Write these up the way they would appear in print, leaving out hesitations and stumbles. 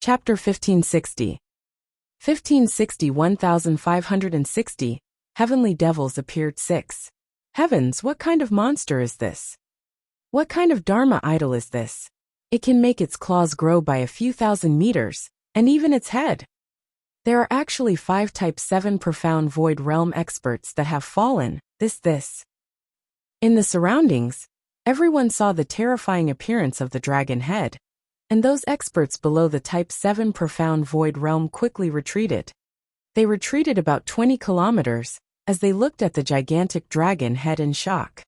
Chapter 1560. 1560 Heavenly Devils appeared 6. Heavens, what kind of monster is this? What kind of Dharma idol is this? It can make its claws grow by a few thousand meters, and even its head. There are actually 5 Type 7 profound void realm experts that have fallen. This. In the surroundings, everyone saw the terrifying appearance of the dragon head, and those experts below the Type 7 profound void realm quickly retreated. They retreated about 20 kilometers, as they looked at the gigantic dragon head in shock.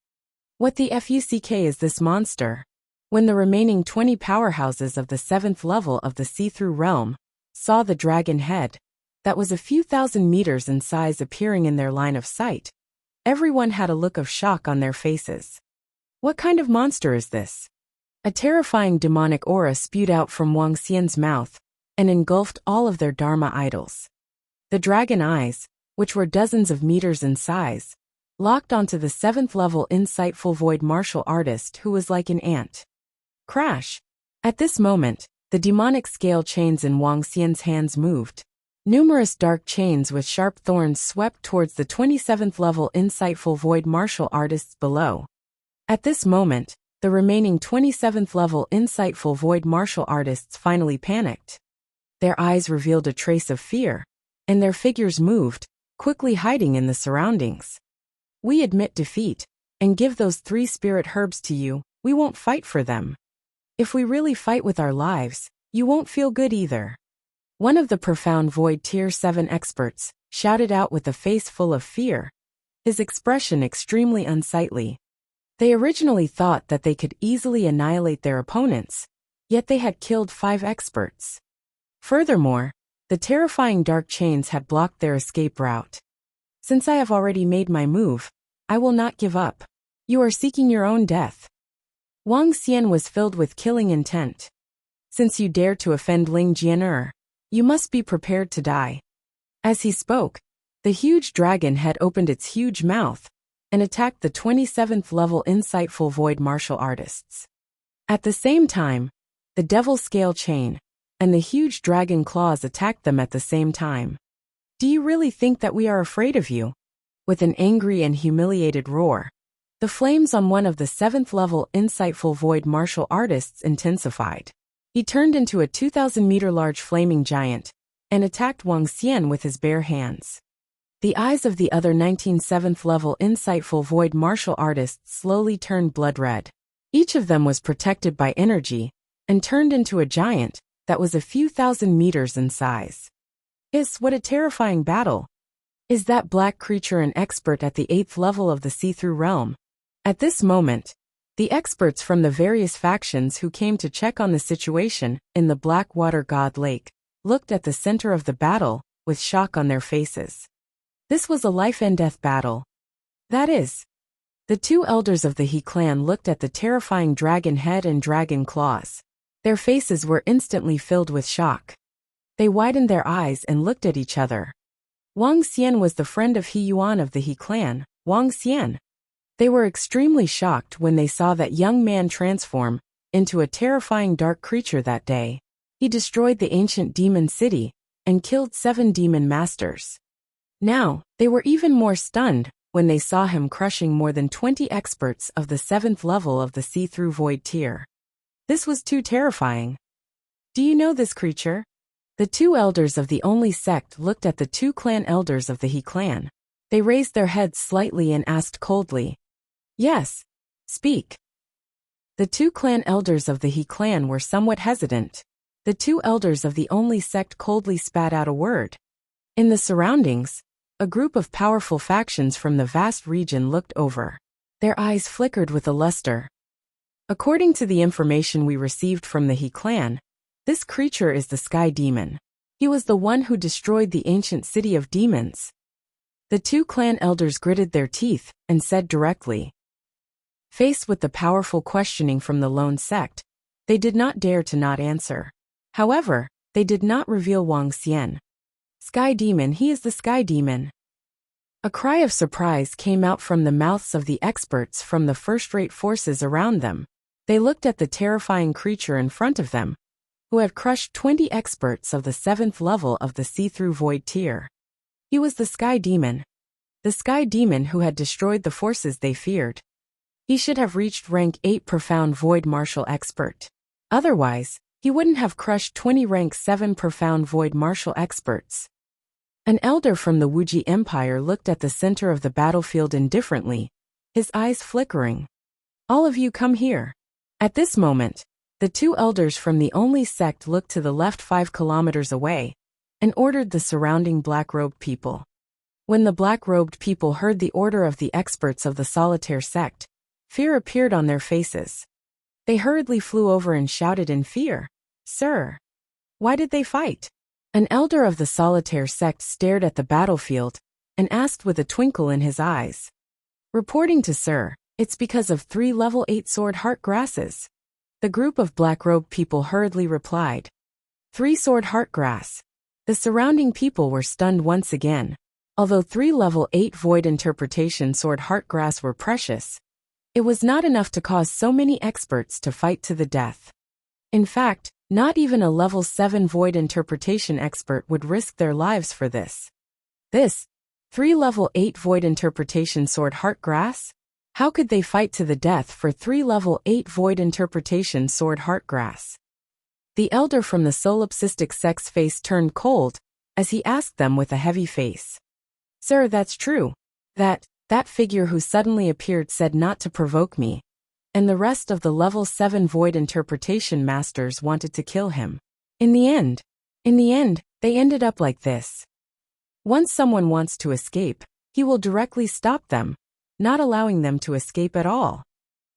What the fuck is this monster? When the remaining 20 powerhouses of the 7th level of the see-through realm saw the dragon head, that was a few thousand meters in size appearing in their line of sight, everyone had a look of shock on their faces. What kind of monster is this? A terrifying demonic aura spewed out from Wuxia's mouth and engulfed all of their Dharma idols. The dragon eyes, which were dozens of meters in size, locked onto the 7th level insightful void martial artist who was like an ant. Crash! At this moment, the demonic scale chains in Wuxia's hands moved. Numerous dark chains with sharp thorns swept towards the 27th level insightful void martial artists below. At this moment, the remaining 27th level insightful void martial artists finally panicked. Their eyes revealed a trace of fear, and their figures moved, quickly hiding in the surroundings. We admit defeat, and give those 3 spirit herbs to you. We won't fight for them. If we really fight with our lives, you won't feel good either. One of the profound void tier 7 experts shouted out with a face full of fear, his expression extremely unsightly. They originally thought that they could easily annihilate their opponents, yet they had killed 5 experts. Furthermore, the terrifying dark chains had blocked their escape route. Since I have already made my move, I will not give up. You are seeking your own death. Wuxia was filled with killing intent. Since you dare to offend Ling Jian'er, you must be prepared to die. As he spoke, the huge dragon head opened its huge mouth and attacked the 27th level insightful void martial artists. At the same time, the devil scale chain and the huge dragon claws attacked them at the same time. Do you really think that we are afraid of you? With an angry and humiliated roar, the flames on one of the 7th level insightful void martial artists intensified. He turned into a 2,000-meter large flaming giant and attacked Wuxia with his bare hands. The eyes of the other 19 7th level insightful void martial artists slowly turned blood red. Each of them was protected by energy and turned into a giant that was a few thousand meters in size. What a terrifying battle! Is that black creature an expert at the 8th level of the see-through realm? At this moment, the experts from the various factions who came to check on the situation in the Blackwater God Lake looked at the center of the battle with shock on their faces. This was a life-and-death battle. That is. The 2 elders of the He clan looked at the terrifying dragon head and dragon claws. Their faces were instantly filled with shock. They widened their eyes and looked at each other. Wuxia was the friend of He Yuan of the He clan, Wuxia. They were extremely shocked when they saw that young man transform into a terrifying dark creature that day. He destroyed the ancient demon city and killed 7 demon masters. Now, they were even more stunned when they saw him crushing more than 20 experts of the 7th level of the see-through void tier. This was too terrifying. Do you know this creature? The 2 elders of the only sect looked at the 2 clan elders of the He clan. They raised their heads slightly and asked coldly, "Yes, speak." The 2 clan elders of the He clan were somewhat hesitant. The 2 elders of the only sect coldly spat out a word. In the surroundings, a group of powerful factions from the vast region looked over. Their eyes flickered with a luster. According to the information we received from the He clan, this creature is the Sky Demon. He was the one who destroyed the ancient city of demons. The 2 clan elders gritted their teeth and said directly. Faced with the powerful questioning from the lone sect, they did not dare to not answer. However, they did not reveal Wuxia. Sky Demon, he is the Sky Demon. A cry of surprise came out from the mouths of the experts from the first-rate forces around them. They looked at the terrifying creature in front of them, who had crushed 20 experts of the 7th level of the see-through void tier. He was the Sky Demon. The Sky Demon who had destroyed the forces they feared. He should have reached rank 8 Profound Void Martial Expert. Otherwise, he wouldn't have crushed 20 rank 7 Profound Void Martial Experts. An elder from the Wuxia Empire looked at the center of the battlefield indifferently, his eyes flickering. All of you come here. At this moment, the two elders from the only sect looked to the left 5 kilometers away and ordered the surrounding black-robed people. When the black-robed people heard the order of the experts of the solitaire sect, fear appeared on their faces. They hurriedly flew over and shouted in fear, "Sir! Why did they fight?" An elder of the solitaire sect stared at the battlefield and asked with a twinkle in his eyes. Reporting to Sir, it's because of 3 level 8 sword heart grasses. The group of black-robed people hurriedly replied. 3 sword heart grass. The surrounding people were stunned once again. Although 3 level 8 void interpretation sword heart grass were precious, it was not enough to cause so many experts to fight to the death. In fact, not even a level 7 void interpretation expert would risk their lives for this. This 3 level 8 void interpretation sword heart grass? How could they fight to the death for 3 level 8 void interpretation sword heart grass? The elder from the solipsistic sect's face turned cold as he asked them with a heavy face. Sir, that's true. That figure who suddenly appeared said not to provoke me, and the rest of the level 7 void interpretation masters wanted to kill him. In the end, they ended up like this. Once someone wants to escape, he will directly stop them, not allowing them to escape at all.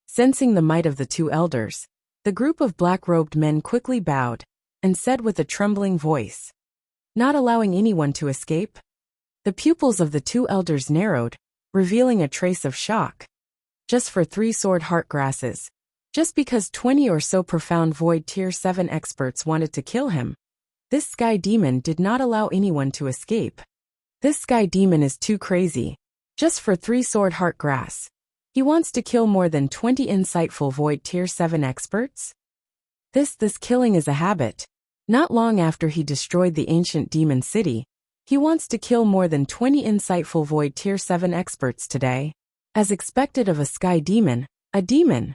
Sensing the might of the two elders, the group of black-robed men quickly bowed and said with a trembling voice, "Not allowing anyone to escape?" The pupils of the two elders narrowed, revealing a trace of shock. Just for 3 sword heart grasses. Just because 20 or so profound void tier 7 experts wanted to kill him. This Sky Demon did not allow anyone to escape. This Sky Demon is too crazy. Just for 3 sword heart grass. He wants to kill more than 20 insightful void tier 7 experts? This killing is a habit. Not long after he destroyed the ancient demon city, he wants to kill more than 20 insightful void tier 7 experts today. As expected of a Sky Demon, a demon.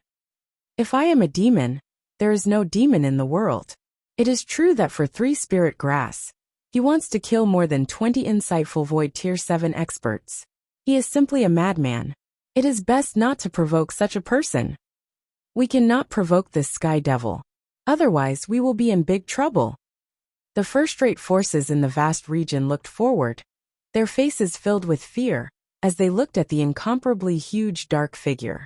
If I am a demon, there is no demon in the world. It is true that for 3 spirit grass, he wants to kill more than 20 insightful void tier 7 experts. He is simply a madman. It is best not to provoke such a person. We cannot provoke this Sky Devil. Otherwise we will be in big trouble. The first-rate forces in the vast region looked forward, their faces filled with fear, as they looked at the incomparably huge dark figure.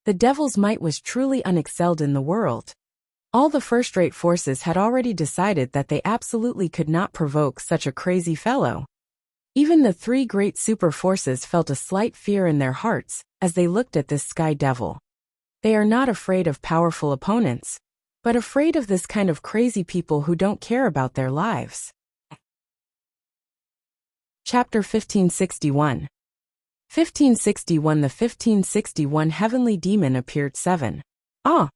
The devil's might was truly unexcelled in the world. All the first-rate forces had already decided that they absolutely could not provoke such a crazy fellow. Even the 3 great super forces felt a slight fear in their hearts as they looked at this Sky Devil. They are not afraid of powerful opponents, but afraid of this kind of crazy people who don't care about their lives. Chapter 1561. 1561. The 1561 heavenly demon appeared 7. Ah!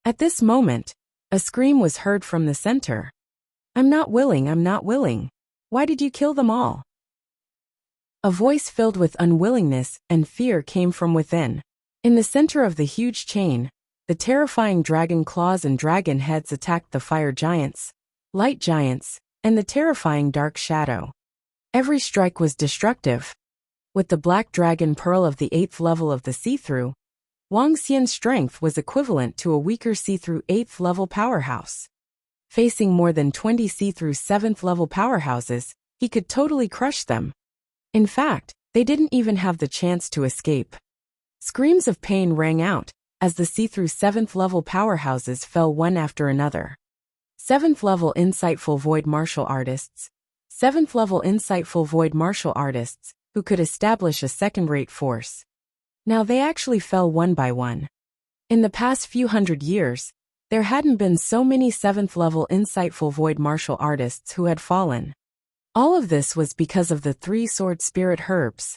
At this moment, a scream was heard from the center. I'm not willing. Why did you kill them all? A voice filled with unwillingness and fear came from within. In the center of the huge chain, the terrifying dragon claws and dragon heads attacked the fire giants, light giants, and the terrifying dark shadow. Every strike was destructive. With the black dragon pearl of the 8th level of the see-through, Wang Xian's strength was equivalent to a weaker see-through 8th level powerhouse. Facing more than 20 see-through 7th level powerhouses, he could totally crush them. In fact, they didn't even have the chance to escape. Screams of pain rang out as the see-through 7th level powerhouses fell one after another. 7th level insightful void martial artists. 7th level insightful void martial artists who could establish a second-rate force. Now they actually fell one by one. In the past few hundred years, there hadn't been so many 7th level insightful void martial artists who had fallen. All of this was because of the 3 sword spirit herbs.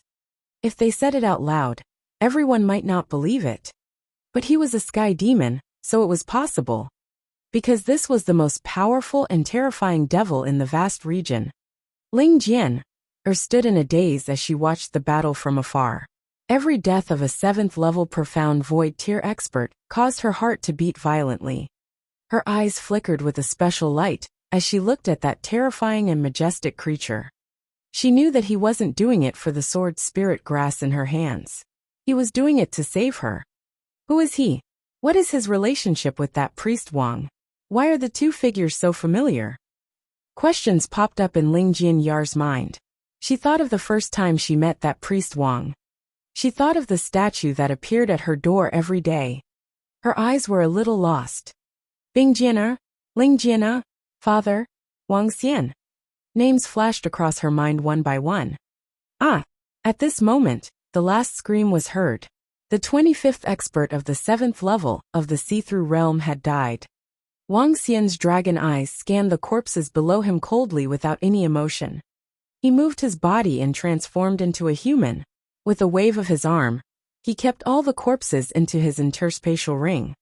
If they said it out loud, everyone might not believe it. But he was a Sky Demon, so it was possible. because this was the most powerful and terrifying devil in the vast region. Ling Jian stood in a daze as she watched the battle from afar. Every death of a 7th-level profound void tier expert caused her heart to beat violently. Her eyes flickered with a special light as she looked at that terrifying and majestic creature. She knew that he wasn't doing it for the sword spirit grass in her hands. He was doing it to save her. Who is he? What is his relationship with that priest Wang? Why are the two figures so familiar? Questions popped up in Ling Jianyar's mind. She thought of the first time she met that priest Wang. She thought of the statue that appeared at her door every day. Her eyes were a little lost. Bing Jianer, Ling Jiana, Father, Wang Xian. Names flashed across her mind one by one. At this moment, the last scream was heard. The 25th expert of the 7th level of the see-through realm had died. Wang Xian's dragon eyes scanned the corpses below him coldly without any emotion. He moved his body and transformed into a human. With a wave of his arm, he kept all the corpses into his interspatial ring.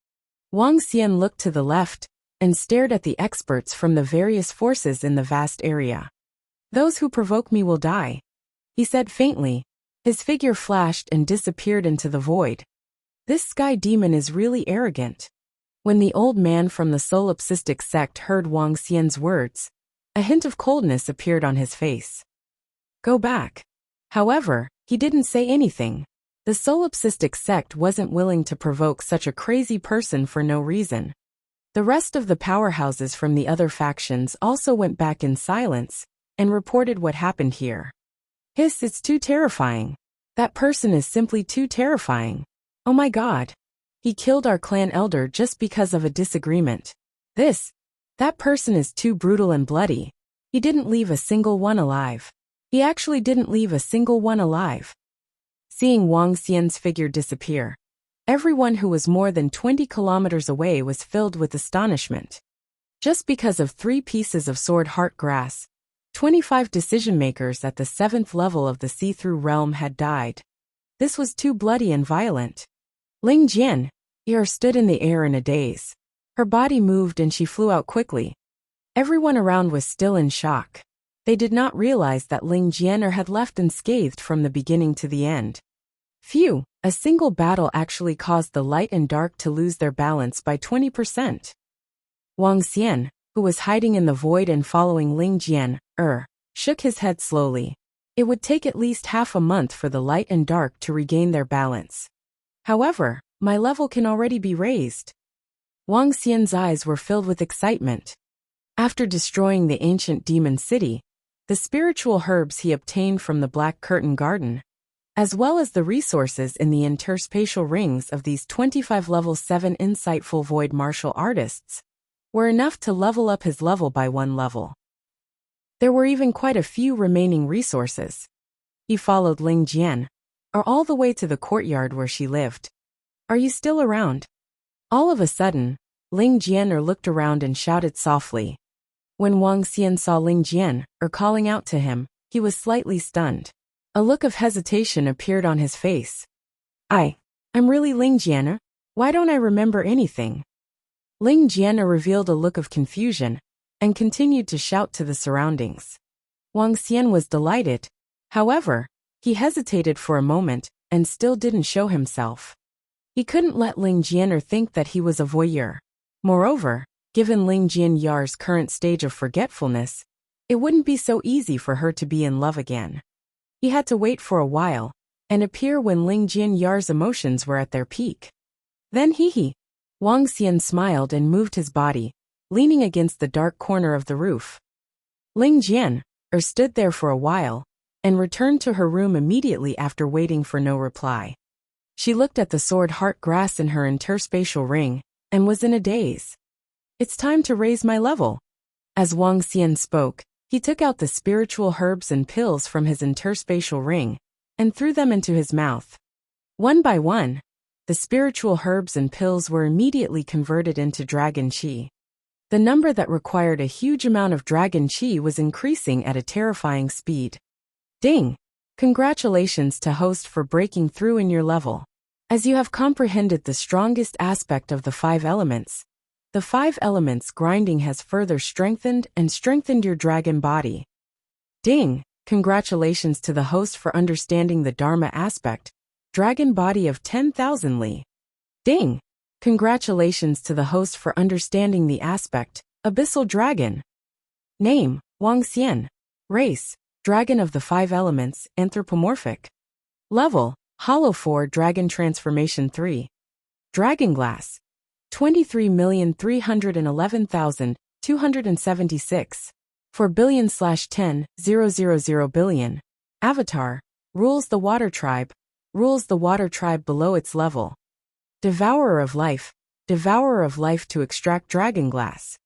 Wang Xian looked to the left and stared at the experts from the various forces in the vast area. Those who provoke me will die, he said faintly. His figure flashed and disappeared into the void. This sky demon is really arrogant. When the old man from the solipsistic sect heard Wang Xian's words, a hint of coldness appeared on his face. Go back. However, he didn't say anything. The solipsistic sect wasn't willing to provoke such a crazy person for no reason. The rest of the powerhouses from the other factions also went back in silence and reported what happened here. It's too terrifying. That person is simply too terrifying. Oh my God. He killed our clan elder just because of a disagreement. That person is too brutal and bloody. He didn't leave a single one alive. He actually didn't leave a single one alive. Seeing Wang Xian's figure disappear, everyone who was more than 20 kilometers away was filled with astonishment. Just because of 3 pieces of sword heart grass, 25 decision-makers at the 7th level of the see-through realm had died. This was too bloody and violent. Ling Jian stood in the air in a daze. Her body moved and she flew out quickly. Everyone around was still in shock. They did not realize that Ling Jian had left unscathed from the beginning to the end. Phew, a single battle actually caused the light and dark to lose their balance by 20%. Wang Xian, who was hiding in the void and following Ling Jian, shook his head slowly. It would take at least half a month for the light and dark to regain their balance. However, my level can already be raised. Wang Xian's eyes were filled with excitement. After destroying the ancient demon city, the spiritual herbs he obtained from the Black Curtain Garden, as well as the resources in the interspatial rings of these 25 level 7 insightful void martial artists, were enough to level up his level by 1 level. There were even quite a few remaining resources. He followed Ling Jian, all the way to the courtyard where she lived. Are you still around? All of a sudden, Ling Jian looked around and shouted softly. When Wang Xian saw Ling Jian calling out to him, he was slightly stunned. A look of hesitation appeared on his face. I'm really Ling Jian. Why don't I remember anything? Ling Jian revealed a look of confusion and continued to shout to the surroundings. Wang Xian was delighted. However, he hesitated for a moment and still didn't show himself. He couldn't let Ling Jian think that he was a voyeur. Moreover, given Ling Jianyar's current stage of forgetfulness, it wouldn't be so easy for her to be in love again. He had to wait for a while and appear when Ling Jianyar's emotions were at their peak. Then Wang Xian smiled and moved his body, leaning against the dark corner of the roof. Ling Jian stood there for a while and returned to her room immediately after waiting for no reply. She looked at the sword heart grass in her interspatial ring and was in a daze. It's time to raise my level. As Wang Xian spoke, he took out the spiritual herbs and pills from his interspatial ring and threw them into his mouth. One by one, the spiritual herbs and pills were immediately converted into dragon qi. The number that required a huge amount of dragon qi was increasing at a terrifying speed. Ding! Congratulations to host for breaking through in your level. As you have comprehended the strongest aspect of the 5 elements, The 5 elements grinding has further strengthened your dragon body. Ding! Congratulations to the host for understanding the Dharma aspect. Dragon body of 10,000 li. Ding! Congratulations to the host for understanding the aspect, abyssal dragon. Name, Wuxia. Race, dragon of the 5 elements, anthropomorphic. Level, Hollow 4 Dragon Transformation 3. Dragon Glass, 23,311,276. 4 billion/10,000 billion. Avatar, rules the water tribe below its level. Devourer of life to extract dragon glass.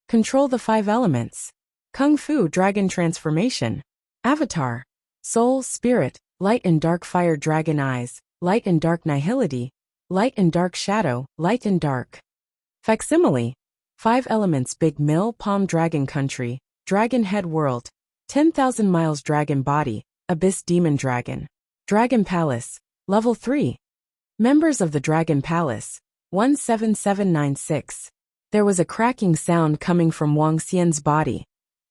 Control the 5 elements. Kung Fu Dragon Transformation. Avatar, soul, spirit, light and dark fire dragon eyes, light and dark nihility, light and dark shadow, light and dark. Facsimile, 5 elements Big Mill Palm Dragon Country, Dragon Head World, 10,000 miles dragon body, Abyss Demon Dragon. Dragon Palace, Level 3. Members of the Dragon Palace, 17796. There was a cracking sound coming from Wuxia's body,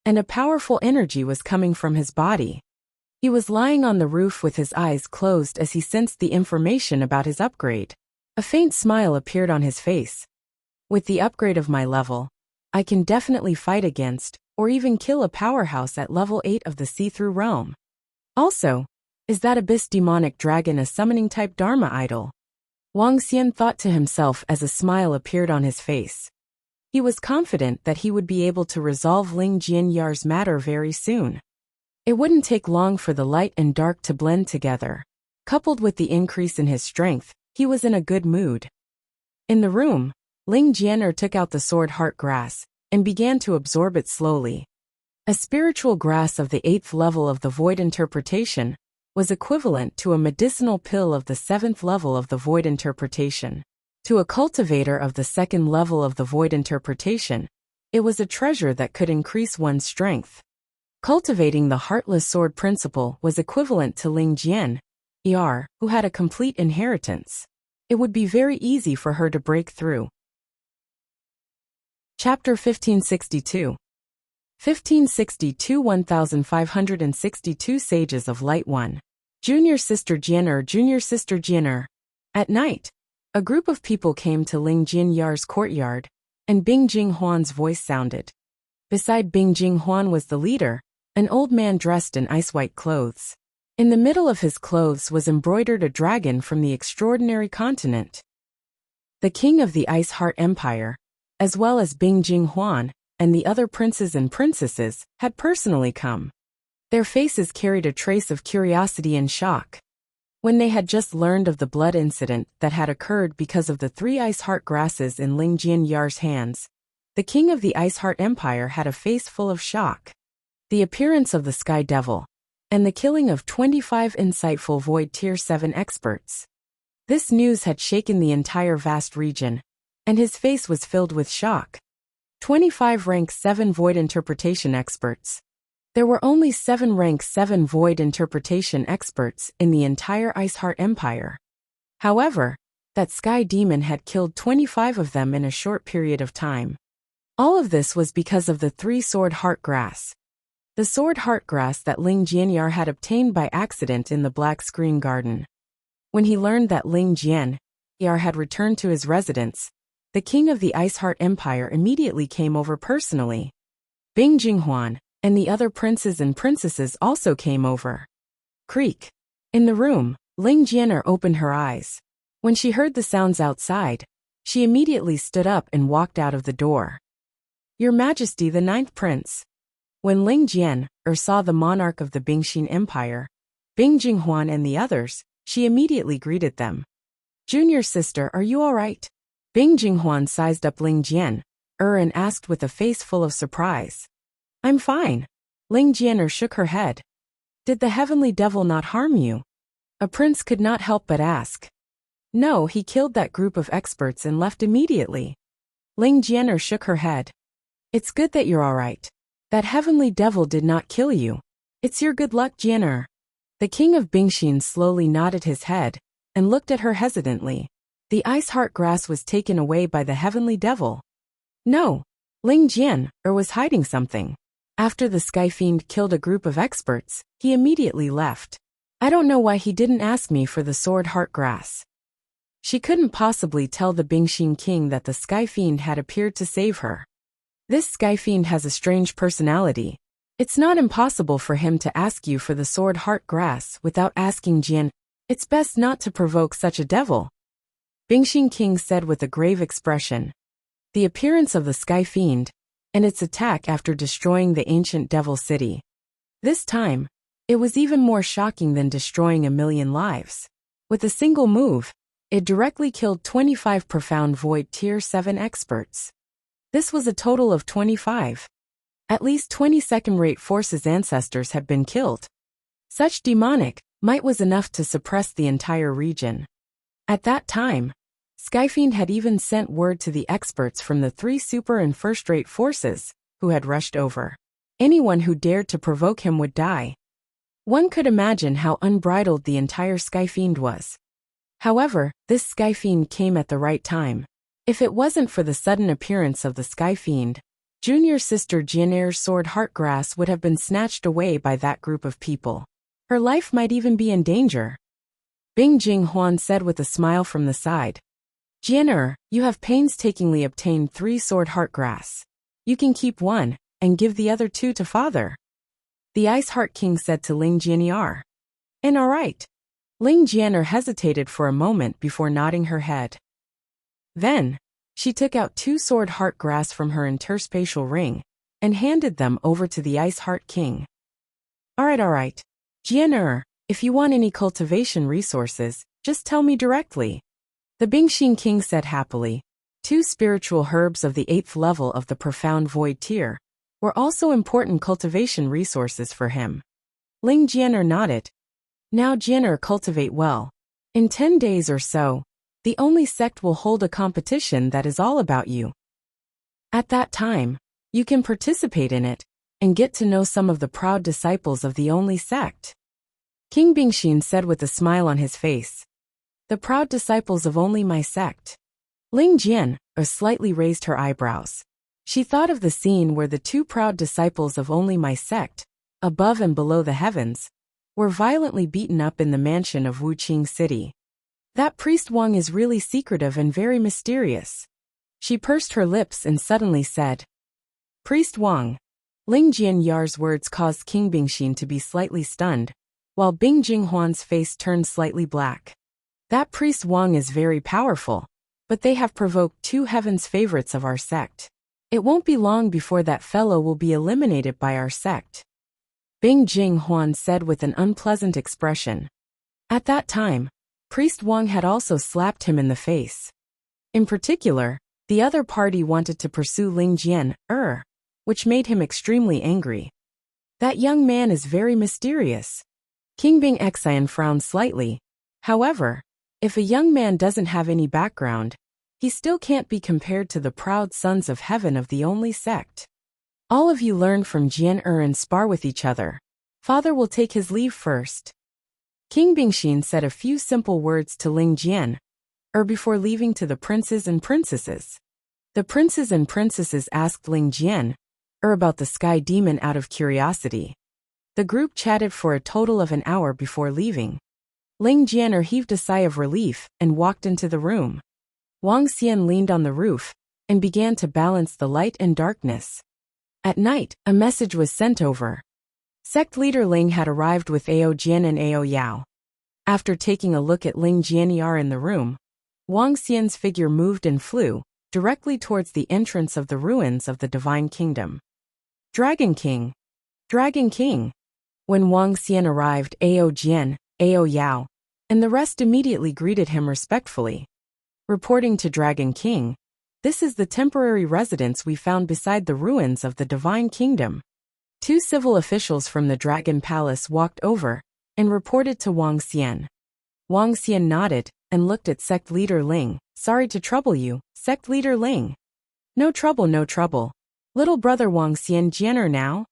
and a powerful energy was coming from his body. He was lying on the roof with his eyes closed as he sensed the information about his upgrade. A faint smile appeared on his face. With the upgrade of my level, I can definitely fight against, or even kill a powerhouse at level 8 of the see-through realm. Also, is that abyss demonic dragon a summoning type Dharma idol? Wuxia thought to himself as a smile appeared on his face. He was confident that he would be able to resolve Ling Jianyar's matter very soon. It wouldn't take long for the light and dark to blend together. Coupled with the increase in his strength, he was in a good mood. In the room, Ling Jianyar took out the sword heart grass and began to absorb it slowly. A spiritual grass of the 8th level of the void interpretation was equivalent to a medicinal pill of the 7th level of the void interpretation. To a cultivator of the 2nd level of the void interpretation, it was a treasure that could increase one's strength. Cultivating the heartless sword principle was equivalent to Ling Jianyar, who had a complete inheritance. It would be very easy for her to break through. Chapter 1562. 1562 1562 Sages of Light 1. Junior Sister Jianyar. At night, a group of people came to Ling Jianyar's courtyard, and Bing Jinghuan's voice sounded. Beside Bing Jinghuan was the leader, an old man dressed in ice-white clothes. In the middle of his clothes was embroidered a dragon from the extraordinary continent. The king of the Ice Heart Empire, as well as Bing Jinghuan, and the other princes and princesses, had personally come. Their faces carried a trace of curiosity and shock. When they had just learned of the blood incident that had occurred because of the 3 ice heart grasses in Ling Jianyar's hands, the king of the Ice Heart Empire had a face full of shock. The appearance of the Sky Devil, and the killing of 25 insightful Void Tier 7 experts. This news had shaken the entire vast region, and his face was filled with shock. 25 rank 7 Void Interpretation experts. There were only 7 rank 7 Void Interpretation experts in the entire Ice Heart Empire. However, that Sky Demon had killed 25 of them in a short period of time. All of this was because of the 3 Sword Heart Grass. The Sword Heart Grass that Ling Jianyar had obtained by accident in the Black Screen Garden. When he learned that Ling Jianyar had returned to his residence, the king of the Ice Heart Empire immediately came over personally. Bing Jinghuan and the other princes and princesses also came over. Creak. In the room, Ling Jianyar opened her eyes. When she heard the sounds outside, she immediately stood up and walked out of the door. Your Majesty, the 9th Prince. When Ling Jianyar saw the monarch of the Bingxin Empire, Bing Jinghuan and the others, she immediately greeted them. Junior sister, are you all right? Bing Jinghuan sized up Ling Jianyar and asked with a face full of surprise. I'm fine. Ling Jianyar shook her head. Did the heavenly devil not harm you? A prince could not help but ask. No, he killed that group of experts and left immediately. Ling Jianyar shook her head. It's good that you're all right. That heavenly devil did not kill you. It's your good luck, Jianyar. The king of Bingxin slowly nodded his head and looked at her hesitantly. The Ice Heart Grass was taken away by the heavenly devil. No. Ling Jian was hiding something. After the Sky Fiend killed a group of experts, he immediately left. I don't know why he didn't ask me for the sword heart grass. She couldn't possibly tell the Bingxin King that the Sky Fiend had appeared to save her. This Sky Fiend has a strange personality. It's not impossible for him to ask you for the sword heart grass without asking Jian. It's best not to provoke such a devil. Bingxin King said with a grave expression. The appearance of the Sky Fiend, and its attack after destroying the ancient devil city. This time, it was even more shocking than destroying 1,000,000 lives. With a single move, it directly killed 25 profound void tier 7 experts. This was a total of 25. At least 20 second-rate forces ancestors had been killed. Such demonic might was enough to suppress the entire region. At that time, Skyfiend had even sent word to the experts from the 3 super and first-rate forces, who had rushed over. Anyone who dared to provoke him would die. One could imagine how unbridled the entire Skyfiend was. However, this Skyfiend came at the right time. If it wasn't for the sudden appearance of the Skyfiend, junior sister Jianer's sword Heartgrass would have been snatched away by that group of people. Her life might even be in danger. Bing Jinghuan said with a smile from the side. Jianer, you have painstakingly obtained 3 sword Heartgrass. You can keep 1, and give the other 2 to father. The Ice Heart King said to Ling Jianer. And all right. Ling Jianer hesitated for a moment before nodding her head. Then, she took out 2 sword Heartgrass from her interspatial ring, and handed them over to the Ice Heart King. All right. Jianer, if you want any cultivation resources, just tell me directly. The Bingxin King said happily. 2 spiritual herbs of the 8th level of the Profound Void tier were also important cultivation resources for him. Ling Jianer nodded. Now Jianer, cultivate well. In 10 days or so, the only sect will hold a competition that is all about you. At that time, you can participate in it, and get to know some of the proud disciples of the only sect. King Bingxin said with a smile on his face. The proud disciples of only my sect. Ling Jian slightly raised her eyebrows. She thought of the scene where the 2 proud disciples of only my sect, above and below the heavens, were violently beaten up in the mansion of Wuqing City. That priest Wang is really secretive and very mysterious. She pursed her lips and suddenly said. Priest Wang. Ling Jianyar's words caused King Bingxin to be slightly stunned, while Bing Jinghuan's face turned slightly black. That priest Wang is very powerful, but they have provoked 2 heaven's favorites of our sect. It won't be long before that fellow will be eliminated by our sect. Bing Jinghuan said with an unpleasant expression. At that time, Priest Wang had also slapped him in the face. In particular, the other party wanted to pursue Ling Jian, which made him extremely angry. That young man is very mysterious. King Bing Xian frowned slightly. However, if a young man doesn't have any background, he still can't be compared to the proud sons of heaven of the only sect. All of you learn from Jian and spar with each other. Father will take his leave first. King Bingxin said a few simple words to Ling Jian, before leaving to the princes and princesses. The princes and princesses asked Ling Jian, about the sky demon out of curiosity. The group chatted for a total of an hour before leaving. Ling Jianer heaved a sigh of relief and walked into the room. Wang Xian leaned on the roof and began to balance the light and darkness. At night, a message was sent over. Sect leader Ling had arrived with Ao Jian and Ao Yao. After taking a look at Ling Jianyar in the room, Wang Xian's figure moved and flew directly towards the entrance of the ruins of the Divine Kingdom. Dragon King! Dragon King! When Wang Xian arrived, Ao Jian, Ao Yao, and the rest immediately greeted him respectfully. Reporting to Dragon King, this is the temporary residence we found beside the ruins of the Divine Kingdom. 2 civil officials from the Dragon Palace walked over and reported to Wang Xian. Wang Xian nodded and looked at Sect Leader Ling. Sorry to trouble you, Sect Leader Ling. No trouble. Little brother Wang Xian Jianer now?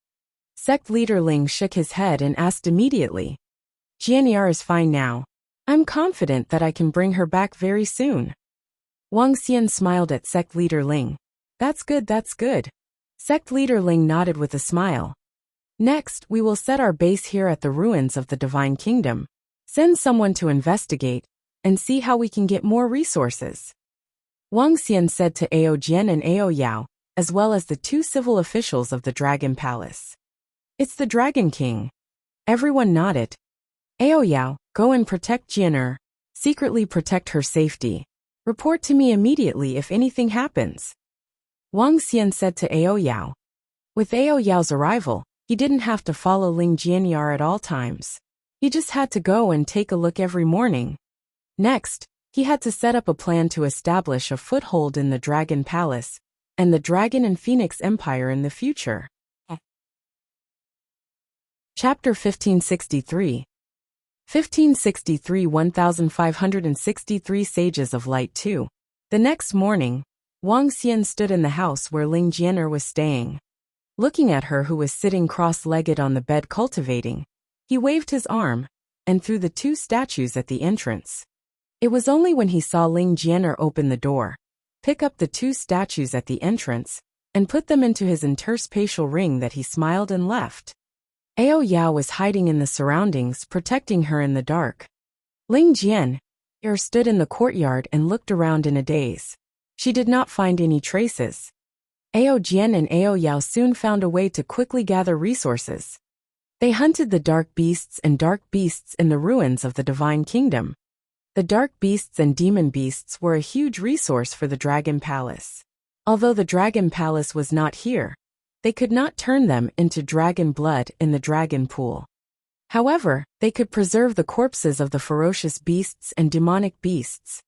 Sect Leader Ling shook his head and asked immediately. Jianyar is fine now. I'm confident that I can bring her back very soon. Wang Xian smiled at Sect Leader Ling. That's good, that's good. Sect leader Ling nodded with a smile. Next, we will set our base here at the ruins of the Divine Kingdom. Send someone to investigate and see how we can get more resources. Wang Xian said to Ao Jian and Ao Yao, as well as the two civil officials of the Dragon Palace. It's the Dragon King. Everyone nodded. Ao Yao, go and protect Jianer. Secretly protect her safety. Report to me immediately if anything happens. Wang Xian said to Ao Yao. With Ao Yao's arrival, he didn't have to follow Ling Jianyar at all times. He just had to go and take a look every morning. Next, he had to set up a plan to establish a foothold in the Dragon Palace and the Dragon and Phoenix Empire in the future. Chapter 1563. 1563 Sages of Light 2. The next morning, Wang Xian stood in the house where Ling Jianer was staying. Looking at her who was sitting cross-legged on the bed cultivating, he waved his arm and threw the two statues at the entrance. It was only when he saw Ling Jianer open the door, pick up the two statues at the entrance, and put them into his interspatial ring that he smiled and left. Ao Yao was hiding in the surroundings, protecting her in the dark. Ling Jianer stood in the courtyard and looked around in a daze. She did not find any traces. Ao Jian and Ao Yao soon found a way to quickly gather resources. They hunted the dark beasts in the ruins of the Divine Kingdom. The dark beasts and demon beasts were a huge resource for the Dragon Palace. Although the Dragon Palace was not here, they could not turn them into dragon blood in the dragon pool. However, they could preserve the corpses of the ferocious beasts and demonic beasts.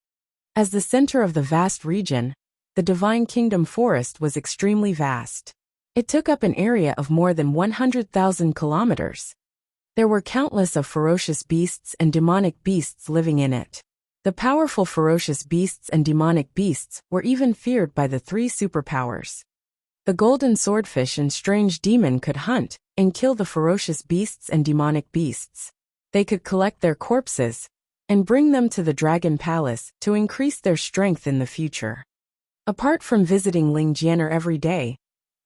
As the center of the vast region, the Divine Kingdom forest was extremely vast. It took up an area of more than 100,000 kilometers. There were countless of ferocious beasts and demonic beasts living in it. The powerful ferocious beasts and demonic beasts were even feared by the three superpowers. The golden swordfish and strange demon could hunt and kill the ferocious beasts and demonic beasts. They could collect their corpses and bring them to the Dragon Palace to increase their strength in the future. Apart from visiting Ling Jianer every day,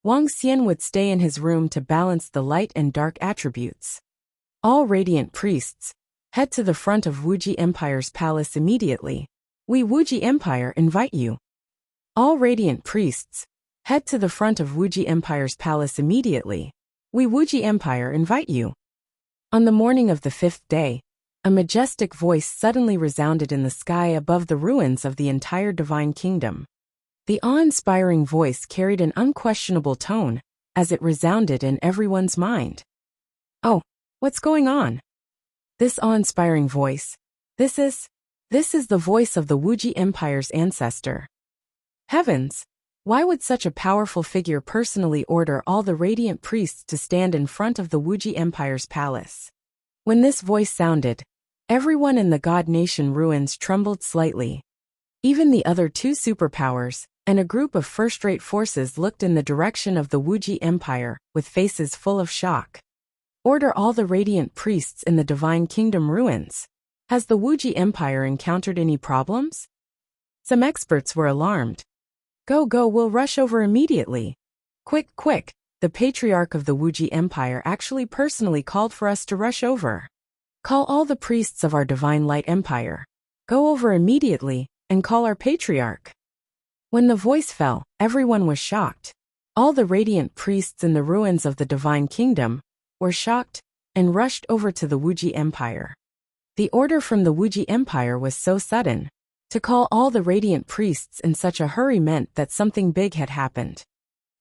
Wang Xian would stay in his room to balance the light and dark attributes. All radiant priests, head to the front of Wuxia Empire's palace immediately. We Wuxia Empire invite you. All radiant priests, head to the front of Wuxia Empire's palace immediately. We Wuxia Empire invite you. On the morning of the fifth day, a majestic voice suddenly resounded in the sky above the ruins of the entire Divine Kingdom. The awe-inspiring voice carried an unquestionable tone, as it resounded in everyone's mind. Oh, what's going on? This awe-inspiring voice. This is the voice of the Wuxia Empire's ancestor. Heavens! Why would such a powerful figure personally order all the radiant priests to stand in front of the Wuxia Empire's palace? When this voice sounded, everyone in the God Nation ruins trembled slightly. Even the other two superpowers and a group of first-rate forces looked in the direction of the Wuxia Empire with faces full of shock. Order all the radiant priests in the Divine Kingdom ruins. Has the Wuxia Empire encountered any problems? Some experts were alarmed. Go, we'll rush over immediately. Quick, the patriarch of the Wuxia Empire actually personally called for us to rush over. Call all the priests of our Divine Light Empire. Go over immediately and call our patriarch. When the voice fell, everyone was shocked. All the radiant priests in the ruins of the Divine Kingdom were shocked and rushed over to the Wuxia Empire. The order from the Wuxia Empire was so sudden. To call all the radiant priests in such a hurry meant that something big had happened.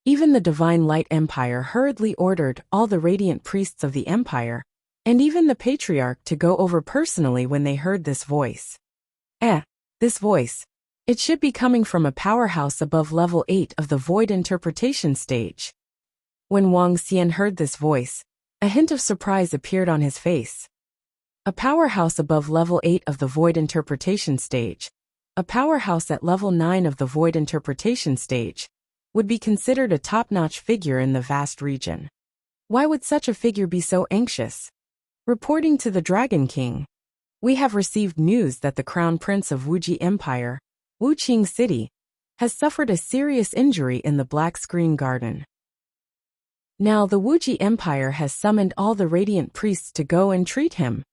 Even the Divine Light Empire hurriedly ordered all the radiant priests of the empire, and even the patriarch to go over personally when they heard this voice. This voice. It should be coming from a powerhouse above level 8 of the Void Interpretation stage. When Wang Xian heard this voice, a hint of surprise appeared on his face. A powerhouse above level 8 of the Void Interpretation stage, a powerhouse at level 9 of the Void Interpretation stage, would be considered a top-notch figure in the vast region. Why would such a figure be so anxious? Reporting to the Dragon King, we have received news that the Crown Prince of Wuxia Empire, Wuqing City, has suffered a serious injury in the Black Screen Garden. Now the Wuxia Empire has summoned all the radiant priests to go and treat him.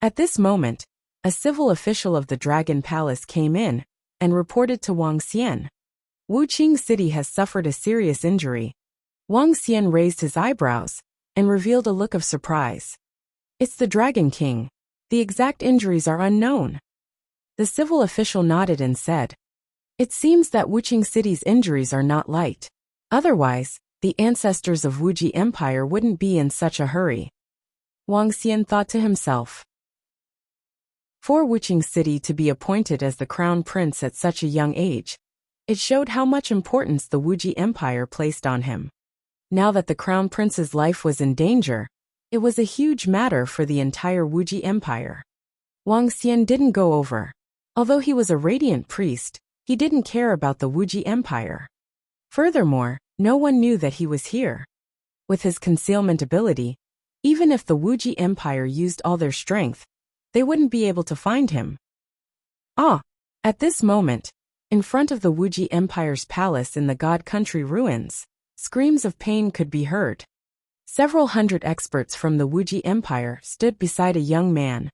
At this moment, a civil official of the Dragon Palace came in and reported to Wang Xian. Wuxia City has suffered a serious injury. Wang Xian raised his eyebrows and revealed a look of surprise. It's the Dragon King. The exact injuries are unknown. The civil official nodded and said, "It seems that Wuxia City's injuries are not light. Otherwise, the ancestors of Wuxia Empire wouldn't be in such a hurry." Wang Xian thought to himself. For Wuxia City to be appointed as the crown prince at such a young age, it showed how much importance the Wuxia Empire placed on him. Now that the crown prince's life was in danger, it was a huge matter for the entire Wuxia Empire. Wang Xian didn't go over. Although he was a radiant priest, he didn't care about the Wuxia Empire. Furthermore, no one knew that he was here. With his concealment ability, even if the Wuxia Empire used all their strength, they wouldn't be able to find him. At this moment, in front of the Wuxia Empire's palace in the God Country ruins, screams of pain could be heard. Several hundred experts from the Wuxia Empire stood beside a young man.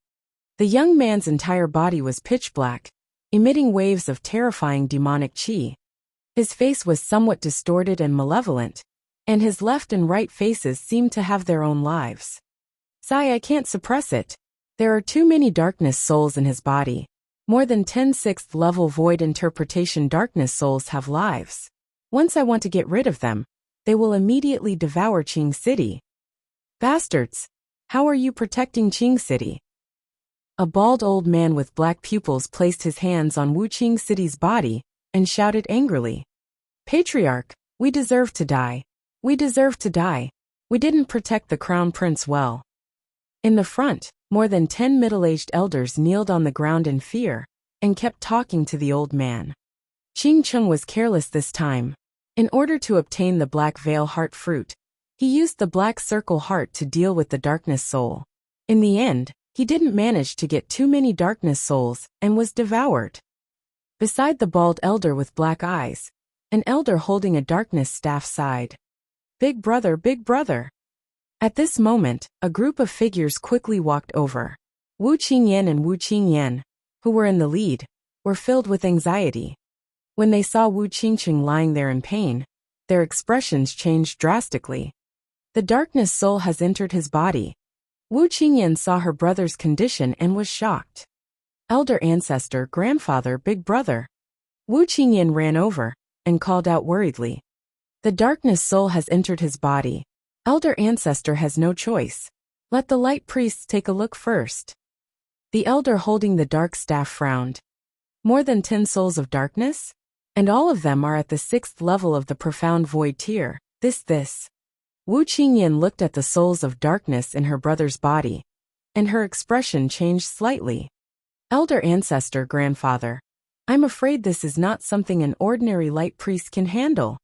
The young man's entire body was pitch black, emitting waves of terrifying demonic qi. His face was somewhat distorted and malevolent, and his left and right faces seemed to have their own lives. "Sigh, I can't suppress it. There are too many darkness souls in his body. More than 10 6th level void interpretation darkness souls have lives. Once I want to get rid of them, they will immediately devour Qing City. Bastards! How are you protecting Qing City?" A bald old man with black pupils placed his hands on Wuxia City's body and shouted angrily. "Patriarch, we deserve to die. We deserve to die. We didn't protect the crown prince well." In the front, more than 10 middle-aged elders kneeled on the ground in fear and kept talking to the old man. Qing Cheng was careless this time. In order to obtain the Black Veil Heart fruit, he used the Black Circle Heart to deal with the darkness soul. In the end, he didn't manage to get too many darkness souls and was devoured. Beside the bald elder with black eyes, an elder holding a darkness staff sighed. "Big brother, big brother." At this moment, a group of figures quickly walked over. Wu Qingyan and Wu Qingyan, who were in the lead, were filled with anxiety. When they saw Wu Qingqing lying there in pain, their expressions changed drastically. The darkness soul has entered his body. Wu Qingyan saw her brother's condition and was shocked. "Elder ancestor, grandfather, big brother." Wu Qingyan ran over and called out worriedly. "The darkness soul has entered his body. Elder ancestor has no choice. Let the light priests take a look first." The elder holding the dark staff frowned. "More than 10 souls of darkness? And all of them are at the 6th level of the profound void tier. This. Wu Qingyan looked at the souls of darkness in her brother's body, and her expression changed slightly. "Elder ancestor, grandfather, I'm afraid this is not something an ordinary light priest can handle."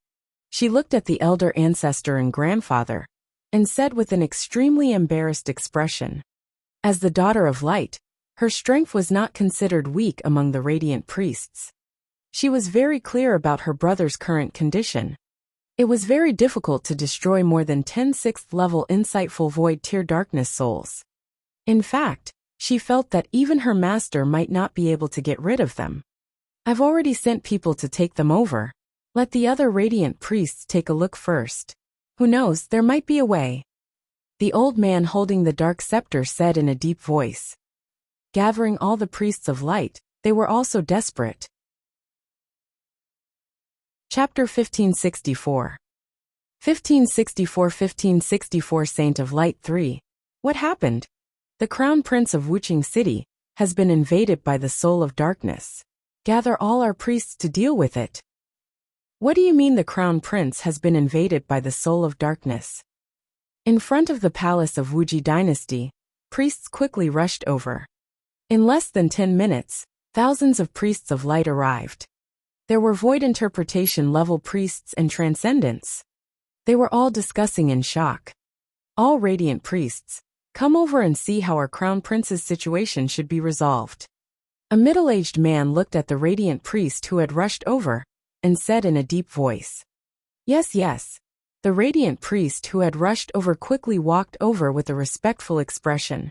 She looked at the elder ancestor and grandfather, and said with an extremely embarrassed expression. As the daughter of light, her strength was not considered weak among the radiant priests. She was very clear about her brother's current condition. It was very difficult to destroy more than 10 6th level insightful void tier darkness souls. In fact, she felt that even her master might not be able to get rid of them. "I've already sent people to take them over. Let the other radiant priests take a look first. Who knows, there might be a way." The old man holding the dark scepter said in a deep voice. Gathering all the priests of light, they were also desperate. Chapter 1564. 1564 Saint of Light 3. What happened? The Crown Prince of Wuxia City has been invaded by the soul of darkness. Gather all our priests to deal with it. What do you mean the Crown Prince has been invaded by the soul of darkness? In front of the palace of Wuxia Dynasty, priests quickly rushed over. In less than 10 minutes, thousands of priests of light arrived. There were void interpretation level priests and transcendents. They were all discussing in shock. "All radiant priests, come over and see how our Crown Prince's situation should be resolved." A middle-aged man looked at the radiant priest who had rushed over and said in a deep voice. Yes, yes. The radiant priest who had rushed over quickly walked over with a respectful expression.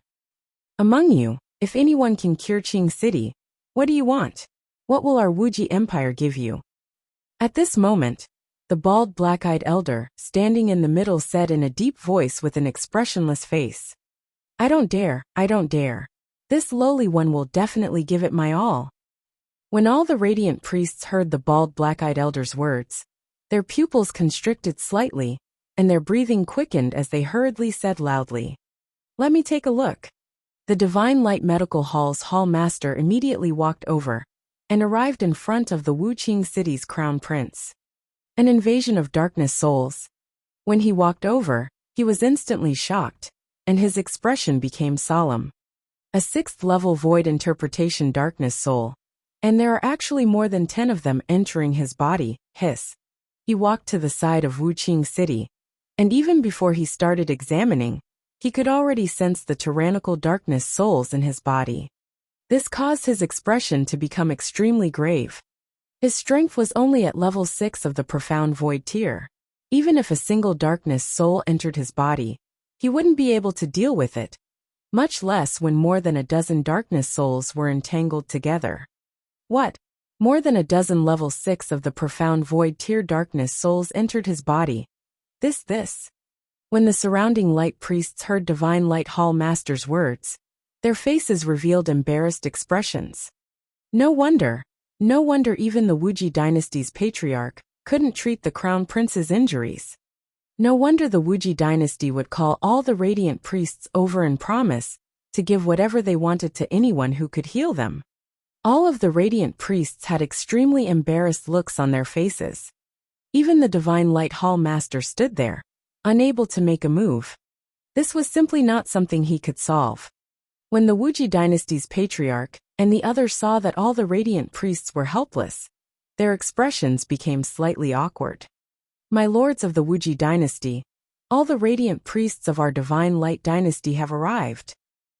Among you, if anyone can cure Qing City, what do you want? What will our Wuji Empire give you? At this moment, the bald black-eyed elder, standing in the middle, said in a deep voice with an expressionless face. I don't dare, I don't dare. This lowly one will definitely give it my all. When all the radiant priests heard the bald black-eyed elder's words, their pupils constricted slightly, and their breathing quickened as they hurriedly said loudly, Let me take a look. The Divine Light Medical Hall's hall master immediately walked over and arrived in front of the Wuqing City's crown prince. An invasion of darkness souls. When he walked over, he was instantly shocked, and his expression became solemn. A 6th-level void interpretation darkness soul, and there are actually more than 10 of them entering his body, hiss. He walked to the side of Wuqing City, and even before he started examining, he could already sense the tyrannical darkness souls in his body. This caused his expression to become extremely grave. His strength was only at level 6 of the profound void tier. Even if a single darkness soul entered his body, he wouldn't be able to deal with it, much less when more than a dozen darkness souls were entangled together. What? More than a dozen level 6 of the profound void tier darkness souls entered his body. This. When the surrounding light priests heard Divine Light Hall Master's words, their faces revealed embarrassed expressions. No wonder even the Wuji dynasty's patriarch couldn't treat the crown prince's injuries. No wonder the Wuji dynasty would call all the radiant priests over and promise to give whatever they wanted to anyone who could heal them. All of the radiant priests had extremely embarrassed looks on their faces. Even the Divine Light Hall Master stood there, unable to make a move. This was simply not something he could solve. When the Wuji dynasty's patriarch and the others saw that all the radiant priests were helpless, their expressions became slightly awkward. My lords of the Wuji dynasty, all the radiant priests of our Divine Light dynasty have arrived.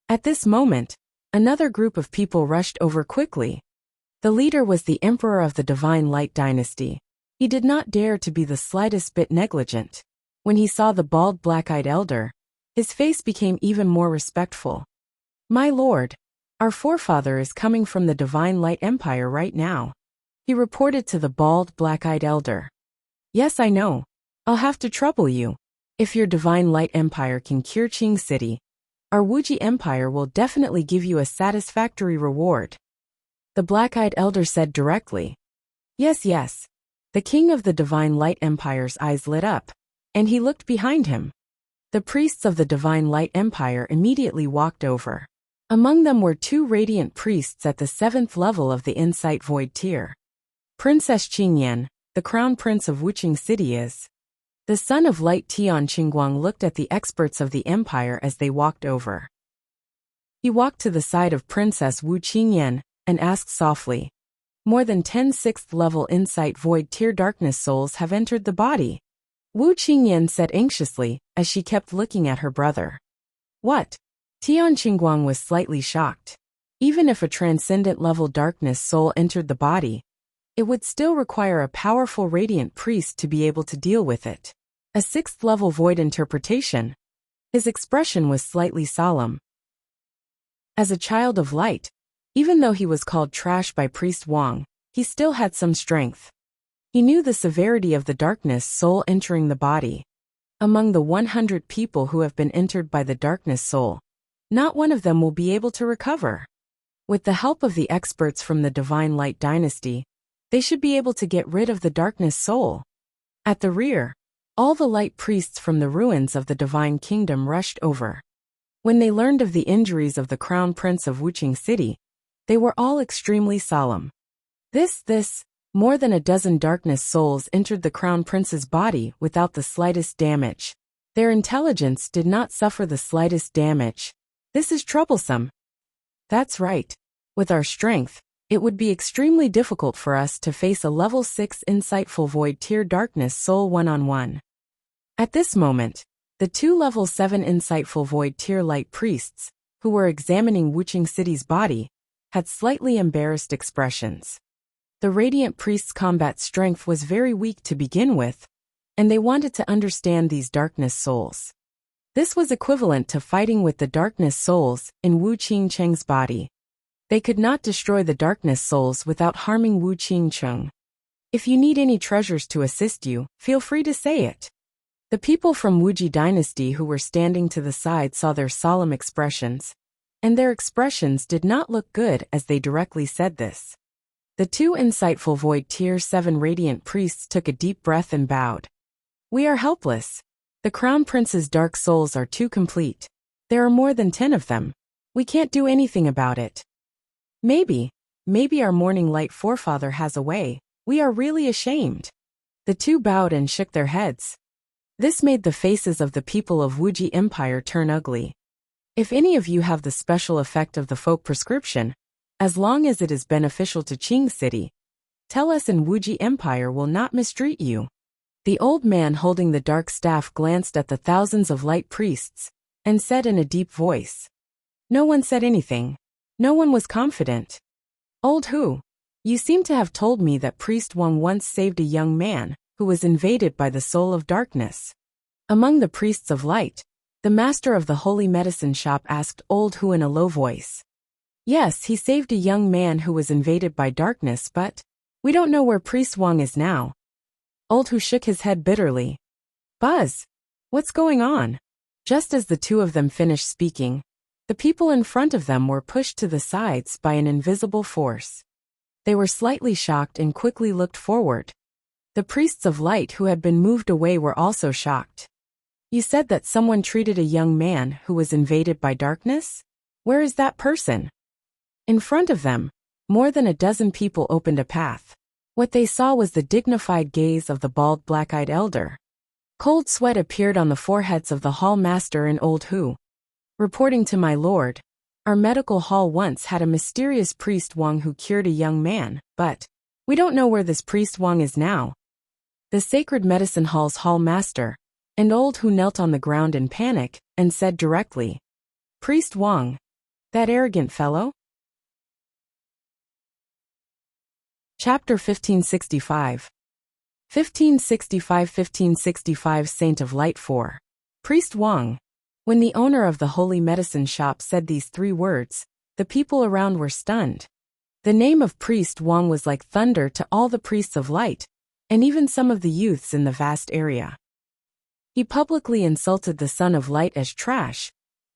At this moment, another group of people rushed over quickly. The leader was the Emperor of the Divine Light dynasty. He did not dare to be the slightest bit negligent. When he saw the bald black-eyed elder, his face became even more respectful. My lord, our forefather is coming from the Divine Light Empire right now. He reported to the bald black-eyed elder. Yes, I know. I'll have to trouble you. If your Divine Light Empire can cure Qing City, our Wuji Empire will definitely give you a satisfactory reward. The black-eyed elder said directly. Yes. The king of the Divine Light Empire's eyes lit up, and he looked behind him. The priests of the Divine Light Empire immediately walked over. Among them were 2 radiant priests at the 7th level of the Insight Void tier. Princess Qingyan, the crown prince of Wuqing City is. The son of Light Tian Qingguang looked at the experts of the empire as they walked over. He walked to the side of Princess Wu Qingyan and asked softly, More than 10 6th-level Insight Void tier darkness souls have entered the body. Wu Qingyan said anxiously as she kept looking at her brother. What? Tian Qingguang was slightly shocked. Even if a transcendent level darkness soul entered the body, it would still require a powerful radiant priest to be able to deal with it. A 6th-level void interpretation. His expression was slightly solemn. As a child of light, even though he was called trash by Priest Wang, he still had some strength. He knew the severity of the darkness soul entering the body. Among the 100 people who have been entered by the darkness soul, not one of them will be able to recover. With the help of the experts from the Divine Light Dynasty, they should be able to get rid of the darkness soul. At the rear, all the light priests from the ruins of the Divine Kingdom rushed over. When they learned of the injuries of the Crown Prince of Wuqing City, they were all extremely solemn. More than a dozen darkness souls entered the Crown Prince's body without the slightest damage. Their intelligence did not suffer the slightest damage. This is troublesome. That's right. With our strength, it would be extremely difficult for us to face a level 6 insightful void tier darkness soul one-on-one. At this moment, the 2 level 7 insightful void tier light priests, who were examining Wuqing City's body, had slightly embarrassed expressions. The radiant priest's combat strength was very weak to begin with, and they wanted to understand these darkness souls. This was equivalent to fighting with the darkness souls in Wu Qingcheng's body. They could not destroy the darkness souls without harming Wu Qingcheng. If you need any treasures to assist you, feel free to say it. The people from Wuji dynasty who were standing to the side saw their solemn expressions, and their expressions did not look good as they directly said this. The two insightful Void Tier 7 radiant priests took a deep breath and bowed. We are helpless. The Crown Prince's dark souls are too complete. There are more than 10 of them. We can't do anything about it. Maybe our morning light forefather has a way. We are really ashamed. The two bowed and shook their heads. This made the faces of the people of Wuji Empire turn ugly. If any of you have the special effect of the folk prescription, as long as it is beneficial to Qing City, tell us and Wuji Empire will not mistreat you. The old man holding the dark staff glanced at the thousands of light priests and said in a deep voice. No one said anything. No one was confident. Old Hu, you seem to have told me that Priest Wang once saved a young man who was invaded by the soul of darkness. Among the priests of light, the master of the holy medicine shop asked Old Hu in a low voice. Yes, he saved a young man who was invaded by darkness, but we don't know where Priest Wang is now. Old Hu shook his head bitterly. Buzz, what's going on? Just as the two of them finished speaking, the people in front of them were pushed to the sides by an invisible force. They were slightly shocked and quickly looked forward. The priests of light who had been moved away were also shocked. You said that someone treated a young man who was invaded by darkness? Where is that person? In front of them, more than a dozen people opened a path. What they saw was the dignified gaze of the bald black-eyed elder. Cold sweat appeared on the foreheads of the hall master and Old Hu. Reporting to my lord, our medical hall once had a mysterious priest Wang who cured a young man, but we don't know where this priest Wang is now. The sacred medicine hall's hall master, and Old Hu knelt on the ground in panic and said directly, Priest Wang, that arrogant fellow? Chapter 1565 1565 Saint of Light 4. Priest Wang. When the owner of the holy medicine shop said these three words, the people around were stunned. The name of Priest Wang was like thunder to all the priests of light, and even some of the youths in the vast area. He publicly insulted the son of light as trash,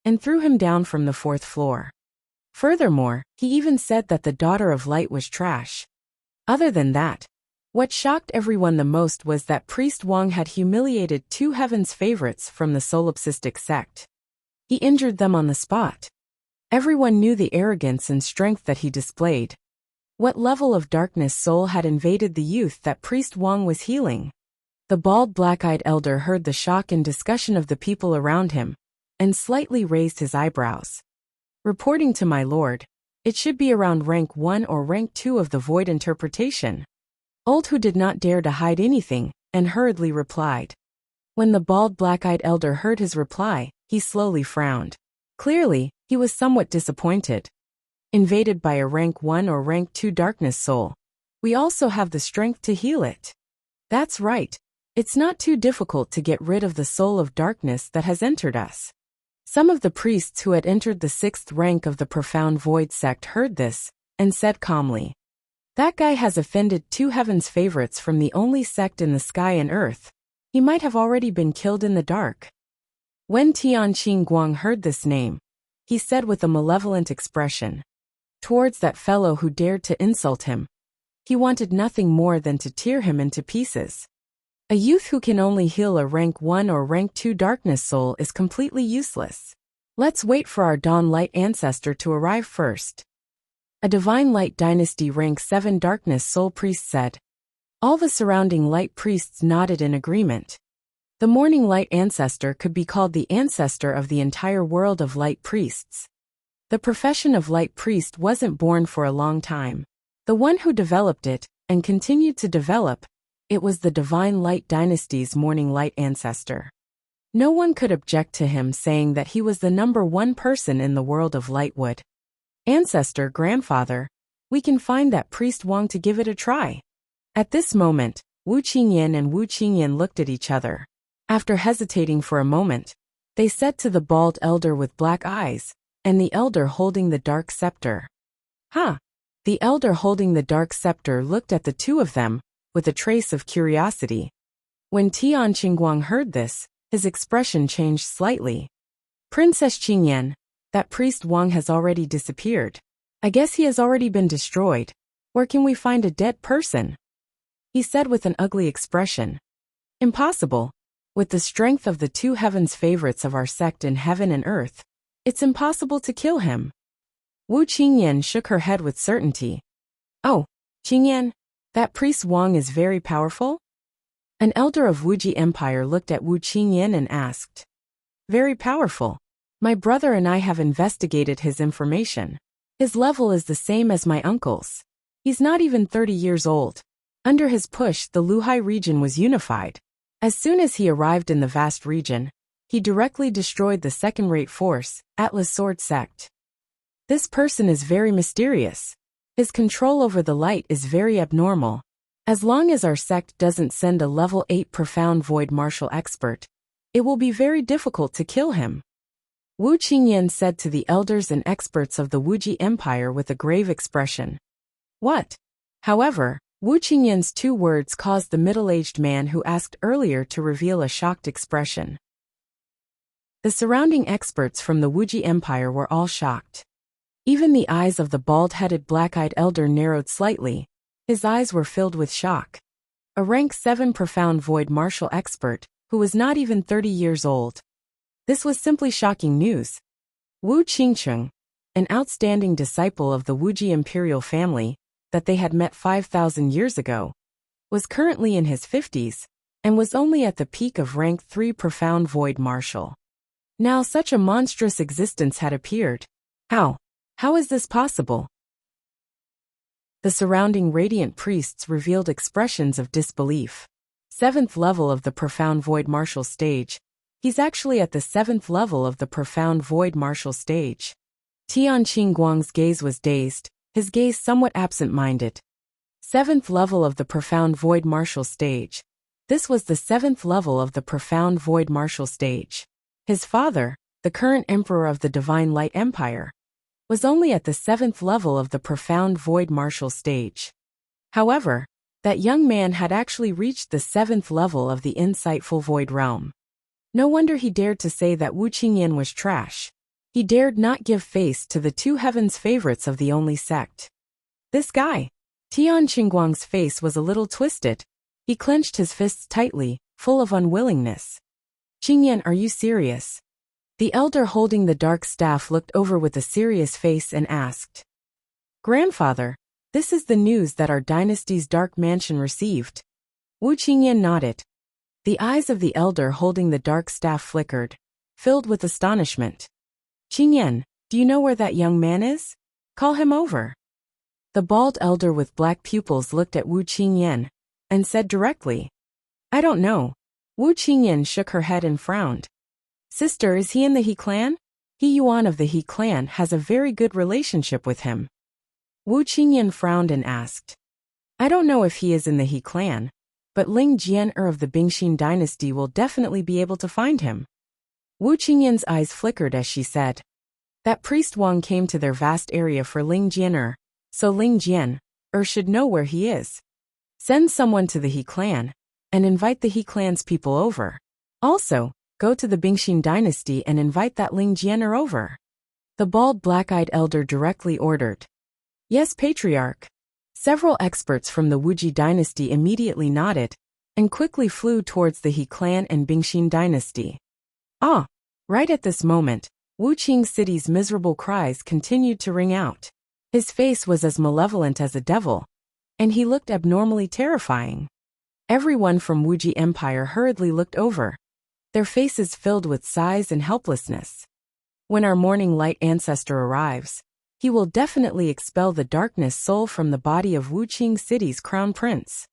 and threw him down from the 4th floor. Furthermore, he even said that the daughter of light was trash. Other than that, what shocked everyone the most was that Priest Wang had humiliated two heaven's favorites from the solipsistic sect. He injured them on the spot. Everyone knew the arrogance and strength that he displayed. What level of darkness soul had invaded the youth that Priest Wang was healing? The bald black-eyed elder heard the shock and discussion of the people around him, and slightly raised his eyebrows. Reporting to my lord, it should be around rank 1 or rank 2 of the void interpretation. Old Hu did not dare to hide anything, and hurriedly replied. When the bald black-eyed elder heard his reply, he slowly frowned. Clearly, he was somewhat disappointed. Invaded by a rank 1 or rank 2 darkness soul, we also have the strength to heal it. That's right. It's not too difficult to get rid of the soul of darkness that has entered us. Some of the priests who had entered the 6th rank of the profound void sect heard this, and said calmly, that guy has offended two heaven's favorites from the only sect in the sky and earth. He might have already been killed in the dark. When Tianqing Guang heard this name, he said with a malevolent expression, towards that fellow who dared to insult him, he wanted nothing more than to tear him into pieces. A youth who can only heal a rank 1 or rank 2 darkness soul is completely useless. Let's wait for our Dawn Light ancestor to arrive first. A Divine Light Dynasty rank 7 darkness soul priest said. All the surrounding light priests nodded in agreement. The Morning Light ancestor could be called the ancestor of the entire world of light priests. The profession of light priest wasn't born for a long time. The one who developed it, and continued to develop, it was the Divine Light Dynasty's Morning Light ancestor. No one could object to him saying that he was the #1 person in the world of Lightwood. Ancestor, grandfather, We can find that priest Wang to give it a try. At this moment, Wu Qingyan and Wu Qingyan looked at each other. After hesitating for a moment, they said to the bald elder with black eyes, and the elder holding the dark scepter. Huh? The elder holding the dark scepter looked at the two of them, with a trace of curiosity. When Tian Qingguang heard this, his expression changed slightly. Princess Qingyan, that priest Wang has already disappeared. I guess he has already been destroyed. Where can we find a dead person? He said with an ugly expression. Impossible. With the strength of the two heavens favorites of our sect in heaven and earth, it's impossible to kill him. Wu Qingyan shook her head with certainty. Oh, Qingyan, that priest Wang is very powerful? An elder of Wuji Empire looked at Wu Qingyan and asked. Very powerful. My brother and I have investigated his information. His level is the same as my uncle's. He's not even 30 years old. Under his push, the Luhai region was unified. As soon as he arrived in the vast region, he directly destroyed the second-rate force, Atlas Sword Sect. This person is very mysterious. His control over the light is very abnormal. As long as our sect doesn't send a level 8 profound void martial expert, it will be very difficult to kill him. Wu Qingyan said to the elders and experts of the Wuji Empire with a grave expression. What? However, Wu Qingyan's two words caused the middle-aged man who asked earlier to reveal a shocked expression. The surrounding experts from the Wuji Empire were all shocked. Even the eyes of the bald-headed black-eyed elder narrowed slightly. His eyes were filled with shock. A rank 7 profound void martial expert, who was not even 30 years old. This was simply shocking news. Wu Qingcheng, an outstanding disciple of the Wuji imperial family, that they had met 5,000 years ago, was currently in his 50s, and was only at the peak of rank 3 profound void martial. Now such a monstrous existence had appeared. How? How is this possible? The surrounding radiant priests revealed expressions of disbelief. 7th level of the profound void martial stage. He's actually at the 7th level of the profound void martial stage. Tian Qingguang's gaze was dazed, his gaze somewhat absent-minded. 7th level of the profound void martial stage. This was the 7th level of the profound void martial stage. His father, the current emperor of the Divine Light Empire, was only at the 7th level of the profound void martial stage. However, that young man had actually reached the 7th level of the insightful void realm. No wonder he dared to say that Wu Qingyan was trash. He dared not give face to the two heavens favorites of the only sect. This guy. Tian Qingguang's face was a little twisted. He clenched his fists tightly, full of unwillingness. Qingyan, are you serious? The elder holding the dark staff looked over with a serious face and asked. Grandfather, this is the news that our dynasty's dark mansion received. Wu Qingyan nodded. The eyes of the elder holding the dark staff flickered, filled with astonishment. Qingyan, do you know where that young man is? Call him over. The bald elder with black pupils looked at Wu Qingyan and said directly. I don't know. Wu Qingyan shook her head and frowned. Sister, is he in the He clan? He Yuan of the He clan has a very good relationship with him. Wu Qingyan frowned and asked. I don't know if he is in the He clan, but Ling Jian'er of the Bingxin dynasty will definitely be able to find him. Wu Qingyan's eyes flickered as she said. That priest Wang came to their vast area for Ling Jian'er, so Ling Jian'er should know where he is. Send someone to the He clan, and invite the He clan's people over. Also, go to the Bingxin dynasty and invite that Ling Jian'er over. The bald black-eyed elder directly ordered. Yes, Patriarch. Several experts from the Wuji dynasty immediately nodded, and quickly flew towards the He clan and Bingxin dynasty. Ah! Right at this moment, Wu Qing City's miserable cries continued to ring out. His face was as malevolent as a devil, and he looked abnormally terrifying. Everyone from Wuji Empire hurriedly looked over, their faces filled with sighs and helplessness. When our morning light ancestor arrives, he will definitely expel the darkness soul from the body of Wu Qing City's crown prince.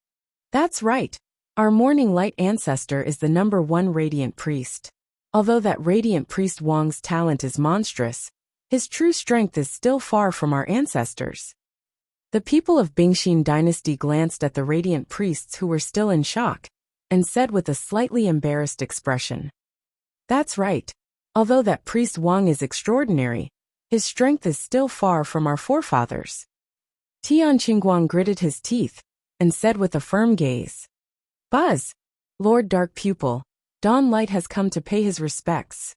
That's right. Our morning light ancestor is the #1 radiant priest. Although that radiant priest Wang's talent is monstrous, his true strength is still far from our ancestors. The people of Bingxin dynasty glanced at the radiant priests who were still in shock, and said with a slightly embarrassed expression, "That's right. Although that priest Wang is extraordinary, his strength is still far from our forefathers." Tian Qingguang gritted his teeth, and said with a firm gaze, "Buzz, Lord Dark Pupil, Dawn Light has come to pay his respects."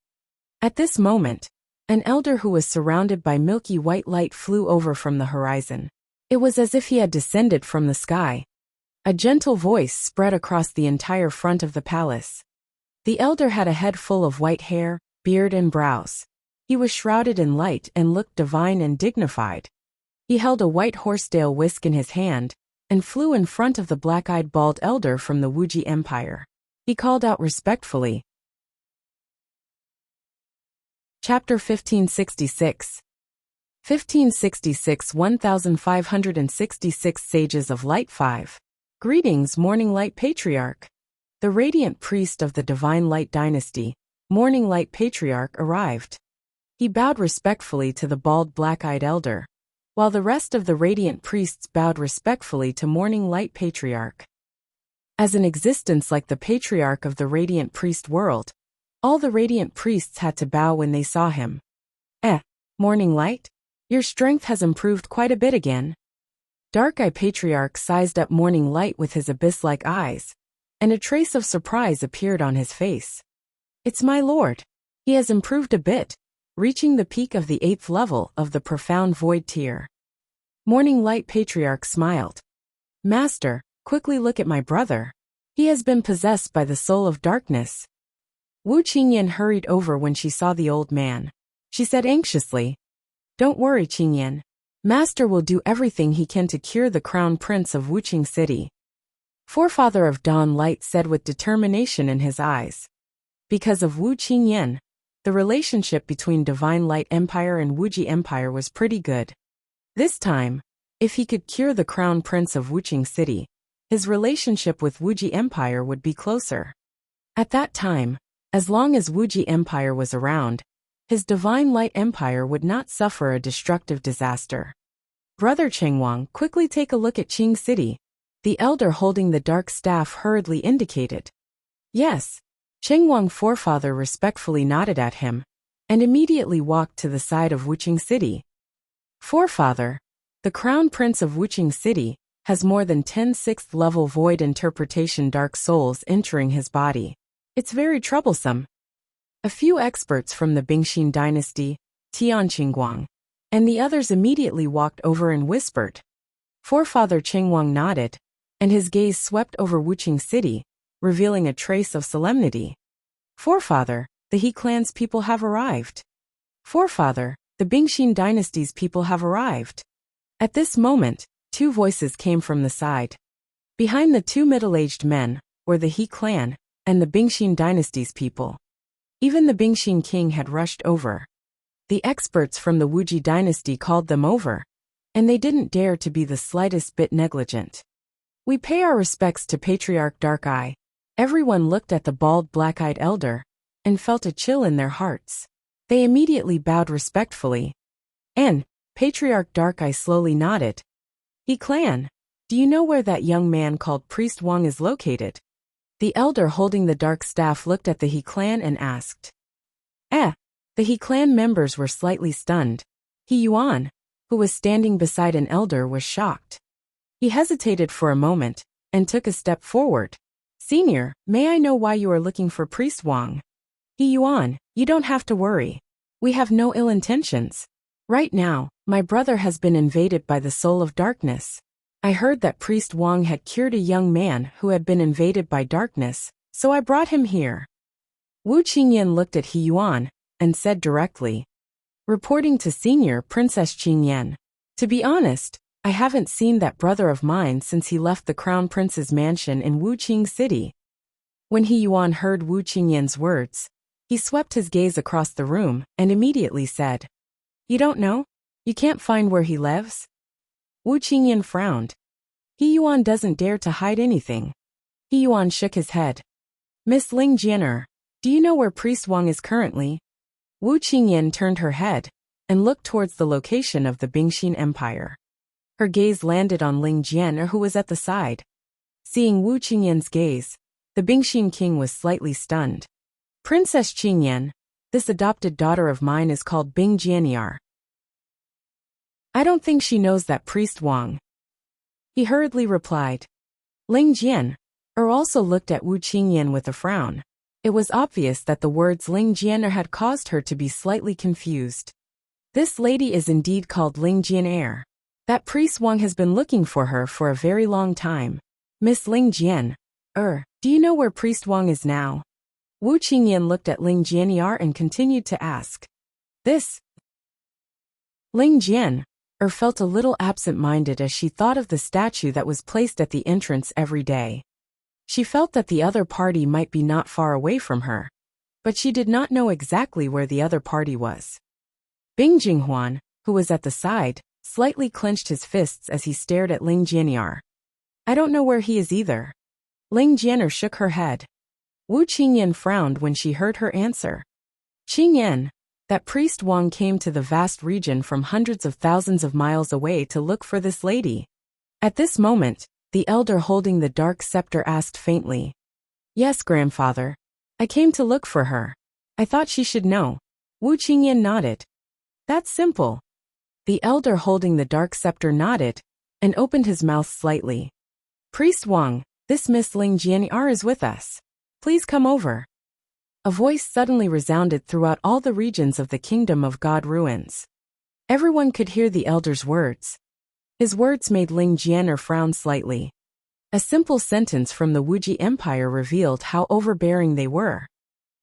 At this moment, an elder who was surrounded by milky white light flew over from the horizon. It was as if he had descended from the sky. A gentle voice spread across the entire front of the palace. The elder had a head full of white hair, beard and brows. He was shrouded in light and looked divine and dignified. He held a white horsetail whisk in his hand, and flew in front of the black-eyed bald elder from the Wuji Empire. He called out respectfully. Chapter 1566. 1566 1566 Sages of Light 5. Greetings, Morning Light Patriarch. The radiant priest of the Divine Light Dynasty, Morning Light Patriarch, arrived. He bowed respectfully to the bald black-eyed elder, while the rest of the radiant priests bowed respectfully to Morning Light Patriarch. As an existence like the patriarch of the radiant priest world, all the radiant priests had to bow when they saw him. Morning Light? Your strength has improved quite a bit again. Dark Eye Patriarch sized up Morning Light with his abyss-like eyes, and a trace of surprise appeared on his face. It's my lord. He has improved a bit, reaching the peak of the 8th level of the Profound Void tier. Morning Light Patriarch smiled. Master, quickly look at my brother. He has been possessed by the soul of darkness. Wu Qingyan hurried over when she saw the old man. She said anxiously, "Don't worry, Qingyan. Master will do everything he can to cure the crown prince of Wuqing City." Forefather of Dawn Light said with determination in his eyes. Because of Wu Qingyan, the relationship between Divine Light Empire and Wuji Empire was pretty good. This time, if he could cure the crown prince of Wuqing City, his relationship with Wuji Empire would be closer. At that time, as long as Wuji Empire was around, his Divine Light Empire would not suffer a destructive disaster. Brother Chengwang, quickly take a look at Qing City, the elder holding the dark staff hurriedly indicated. Yes. Chengwang forefather respectfully nodded at him, and immediately walked to the side of Wuqing City. Forefather, the crown prince of Wuqing City, has more than 10 6th-level void interpretation dark souls entering his body. It's very troublesome. A few experts from the Bingxin dynasty, Tian Qingguang, and the others immediately walked over and whispered. Forefather Chengwang nodded, and his gaze swept over Wuqing City, revealing a trace of solemnity. Forefather, the He clan's people have arrived. Forefather, the Bingxin dynasty's people have arrived. At this moment, two voices came from the side. Behind the two middle-aged men were the He clan and the Bingxin dynasty's people. Even the Bingxin king had rushed over. The experts from the Wuji dynasty called them over, and they didn't dare to be the slightest bit negligent. We pay our respects to Patriarch Dark Eye. Everyone looked at the bald black-eyed elder, and felt a chill in their hearts. They immediately bowed respectfully. And Patriarch Dark Eye slowly nodded. He clan, do you know where that young man called Priest Wang is located? The elder holding the dark staff looked at the He clan and asked. The He clan members were slightly stunned. He Yuan, who was standing beside an elder, was shocked. He hesitated for a moment, and took a step forward. Senior, may I know why you are looking for Priest Wang? He Yuan, you don't have to worry. We have no ill intentions. Right now, my brother has been invaded by the soul of darkness. I heard that Priest Wang had cured a young man who had been invaded by darkness, so I brought him here. Wu Qingyan looked at He Yuan, and said directly. Reporting to Senior Princess Qingyan. To be honest, I haven't seen that brother of mine since he left the Crown Prince's mansion in Wuqing City. When He Yuan heard Wu Qingyan's words, he swept his gaze across the room and immediately said, You don't know? You can't find where he lives? Wu Qingyan frowned. He Yuan doesn't dare to hide anything. He Yuan shook his head. Miss Ling Jianer, do you know where Priest Wang is currently? Wu Qingyan turned her head and looked towards the location of the Bingxin Empire. Her gaze landed on Ling Jian, who was at the side. Seeing Wu Qingyan's gaze, the Bingxin king was slightly stunned. Princess Qingyan, this adopted daughter of mine is called Bing Jianyar. I don't think she knows that priest Wang. He hurriedly replied. Ling Jian also looked at Wu Qingyan with a frown. It was obvious that the words Ling Jian had caused her to be slightly confused. This lady is indeed called Ling Jian. That priest Wang has been looking for her for a very long time. Miss Ling Jian, do you know where priest Wang is now? Wu Qingyan looked at Ling Jianyar and continued to ask. This. Ling Jian felt a little absent-minded as she thought of the statue that was placed at the entrance every day. She felt that the other party might be not far away from her, but she did not know exactly where the other party was. Bing Jinghuan, who was at the side, slightly clenched his fists as he stared at Ling Jianyar. I don't know where he is either. Ling Jianyar shook her head. Wu Qingyan frowned when she heard her answer. Qingyan, that priest Wang came to the vast region from hundreds of thousands of miles away to look for this lady. At this moment, the elder holding the dark scepter asked faintly. Yes, grandfather. I came to look for her. I thought she should know. Wu Qingyan nodded. That's simple. The elder holding the dark scepter nodded and opened his mouth slightly. Priest Wang, this Miss Ling Jianyar is with us. Please come over. A voice suddenly resounded throughout all the regions of the Kingdom of God ruins. Everyone could hear the elder's words. His words made Ling Jianyar frown slightly. A simple sentence from the Wuji Empire revealed how overbearing they were.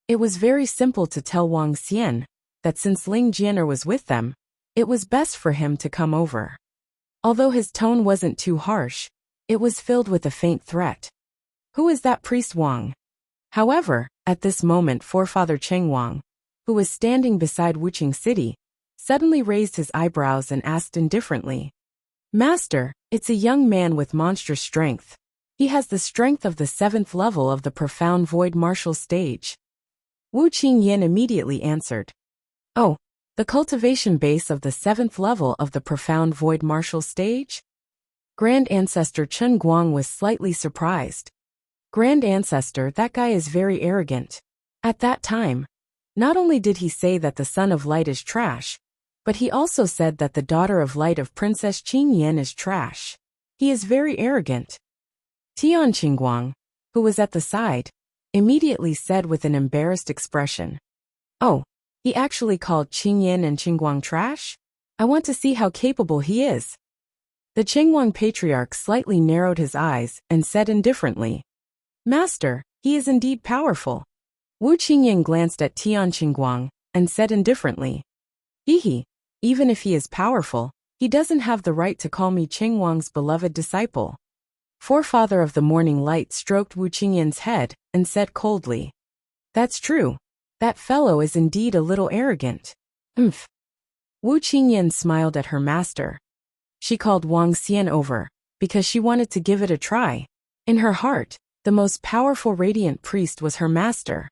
It was very simple to tell Wang Xian that since Ling Jianyar was with them, it was best for him to come over. Although his tone wasn't too harsh, it was filled with a faint threat. Who is that priest Wang? However, at this moment forefather Cheng Wang, who was standing beside Wuqing City, suddenly raised his eyebrows and asked indifferently. Master, it's a young man with monstrous strength. He has the strength of the 7th level of the profound void martial stage. Wu Qingyan immediately answered. Oh, the cultivation base of the 7th level of the profound void martial stage? Grand Ancestor Chen Guang was slightly surprised. Grand Ancestor, that guy is very arrogant. At that time, not only did he say that the Son of Light is trash, but he also said that the Daughter of Light of Princess Qingyan is trash. He is very arrogant. Tian Qingguang, who was at the side, immediately said with an embarrassed expression. Oh, he actually called Qingyan and Qingguang trash? I want to see how capable he is. The Qingguang patriarch slightly narrowed his eyes and said indifferently. Master, he is indeed powerful. Wu Qingyan glanced at Tian Qingguang and said indifferently. Hehe, even if he is powerful, he doesn't have the right to call me Qingguang's beloved disciple. Forefather of the morning light stroked Wu Qingyan's head and said coldly. That's true. That fellow is indeed a little arrogant. Wu Qingyan smiled at her master. She called Wang Xian over, because she wanted to give it a try. In her heart, the most powerful radiant priest was her master.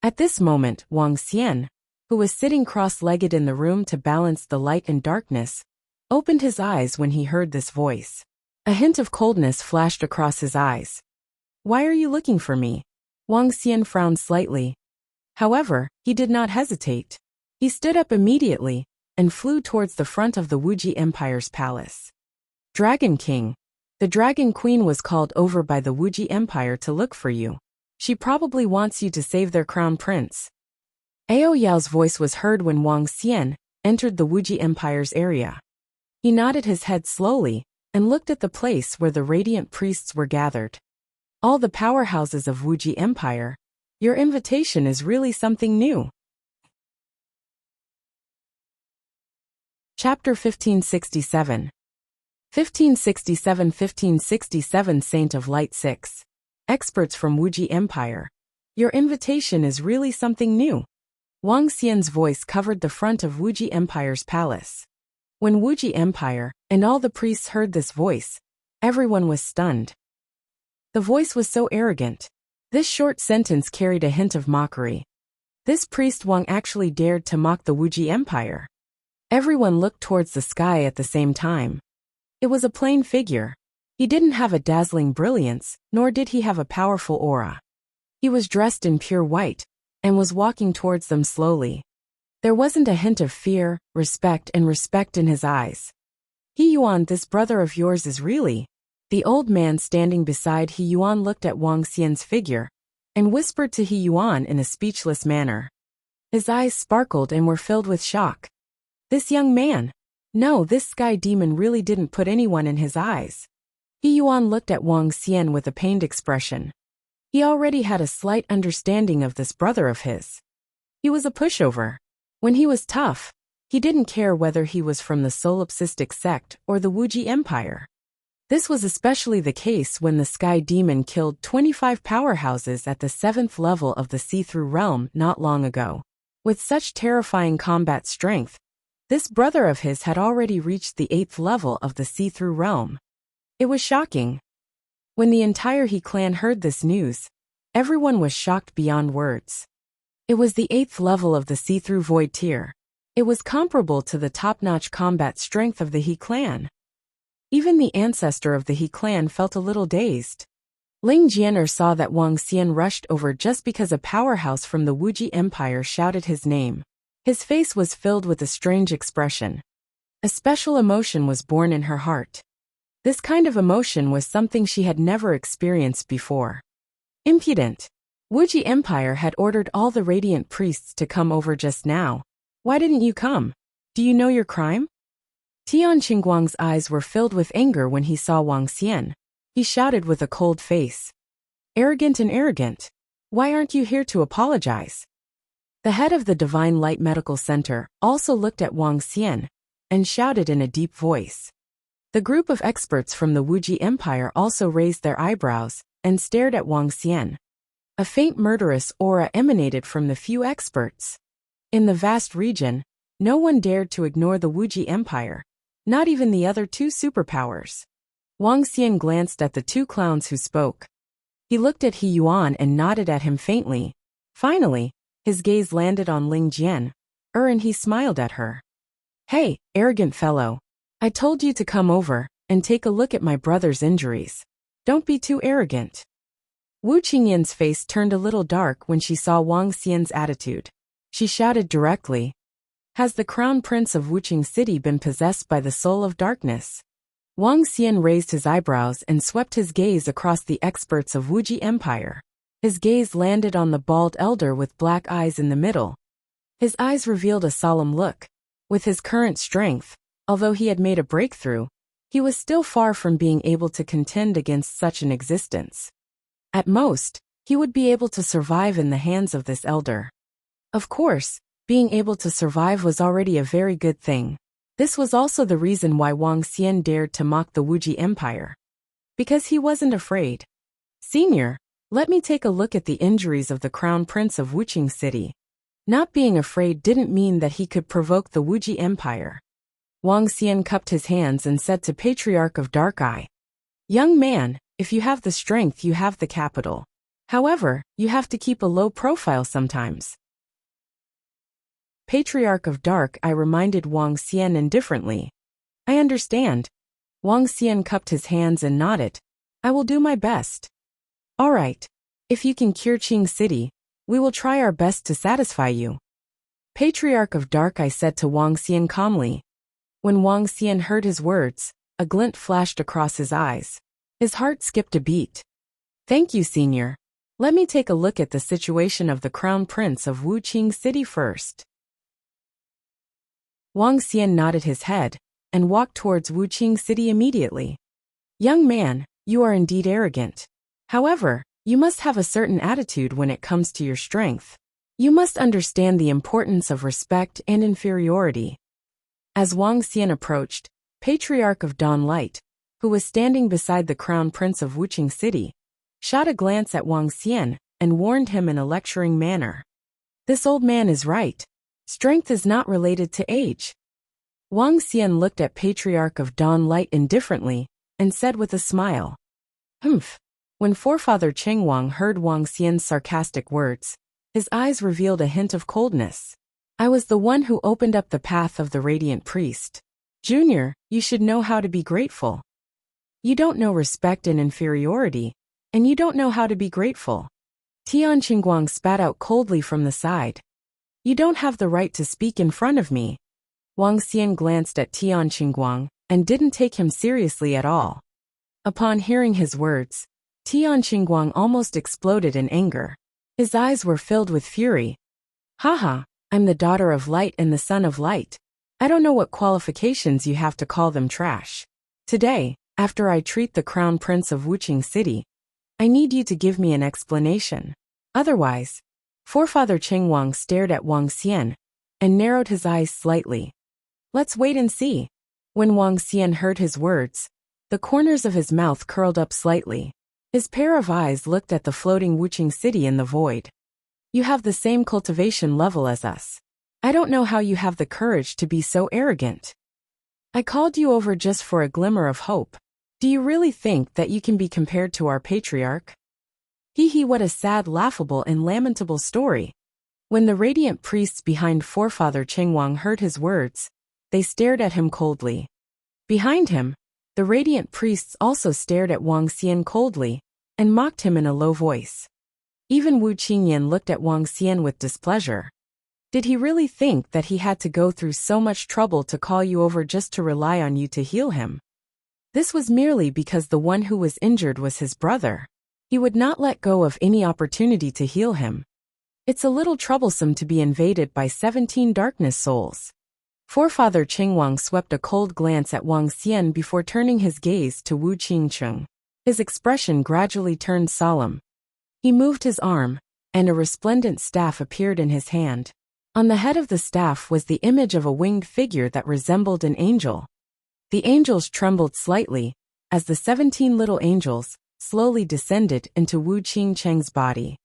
At this moment, Wang Xian, who was sitting cross-legged in the room to balance the light and darkness, opened his eyes when he heard this voice. A hint of coldness flashed across his eyes. Why are you looking for me? Wang Xian frowned slightly. However, he did not hesitate. He stood up immediately and flew towards the front of the Wuji Empire's palace. Dragon King. The Dragon Queen was called over by the Wuji Empire to look for you. She probably wants you to save their crown prince. Ao Yao's voice was heard when Wang Xian entered the Wuji Empire's area. He nodded his head slowly and looked at the place where the radiant priests were gathered. All the powerhouses of Wuji Empire, your invitation is really something new. Chapter 1567 1567 Saint of Light 6. Experts from Wuji Empire. Your invitation is really something new. Wang Xian's voice covered the front of Wuji Empire's palace. When Wuji Empire and all the priests heard this voice, everyone was stunned. The voice was so arrogant. This short sentence carried a hint of mockery. This priest Wang actually dared to mock the Wuji Empire. Everyone looked towards the sky at the same time. It was a plain figure. He didn't have a dazzling brilliance, nor did he have a powerful aura. He was dressed in pure white, and was walking towards them slowly. There wasn't a hint of fear, respect in his eyes. He Yuan, this brother of yours is really... The old man standing beside He Yuan looked at Wang Xian's figure, and whispered to He Yuan in a speechless manner. His eyes sparkled and were filled with shock. This young man... No, this sky demon really didn't put anyone in his eyes. He Yuan looked at Wang Xian with a pained expression. He already had a slight understanding of this brother of his. He was a pushover. When he was tough, he didn't care whether he was from the solipsistic sect or the Wuxia Empire. This was especially the case when the sky demon killed 25 powerhouses at the 7th level of the see-through realm not long ago. With such terrifying combat strength, this brother of his had already reached the 8th level of the see-through realm. It was shocking. When the entire He clan heard this news, everyone was shocked beyond words. It was the 8th level of the see-through void tier. It was comparable to the top-notch combat strength of the He clan. Even the ancestor of the He clan felt a little dazed. Ling Jianer saw that Wang Xian rushed over just because a powerhouse from the Wuxia Empire shouted his name. His face was filled with a strange expression. A special emotion was born in her heart. This kind of emotion was something she had never experienced before. Impudent. Wuxia Empire had ordered all the radiant priests to come over just now. Why didn't you come? Do you know your crime? Tian Qingguang's eyes were filled with anger when he saw Wang Xian. He shouted with a cold face. Arrogant and arrogant. Why aren't you here to apologize? The head of the Divine Light Medical Center also looked at Wang Xian and shouted in a deep voice. The group of experts from the Wuxia Empire also raised their eyebrows and stared at Wang Xian. A faint murderous aura emanated from the few experts. In the vast region, no one dared to ignore the Wuxia Empire, not even the other two superpowers. Wang Xian glanced at the two clowns who spoke. He looked at He Yuan and nodded at him faintly. Finally, his gaze landed on Ling Jian, and he smiled at her. Hey, arrogant fellow. I told you to come over and take a look at my brother's injuries. Don't be too arrogant. Wu Qingyan's face turned a little dark when she saw Wang Xian's attitude. She shouted directly. Has the crown prince of Wuqing City been possessed by the soul of darkness? Wang Xian raised his eyebrows and swept his gaze across the experts of Wuxia Empire. His gaze landed on the bald elder with black eyes in the middle. His eyes revealed a solemn look. With his current strength, although he had made a breakthrough, he was still far from being able to contend against such an existence. At most, he would be able to survive in the hands of this elder. Of course, being able to survive was already a very good thing. This was also the reason why Wang Xian dared to mock the Wuxia Empire. Because he wasn't afraid. Senior, let me take a look at the injuries of the Crown Prince of Wuqing City. Not being afraid didn't mean that he could provoke the Wuxia Empire. Wang Xian cupped his hands and said to Patriarch of Dark Eye, Young man, if you have the strength you have the capital. However, you have to keep a low profile sometimes. Patriarch of Dark Eye reminded Wang Xian indifferently. I understand. Wang Xian cupped his hands and nodded. I will do my best. All right. If you can cure Qing City, we will try our best to satisfy you. Patriarch of Dark Eye said to Wang Xian calmly. When Wang Xian heard his words, a glint flashed across his eyes. His heart skipped a beat. Thank you, Senior. Let me take a look at the situation of the Crown Prince of Wuqing City first. Wang Xian nodded his head and walked towards Wuqing City immediately. Young man, you are indeed arrogant. However, you must have a certain attitude when it comes to your strength. You must understand the importance of respect and inferiority. As Wang Xian approached, Patriarch of Dawn Light, who was standing beside the Crown Prince of Wuqing City, shot a glance at Wang Xian and warned him in a lecturing manner. This old man is right. Strength is not related to age. Wang Xian looked at Patriarch of Dawn Light indifferently and said with a smile. Humph. When forefather Cheng Wang heard Wang Xian's sarcastic words, his eyes revealed a hint of coldness. I was the one who opened up the path of the radiant priest. Junior, you should know how to be grateful. You don't know respect and inferiority, and you don't know how to be grateful. Tian Qingguang spat out coldly from the side. You don't have the right to speak in front of me. Wang Xian glanced at Tian Qingguang and didn't take him seriously at all. Upon hearing his words, Tian Qingguang almost exploded in anger. His eyes were filled with fury. Haha, I'm the daughter of light and the son of light. I don't know what qualifications you have to call them trash. Today, after I treat the crown prince of Wuxia City, I need you to give me an explanation. Otherwise, Forefather Qingguang stared at Wang Xian and narrowed his eyes slightly. Let's wait and see. When Wang Xian heard his words, the corners of his mouth curled up slightly. His pair of eyes looked at the floating Wuxia City in the void. You have the same cultivation level as us. I don't know how you have the courage to be so arrogant. I called you over just for a glimmer of hope. Do you really think that you can be compared to our patriarch? Hee, what a sad, laughable, and lamentable story. When the radiant priests behind Forefather Qingguang heard his words, they stared at him coldly. Behind him, the radiant priests also stared at Wang Xian coldly and mocked him in a low voice. Even Wu Qingyan looked at Wang Xian with displeasure. Did he really think that he had to go through so much trouble to call you over just to rely on you to heal him? This was merely because the one who was injured was his brother. He would not let go of any opportunity to heal him. It's a little troublesome to be invaded by 17 darkness souls. Forefather Qingguang swept a cold glance at Wang Xian before turning his gaze to Wu Qingcheng. His expression gradually turned solemn. He moved his arm, and a resplendent staff appeared in his hand. On the head of the staff was the image of a winged figure that resembled an angel. The angels trembled slightly, as the 17 little angels slowly descended into Wu Qingcheng's body.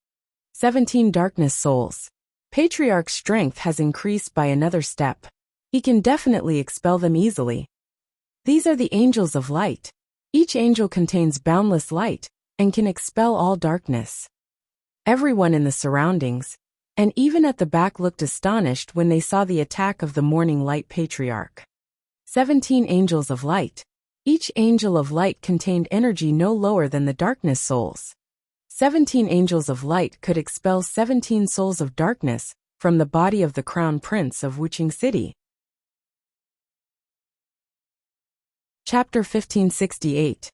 17 darkness souls. Patriarch's strength has increased by another step. He can definitely expel them easily. These are the angels of light. Each angel contains boundless light and can expel all darkness. Everyone in the surroundings, and even at the back, looked astonished when they saw the attack of the morning light patriarch. 17 angels of light. Each angel of light contained energy no lower than the darkness souls. 17 angels of light could expel 17 souls of darkness from the body of the crown prince of Wuxia City. Chapter 1568.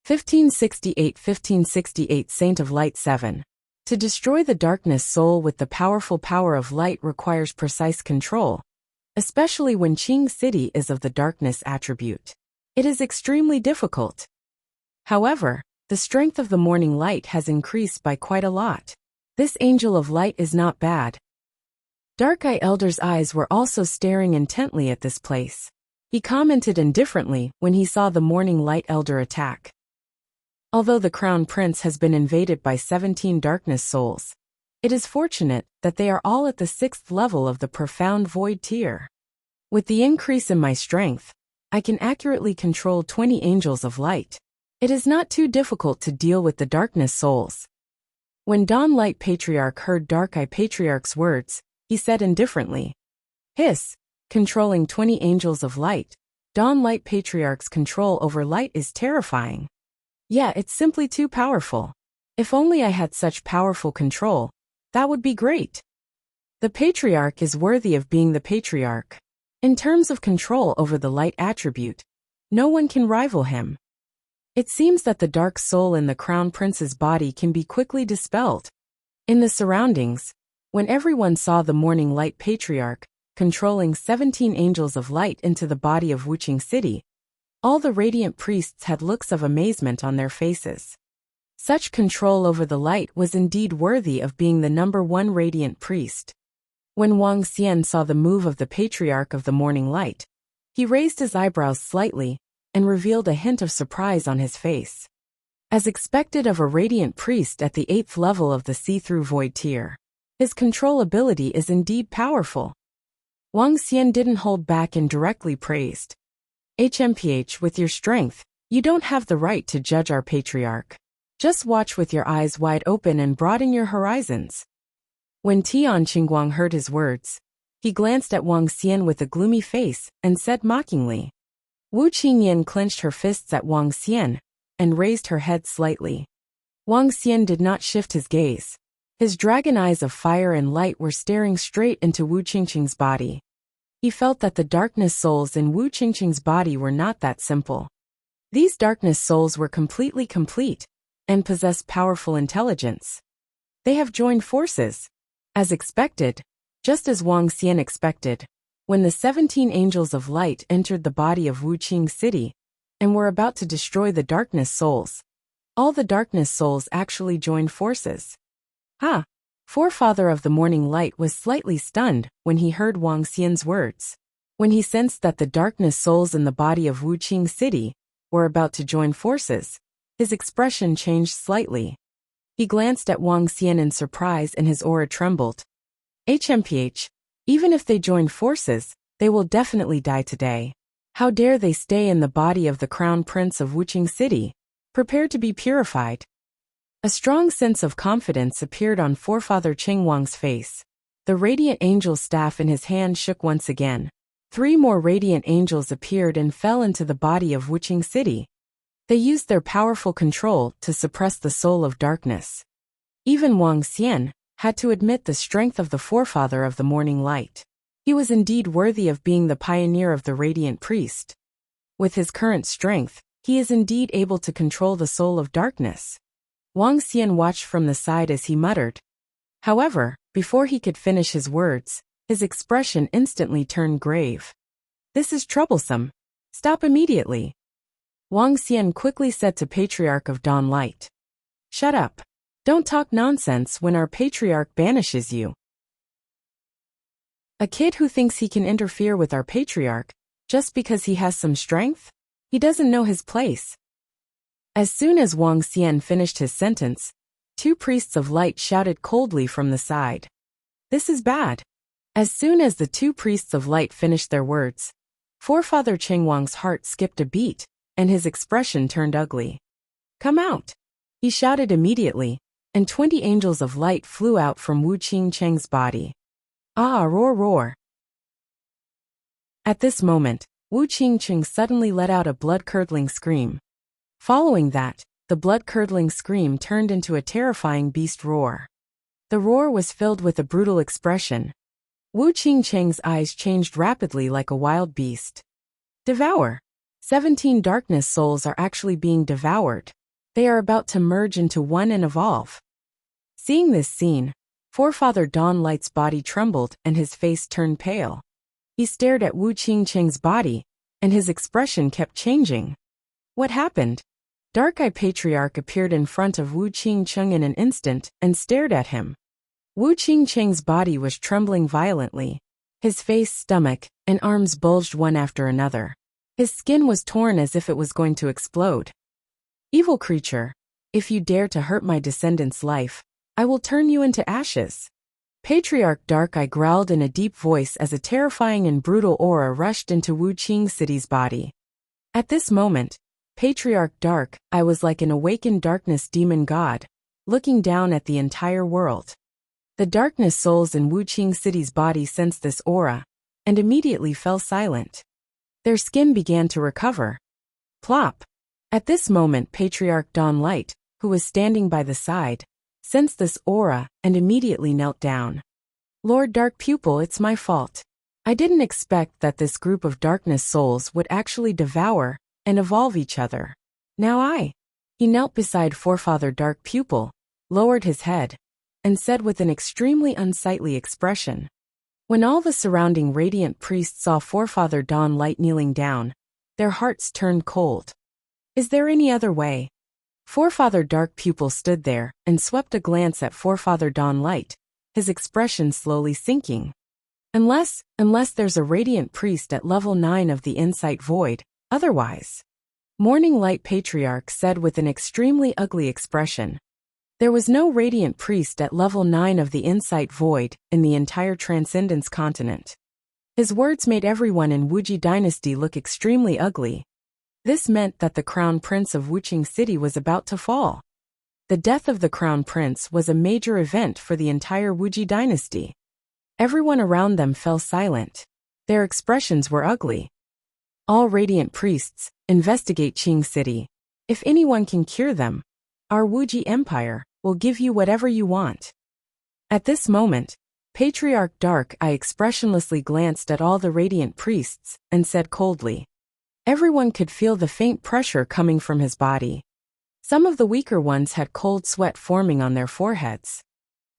1568 Saint of Light 7. To destroy the darkness soul with the powerful power of light requires precise control, especially when Qing City is of the darkness attribute. It is extremely difficult. However, the strength of the morning light has increased by quite a lot. This angel of light is not bad. Dark Eye Elder's eyes were also staring intently at this place. He commented indifferently when he saw the morning light elder attack. Although the crown prince has been invaded by 17 darkness souls, it is fortunate that they are all at the 6th level of the profound void tier. With the increase in my strength, I can accurately control 20 angels of light. It is not too difficult to deal with the darkness souls. When Dawn Light Patriarch heard Dark Eye Patriarch's words, he said indifferently, "Hiss, controlling 20 angels of light. Dawn Light Patriarch's control over light is terrifying. Yeah, it's simply too powerful. If only I had such powerful control, that would be great. The Patriarch is worthy of being the Patriarch. In terms of control over the light attribute, no one can rival him. It seems that the dark soul in the crown prince's body can be quickly dispelled." In the surroundings, when everyone saw the morning light patriarch controlling 17 angels of light into the body of Wuxia City, all the radiant priests had looks of amazement on their faces. Such control over the light was indeed worthy of being the #1 radiant priest. When Wang Xian saw the move of the patriarch of the morning light, he raised his eyebrows slightly and revealed a hint of surprise on his face. As expected of a radiant priest at the 8th level of the see-through void tier, his control ability is indeed powerful. Wang Xian didn't hold back and directly praised. "HMPH, with your strength, you don't have the right to judge our patriarch. Just watch with your eyes wide open and broaden your horizons." When Tian Qingguang heard his words, He glanced at Wang Xian with a gloomy face and said mockingly. Wu Qingyan clenched her fists at Wang Xian and raised her head slightly. Wang Xian did not shift his gaze. His dragon eyes of fire and light were staring straight into Wu Qingqing's body. He felt that the darkness souls in Wu Qingqing's body were not that simple. These darkness souls were completely complete and possessed powerful intelligence. They have joined forces. As expected, just as Wang Xian expected, when the 17 angels of light entered the body of Wuqing City and were about to destroy the darkness souls, all the darkness souls actually joined forces. Forefather of the morning light was slightly stunned when he heard Wang Xian's words. When he sensed that the darkness souls in the body of Wuqing City were about to join forces, his expression changed slightly. He glanced at Wang Xian in surprise and his aura trembled. HMPH, even if they join forces, they will definitely die today. How dare they stay in the body of the crown prince of Wuqing City, prepared to be purified. A strong sense of confidence appeared on Forefather Qing Wang's face. The radiant angel staff in his hand shook once again. 3 more radiant angels appeared and fell into the body of Wuqing City. They used their powerful control to suppress the soul of darkness. Even Wang Xian had to admit the strength of the forefather of the morning light. He was indeed worthy of being the pioneer of the radiant priest. With his current strength, he is indeed able to control the soul of darkness. Wang Xian watched from the side as he muttered. However, before he could finish his words, his expression instantly turned grave. This is troublesome. Stop immediately. Wang Xian quickly said to Patriarch of Dawn Light. Shut up. Don't talk nonsense when our patriarch banishes you. A kid who thinks he can interfere with our patriarch just because he has some strength? He doesn't know his place. As soon as Wang Xian finished his sentence, 2 priests of light shouted coldly from the side. This is bad. As soon as the 2 priests of light finished their words, Forefather Qing Wang's heart skipped a beat, and his expression turned ugly. Come out! He shouted immediately, and 20 angels of light flew out from Wu Qingqing's body. Roar, roar. At this moment, Wu Qingqing suddenly let out a blood-curdling scream. Following that, the blood-curdling scream turned into a terrifying beast roar. The roar was filled with a brutal expression. Wu Qingqing's eyes changed rapidly like a wild beast. Devour! 17 darkness souls are actually being devoured. They are about to merge into one and evolve. Seeing this scene, Forefather Dawn Light's body trembled and his face turned pale. He stared at Wu Qingqing's body, and his expression kept changing. What happened? Dark Eye Patriarch appeared in front of Wu Qingqing in an instant and stared at him. Wu Qingqing's body was trembling violently. His face, stomach, and arms bulged one after another. His skin was torn as if it was going to explode. Evil creature, if you dare to hurt my descendant's life, I will turn you into ashes. Patriarch Dark Eye growled in a deep voice as a terrifying and brutal aura rushed into Wu Qing City's body. At this moment, Patriarch Dark Eye was like an awakened darkness demon god, looking down at the entire world. The darkness souls in Wu Qing City's body sensed this aura, and immediately fell silent. Their skin began to recover. Plop! At this moment Patriarch Dawn Light, who was standing by the side, sensed this aura and immediately knelt down. Lord Dark Pupil, it's my fault. I didn't expect that this group of darkness souls would actually devour and evolve each other. He knelt beside Forefather Dark Pupil, lowered his head, and said with an extremely unsightly expression. When all the surrounding radiant priests saw Forefather Dawn Light kneeling down, their hearts turned cold. Is there any other way? Forefather Dark Pupil stood there and swept a glance at Forefather Dawn Light, his expression slowly sinking. Unless there's a radiant priest at level 9 of the Insight Void, otherwise. Morning Light Patriarch said with an extremely ugly expression. There was no radiant priest at level 9 of the Insight Void in the entire Transcendence continent. His words made everyone in Wuji Dynasty look extremely ugly. This meant that the Crown Prince of Wuqing City was about to fall. The death of the Crown Prince was a major event for the entire Wuji Dynasty. Everyone around them fell silent. Their expressions were ugly. All radiant priests, investigate Qing City. If anyone can cure them, our Wuji Empire will give you whatever you want. At this moment, Patriarch Dark Eye expressionlessly glanced at all the radiant priests and said coldly. Everyone could feel the faint pressure coming from his body. Some of the weaker ones had cold sweat forming on their foreheads.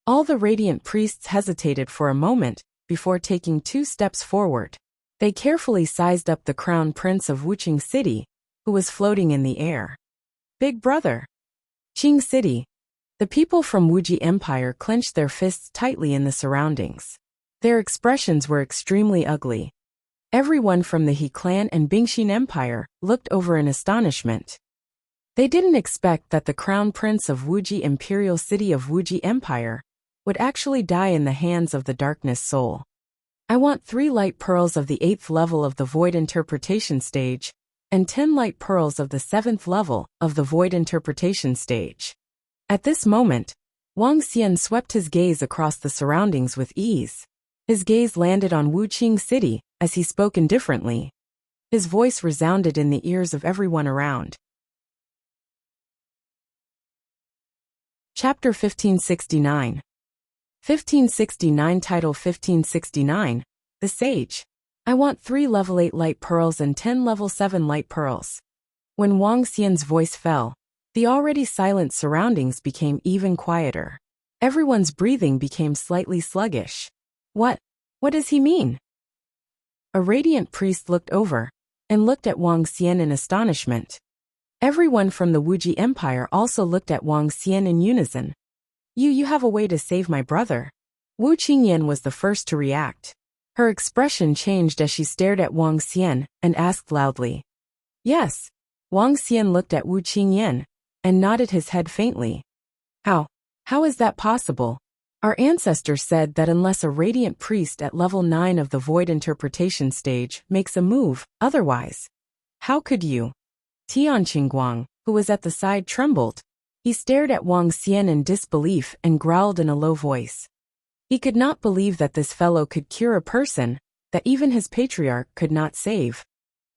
All the radiant priests hesitated for a moment before taking 2 steps forward. They carefully sized up the crown prince of Wuqing City, who was floating in the air. Big brother. Qing City. The people from Wuji Empire clenched their fists tightly in the surroundings. Their expressions were extremely ugly. Everyone from the He clan and Bingxin Empire looked over in astonishment. They didn't expect that the crown prince of Wuji Imperial City of Wuji Empire would actually die in the hands of the darkness soul. I want 3 light pearls of the 8th level of the Void Interpretation Stage, and 10 light pearls of the 7th level of the Void Interpretation Stage. At this moment, Wang Xian swept his gaze across the surroundings with ease. His gaze landed on Wuqing City as he spoke indifferently. His voice resounded in the ears of everyone around. Chapter 1569. 1569 Title 1569, The Sage. I want 3 level 8 light pearls and 10 level 7 light pearls. When Wang Xian's voice fell, the already silent surroundings became even quieter. Everyone's breathing became slightly sluggish. What does he mean? A radiant priest looked over and looked at Wang Xian in astonishment. Everyone from the Wuji Empire also looked at Wang Xian in unison. You have a way to save my brother. Wu Qingyan was the first to react. Her expression changed as she stared at Wang Xian and asked loudly. Yes. Wang Xian looked at Wu Qingyan and nodded his head faintly. How is that possible? Our ancestors said that unless a radiant priest at level 9 of the Void Interpretation Stage makes a move, otherwise. How could you? Tian Qingguang, who was at the side, trembled. He stared at Wang Xian in disbelief and growled in a low voice. He could not believe that this fellow could cure a person that even his patriarch could not save.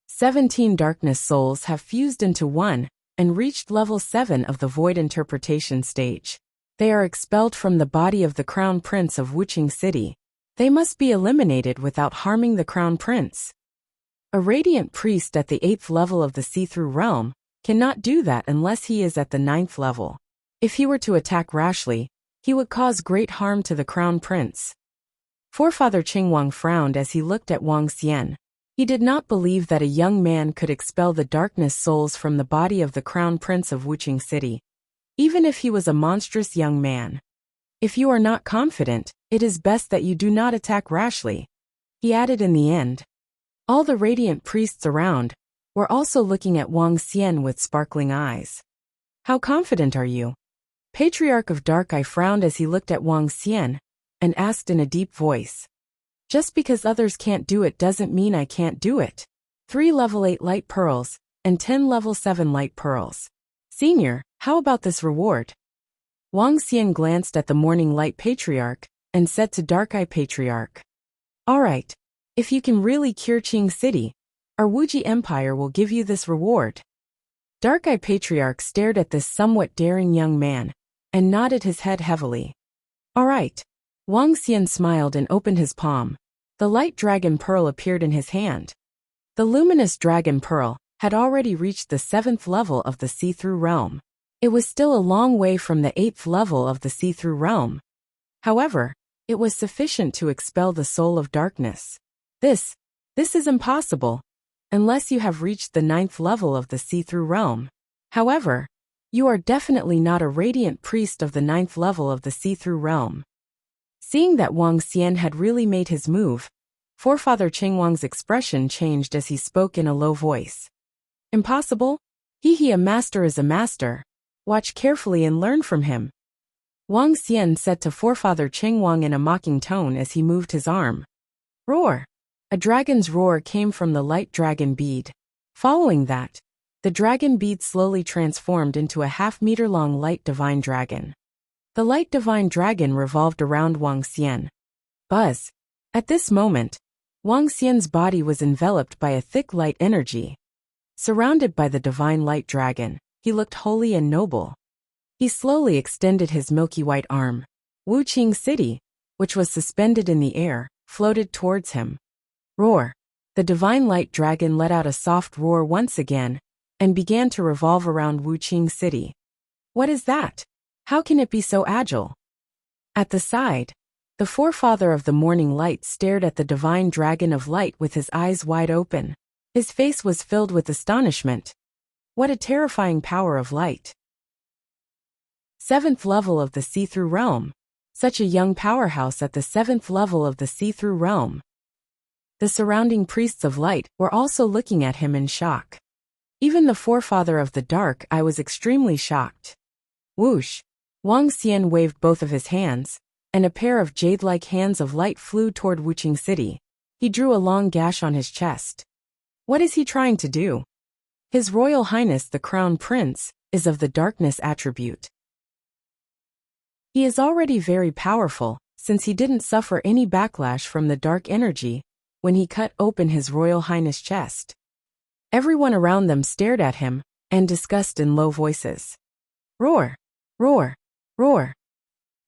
17 darkness souls have fused into one and reached level 7 of the Void Interpretation Stage. They are expelled from the body of the Crown Prince of Wuqing City. They must be eliminated without harming the Crown Prince. A radiant priest at the 8th level of the See-Through Realm cannot do that unless he is at the 9th level. If he were to attack rashly, he would cause great harm to the Crown Prince. Forefather Qingwang frowned as he looked at Wang Xian. He did not believe that a young man could expel the darkness souls from the body of the Crown Prince of Wuqing City, even if he was a monstrous young man. If you are not confident, it is best that you do not attack rashly, he added in the end. All the radiant priests around were also looking at Wang Xian with sparkling eyes. How confident are you? Patriarch of Dark Eye frowned as he looked at Wang Xian and asked in a deep voice. Just because others can't do it doesn't mean I can't do it. 3 level 8 light pearls and 10 level 7 light pearls. Senior, how about this reward? Wang Xian glanced at the Morning Light Patriarch and said to Dark Eye Patriarch. All right. If you can really cure Qing City, our Wuji Empire will give you this reward. Dark Eye Patriarch stared at this somewhat daring young man and nodded his head heavily. All right. Wang Xian smiled and opened his palm. The light dragon pearl appeared in his hand. The luminous dragon pearl had already reached the 7th level of the See-Through Realm. It was still a long way from the 8th level of the See-Through Realm. However, it was sufficient to expel the soul of darkness. This is impossible, unless you have reached the 9th level of the See-Through Realm. However, you are definitely not a radiant priest of the 9th level of the See-Through Realm. Seeing that Wang Xian had really made his move, Forefather Qingwang's expression changed as he spoke in a low voice. Impossible? A master is a master. Watch carefully and learn from him. Wang Xian said to Forefather Qingwang in a mocking tone as he moved his arm. Roar! A dragon's roar came from the light dragon bead. Following that, the dragon bead slowly transformed into a half-meter-long light divine dragon. The light divine dragon revolved around Wang Xian. Buzz. At this moment, Wang Xian's body was enveloped by a thick light energy. Surrounded by the divine light dragon, he looked holy and noble. He slowly extended his milky white arm. Wuxia City, which was suspended in the air, floated towards him. Roar! The divine light dragon let out a soft roar once again, and began to revolve around Wuxia City. What is that? How can it be so agile? At the side, the forefather of the morning light stared at the divine dragon of light with his eyes wide open. His face was filled with astonishment. What a terrifying power of light! 7th level of the see-through realm. Such a young powerhouse at the 7th level of the see-through realm. The surrounding priests of light were also looking at him in shock. Even the forefather of the dark eye was extremely shocked. Whoosh! Wang Xian waved both of his hands, and a pair of jade-like hands of light flew toward Wuxia City. He drew a long gash on his chest. What is he trying to do? His Royal Highness the Crown Prince is of the darkness attribute. He is already very powerful, since he didn't suffer any backlash from the dark energy when he cut open his Royal Highness' chest. Everyone around them stared at him and discussed in low voices. Roar! Roar! Roar!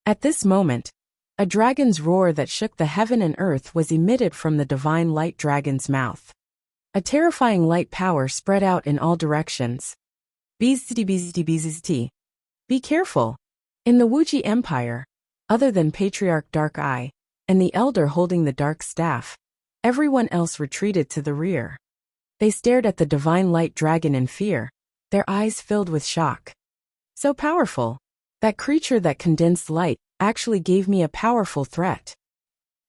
At this moment, a dragon's roar that shook the heaven and earth was emitted from the divine light dragon's mouth. A terrifying light power spread out in all directions. Be careful! In the Wuxia Empire, other than Patriarch Dark Eye and the Elder holding the dark staff, everyone else retreated to the rear. They stared at the divine light dragon in fear, their eyes filled with shock. So powerful! That creature that condensed light actually gave me a powerful threat.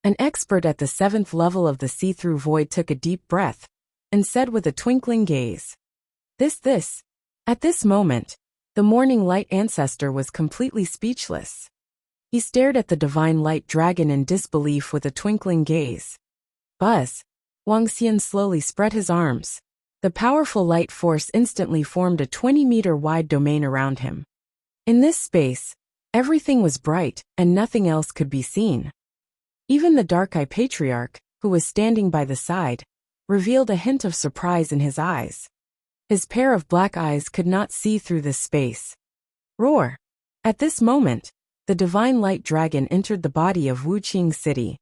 An expert at the 7th level of the see-through void took a deep breath and said with a twinkling gaze. This. At this moment, the morning light ancestor was completely speechless. He stared at the divine light dragon in disbelief with a twinkling gaze. Buzz! Wang Xian slowly spread his arms. The powerful light force instantly formed a 20-meter wide domain around him. In this space, everything was bright and nothing else could be seen. Even the Dark Eye Patriarch, who was standing by the side, revealed a hint of surprise in his eyes. His pair of black eyes could not see through this space. Roar! At this moment, the divine light dragon entered the body of Wuxia City.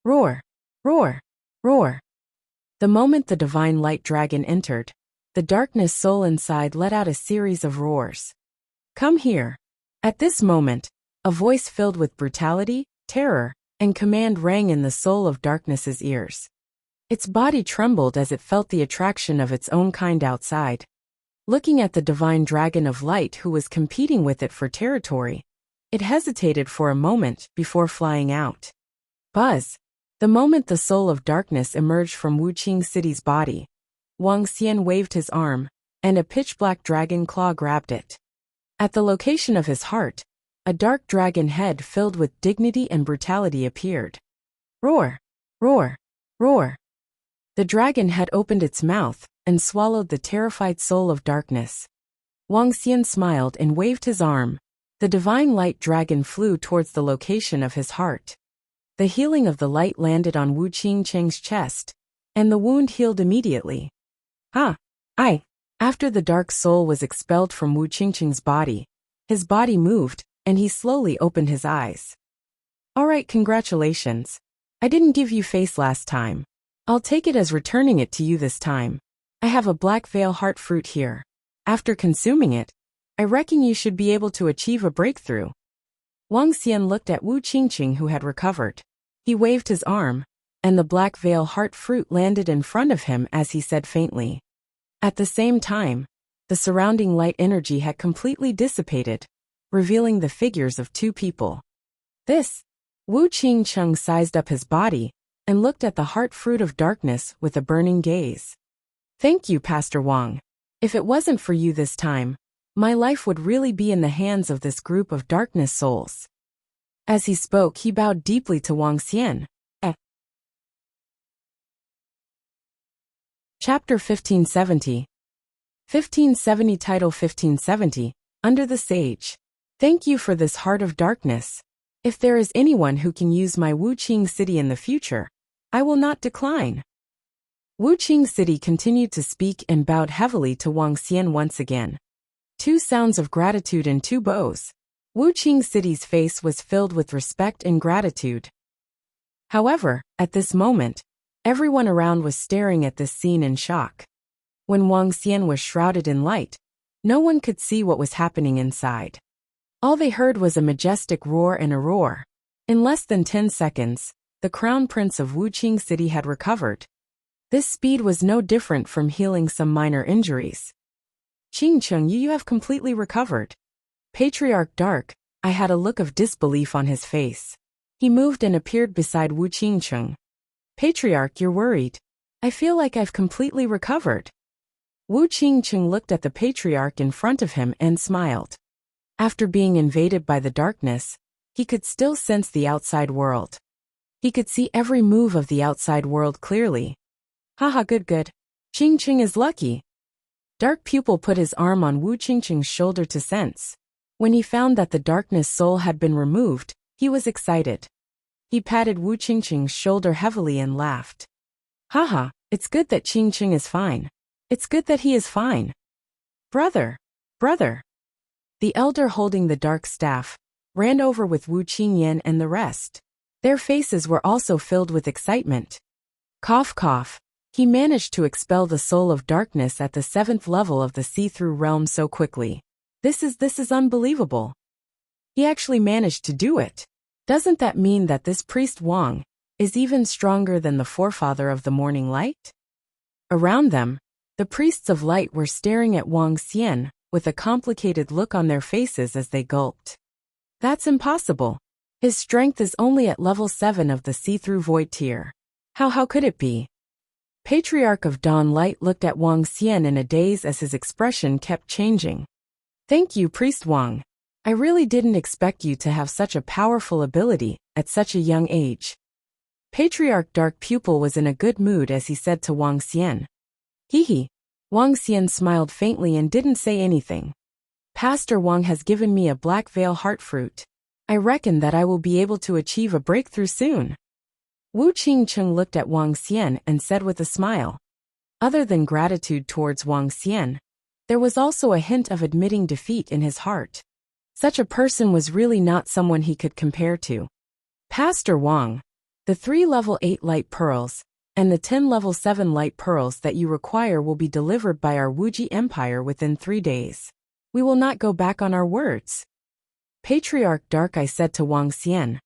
Roar! Roar! Roar! The moment the divine light dragon entered, the darkness soul inside let out a series of roars. Come here! At this moment, a voice filled with brutality, terror, and command rang in the soul of darkness's ears. Its body trembled as it felt the attraction of its own kind outside. Looking at the divine dragon of light who was competing with it for territory, it hesitated for a moment before flying out. Buzz! The moment the soul of darkness emerged from Wuxia City's body, Wang Xian waved his arm, and a pitch-black dragon claw grabbed it. At the location of his heart, a dark dragon head filled with dignity and brutality appeared. Roar! Roar! Roar! The dragon head opened its mouth and swallowed the terrified soul of darkness. Wang Xian smiled and waved his arm. The divine light dragon flew towards the location of his heart. The healing of the light landed on Wu Qingcheng's chest, and the wound healed immediately. After the dark soul was expelled from Wu Qingcheng's body, his body moved, and he slowly opened his eyes. Alright, congratulations. I didn't give you face last time. I'll take it as returning it to you this time. I have a black veil heart fruit here. After consuming it, I reckon you should be able to achieve a breakthrough. Wang Xian looked at Wu Qingcheng who had recovered. He waved his arm, and the black veil heart fruit landed in front of him as he said faintly. At the same time, the surrounding light energy had completely dissipated, revealing the figures of two people. Wu Qingcheng sized up his body and looked at the heart fruit of darkness with a burning gaze. Thank you, Pastor Wang. If it wasn't for you this time, my life would really be in the hands of this group of darkness souls. As he spoke, he bowed deeply to Wang Xian. Chapter 1570. 1570 Title 1570, Under the Sage. Thank you for this heart of darkness. If there is anyone who can use my Wuqing city in the future, I will not decline. Wuqing city continued to speak and bowed heavily to Wang Xian once again. 2 sounds of gratitude and 2 bows. Wuqing city's face was filled with respect and gratitude. However, at this moment, everyone around was staring at this scene in shock. When Wang Xian was shrouded in light, no one could see what was happening inside. All they heard was a majestic roar and a roar. In less than 10 seconds, the crown prince of Wuqing city had recovered. This speed was no different from healing some minor injuries. Qingcheng, you have completely recovered. Patriarch Dark, I had a look of disbelief on his face. He moved and appeared beside Wu Qingcheng. Patriarch, you're worried. I feel like I've completely recovered. Wu Qingcheng looked at the patriarch in front of him and smiled. After being invaded by the darkness, he could still sense the outside world. He could see every move of the outside world clearly. Haha, good. Qingcheng is lucky. Dark Pupil put his arm on Wu Qingcheng's shoulder to sense. When he found that the darkness soul had been removed, he was excited. He patted Wu Qingcheng's shoulder heavily and laughed. Haha, it's good that Qingcheng is fine. It's good that he is fine. Brother. The elder holding the dark staff ran over with Wu Qingyan and the rest. Their faces were also filled with excitement. Cough. He managed to expel the soul of darkness at the 7th level of the see-through realm so quickly. This is unbelievable. He actually managed to do it. Doesn't that mean that this priest Wang is even stronger than the forefather of the morning light? Around them, the priests of light were staring at Wang Xian with a complicated look on their faces as they gulped. That's impossible. His strength is only at level 7 of the see-through void tier. How could it be? Patriarch of Dawn Light looked at Wang Xian in a daze as his expression kept changing. Thank you, Priest Wang. I really didn't expect you to have such a powerful ability at such a young age. Patriarch Dark Pupil was in a good mood as he said to Wang Xian. Hee. Wang Xian smiled faintly and didn't say anything. Pastor Wang has given me a black veil heart fruit. I reckon that I will be able to achieve a breakthrough soon. Wu Qingcheng looked at Wang Xian and said with a smile. Other than gratitude towards Wang Xian, there was also a hint of admitting defeat in his heart. Such a person was really not someone he could compare to. Pastor Wang, the 3 level 8 light pearls, and the 10 level 7 light pearls that you require will be delivered by our Wuji Empire within 3 days. We will not go back on our words. Patriarch Dark, I said to Wang Xian.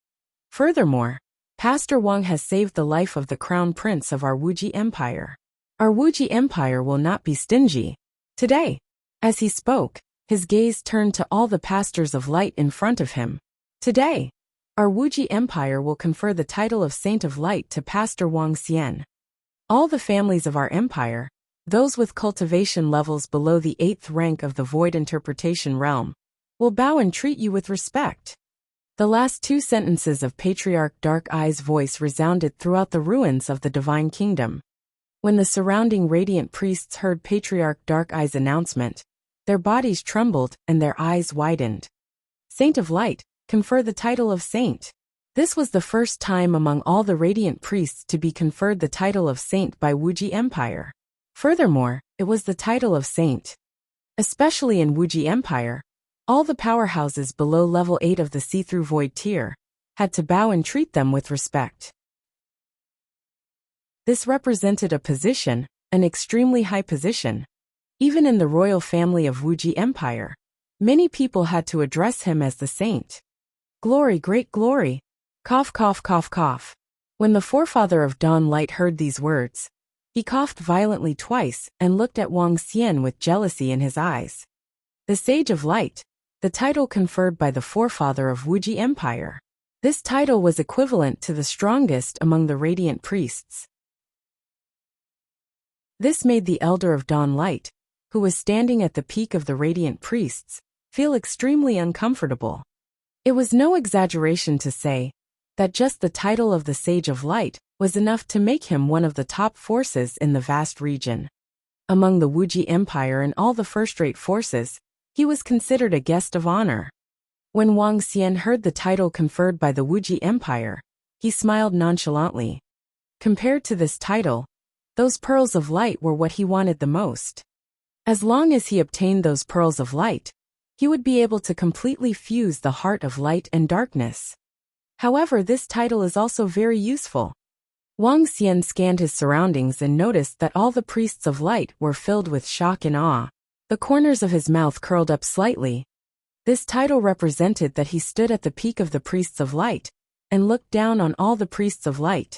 Furthermore, Pastor Wang has saved the life of the crown prince of our Wuji Empire. Our Wuji Empire will not be stingy. Today, as he spoke, his gaze turned to all the pastors of light in front of him. Today, our Wuji Empire will confer the title of Saint of Light to Pastor Wang Xian. All the families of our empire, those with cultivation levels below the 8th rank of the Void Interpretation Realm, will bow and treat you with respect. The last 2 sentences of Patriarch Dark Eye's voice resounded throughout the ruins of the Divine Kingdom. When the surrounding radiant priests heard Patriarch Dark Eye's announcement, their bodies trembled and their eyes widened. Saint of Light, confer the title of Saint. This was the first time among all the radiant priests to be conferred the title of Saint by Wuji Empire. Furthermore, it was the title of Saint. Especially in Wuji Empire, all the powerhouses below level 8 of the see-through void tier had to bow and treat them with respect. This represented a position, an extremely high position. Even in the royal family of Wuji Empire, many people had to address him as the saint. Glory, great glory. Cough. When the forefather of Dawn Light heard these words, he coughed violently twice and looked at Wang Xian with jealousy in his eyes. The Sage of Light, the title conferred by the forefather of Wuji Empire. This title was equivalent to the strongest among the radiant priests. This made the Elder of Dawn Light, who was standing at the peak of the radiant priests, feel extremely uncomfortable. It was no exaggeration to say that just the title of the Sage of Light was enough to make him one of the top forces in the vast region. Among the Wuji Empire and all the first-rate forces, he was considered a guest of honor. When Wang Xian heard the title conferred by the Wuxia Empire, he smiled nonchalantly. Compared to this title, those pearls of light were what he wanted the most. As long as he obtained those pearls of light, he would be able to completely fuse the heart of light and darkness. However, this title is also very useful. Wang Xian scanned his surroundings and noticed that all the priests of light were filled with shock and awe. The corners of his mouth curled up slightly. This title represented that he stood at the peak of the priests of light and looked down on all the priests of light.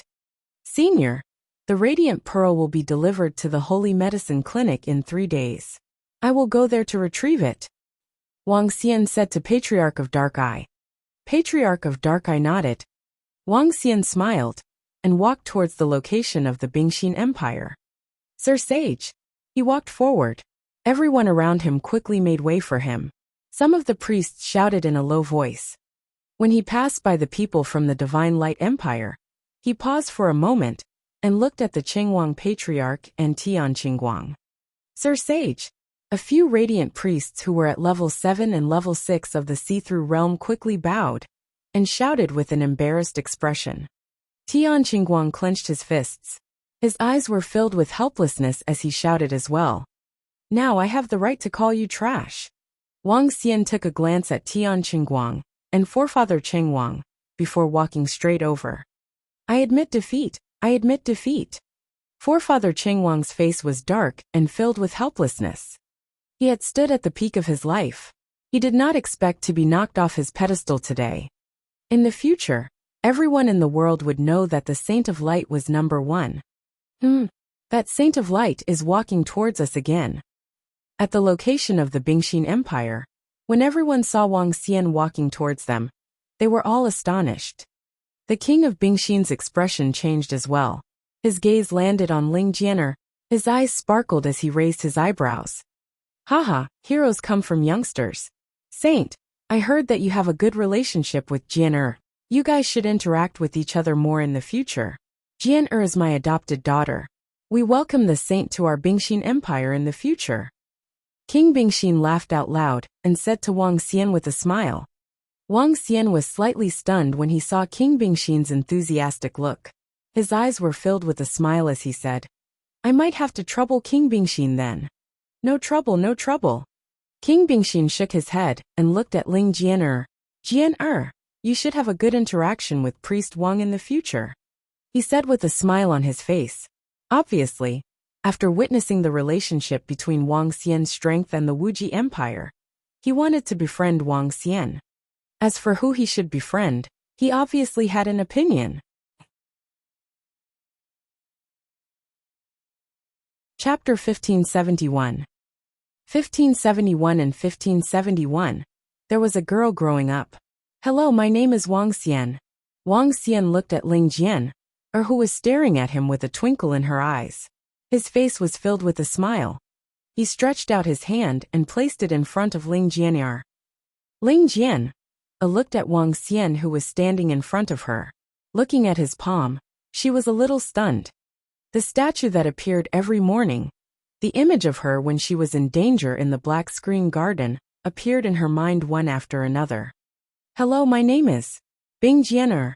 Senior, the radiant pearl will be delivered to the Holy Medicine Clinic in 3 days. I will go there to retrieve it, Wang Xian said to Patriarch of Dark Eye. Patriarch of Dark Eye nodded. Wang Xian smiled and walked towards the location of the Bingxin Empire. Sir Sage. He walked forward. Everyone around him quickly made way for him. Some of the priests shouted in a low voice. When he passed by the people from the Divine Light Empire, he paused for a moment and looked at the Qingguang Patriarch and Tian Qingguang. Sir Sage. A few radiant priests who were at level 7 and level 6 of the see-through realm quickly bowed and shouted with an embarrassed expression. Tian Qingguang clenched his fists. His eyes were filled with helplessness as he shouted as well. Now I have the right to call you trash. Wang Xian took a glance at Tian Qingguang and Forefather Qingguang before walking straight over. I admit defeat. I admit defeat. Forefather Qingguang's face was dark and filled with helplessness. He had stood at the peak of his life. He did not expect to be knocked off his pedestal today. In the future, everyone in the world would know that the Saint of Light was number 1. That Saint of Light is walking towards us again. At the location of the Bingxin Empire, when everyone saw Wang Xian walking towards them, they were all astonished. The king of Bingxin's expression changed as well. His gaze landed on Ling Jianer. His eyes sparkled as he raised his eyebrows. Haha, heroes come from youngsters. Saint, I heard that you have a good relationship with Jianer. You guys should interact with each other more in the future. Jianer is my adopted daughter. We welcome the saint to our Bingxin Empire in the future. King Bingxin laughed out loud and said to Wang Xian with a smile. Wang Xian was slightly stunned when he saw King Bingxin's enthusiastic look. His eyes were filled with a smile as he said, I might have to trouble King Bingxin then. No trouble, no trouble. King Bingxin shook his head and looked at Ling Jianer. Jianer, you should have a good interaction with Priest Wang in the future, he said with a smile on his face. Obviously, after witnessing the relationship between Wang Xian's strength and the Wuxia Empire, he wanted to befriend Wang Xian. As for who he should befriend, he obviously had an opinion. Chapter 1571. 1571 and 1571. There was a girl growing up. Hello, my name is Wang Xian. Wang Xian looked at Ling Jian, who was staring at him with a twinkle in her eyes. His face was filled with a smile. He stretched out his hand and placed it in front of Ling Jianer. Ling Jian looked at Wang Xian, who was standing in front of her. Looking at his palm, she was a little stunned. The statue that appeared every morning, the image of her when she was in danger in the black screen garden, appeared in her mind one after another. Hello, my name is Bing Jianer.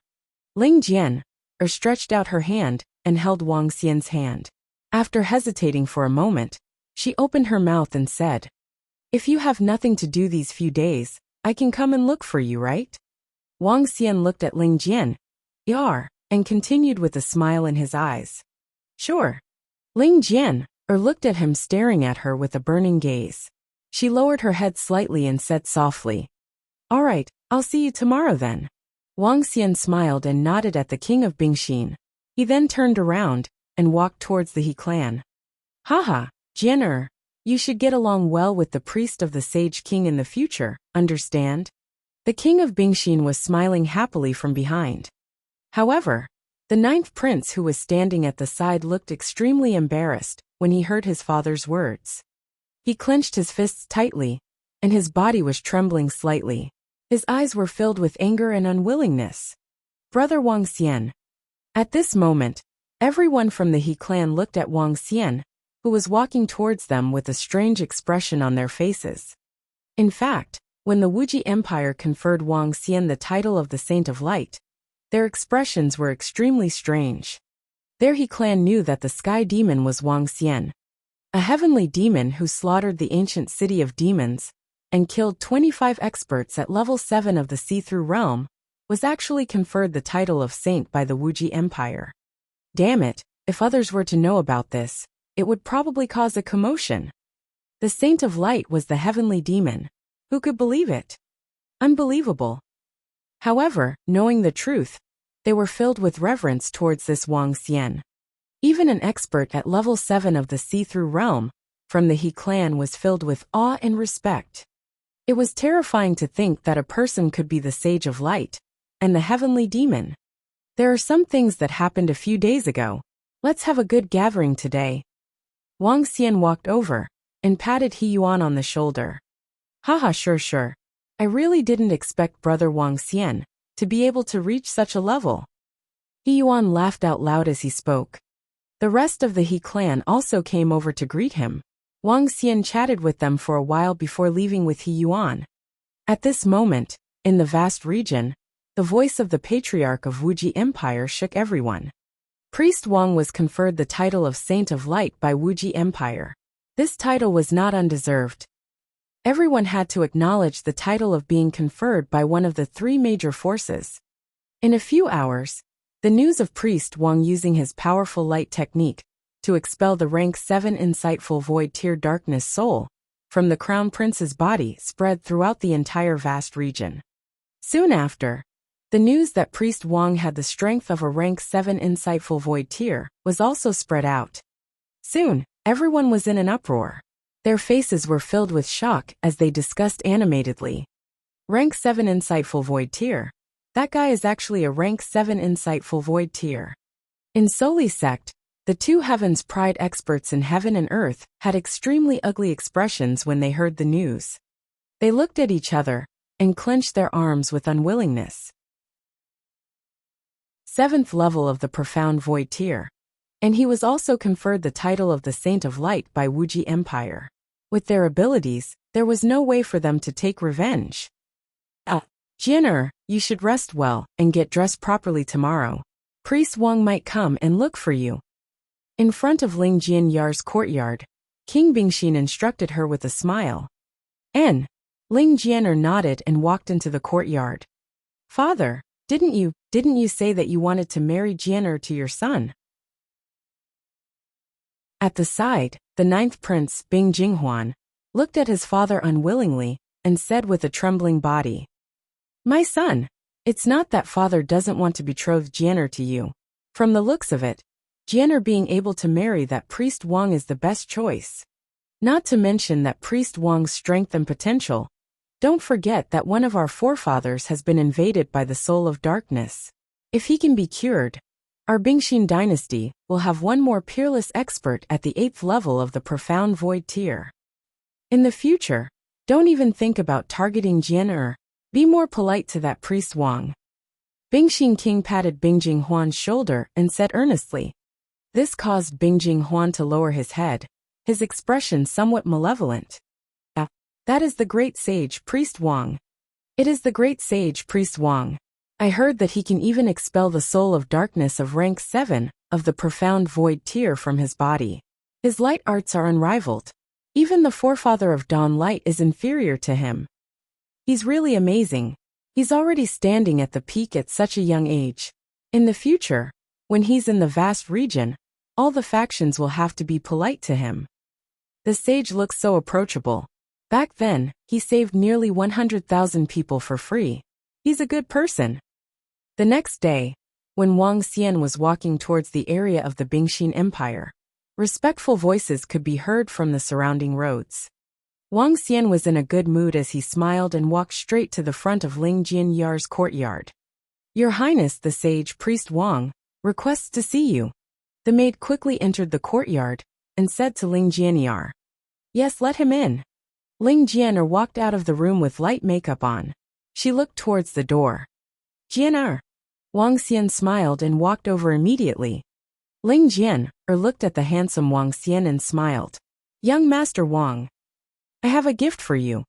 Ling Jian stretched out her hand and held Wang Xian's hand. After hesitating for a moment, she opened her mouth and said, If you have nothing to do these few days, I can come and look for you, right? Wang Xian looked at Ling Jian, and continued with a smile in his eyes. Sure. Ling Jian looked at him, staring at her with a burning gaze. She lowered her head slightly and said softly, All right, I'll see you tomorrow then. Wang Xian smiled and nodded at the king of Bingxin. He then turned around and walked towards the He clan. Haha, Jianer, you should get along well with the priest of the Sage King in the future, understand? The king of Bingxin was smiling happily from behind. However, the 9th prince who was standing at the side looked extremely embarrassed when he heard his father's words. He clenched his fists tightly, and his body was trembling slightly. His eyes were filled with anger and unwillingness. Brother Wang Xian. At this moment, everyone from the He clan looked at Wang Xian, who was walking towards them with a strange expression on their faces. In fact, When the Wuxia Empire conferred Wang Xian the title of the Saint of Light, their expressions were extremely strange. Their He clan knew that the sky demon was Wang Xian, a heavenly demon who slaughtered the ancient city of demons and killed 25 experts at level 7 of the see-through realm, was actually conferred the title of saint by the Wuxia Empire. Damn it, if others were to know about this, it would probably cause a commotion. The Saint of Light was the heavenly demon. Who could believe it? Unbelievable. However, knowing the truth, they were filled with reverence towards this Wang Xian. Even an expert at level 7 of the see-through realm, from the He clan, was filled with awe and respect. It was terrifying to think that a person could be the Sage of Light and the heavenly demon. There are some things that happened a few days ago. Let's have a good gathering today. Wang Xian walked over and patted He Yuan on the shoulder. Haha, sure. I really didn't expect Brother Wang Xian to be able to reach such a level. He Yuan laughed out loud as he spoke. The rest of the He clan also came over to greet him. Wang Xian chatted with them for a while before leaving with He Yuan. At this moment, in the vast region, the voice of the patriarch of Wuxia Empire shook everyone. Priest Wang was conferred the title of Saint of Light by Wuxia Empire. This title was not undeserved. Everyone had to acknowledge the title of being conferred by one of the three major forces. In a few hours, the news of Priest Wang using his powerful light technique to expel the rank 7 insightful void tier darkness soul from the Crown Prince's body spread throughout the entire vast region. Soon after, the news that Priest Wang had the strength of a rank 7 insightful void tier was also spread out. Soon, everyone was in an uproar. Their faces were filled with shock as they discussed animatedly. Rank 7 insightful void tier. That guy is actually a rank 7 insightful void tier. In Soli sect, the two Heaven's Pride experts in heaven and earth had extremely ugly expressions when they heard the news. They looked at each other and clenched their arms with unwillingness. 7th level of the profound void tier. And he was also conferred the title of the Saint of Light by Wuxia Empire. With their abilities, there was no way for them to take revenge. Jianer, you should rest well and get dressed properly tomorrow. Priest Wang might come and look for you. In front of Ling Jianyar's courtyard, King Bingxin instructed her with a smile. Ling Jianer nodded and walked into the courtyard. Father, didn't you say that you wanted to marry Jianer to your son? At the side, the 9th prince, Bing Jinghuan, looked at his father unwillingly and said with a trembling body, My son, it's not that father doesn't want to betroth Jianer to you. From the looks of it, Jianer being able to marry that Priest Wang is the best choice. Not to mention that Priest Wang's strength and potential. Don't forget that one of our forefathers has been invaded by the soul of darkness. If he can be cured, our Bingxin dynasty will have one more peerless expert at the 8th level of the profound void tier. In the future, don't even think about targeting Jianer. Be more polite to that Priest Wang. Bingxin King patted Bing Jinghuan's shoulder and said earnestly. This caused Bing Jinghuan to lower his head, his expression somewhat malevolent. That is the great sage Priest Wang. It is the great sage Priest Wang. I heard that he can even expel the soul of darkness of rank 7 of the profound void tier from his body. His light arts are unrivaled. Even the forefather of Dawn Light is inferior to him. He's really amazing. He's already standing at the peak at such a young age. In the future, when he's in the vast region, all the factions will have to be polite to him. The sage looks so approachable. Back then, he saved nearly 100,000 people for free. He's a good person. The next day, when Wang Xian was walking towards the area of the Bingxin Empire, respectful voices could be heard from the surrounding roads. Wang Xian was in a good mood as he smiled and walked straight to the front of Ling Jianyar's courtyard. Your Highness the sage Priest Wang requests to see you. The maid quickly entered the courtyard and said to Ling Jianyar. Yes, let him in. Ling Jianyar walked out of the room with light makeup on. She looked towards the door. Jianyar. Wang Xian smiled and walked over immediately. Ling Jianyar looked at the handsome Wang Xian and smiled. Young Master Wang. I have a gift for you.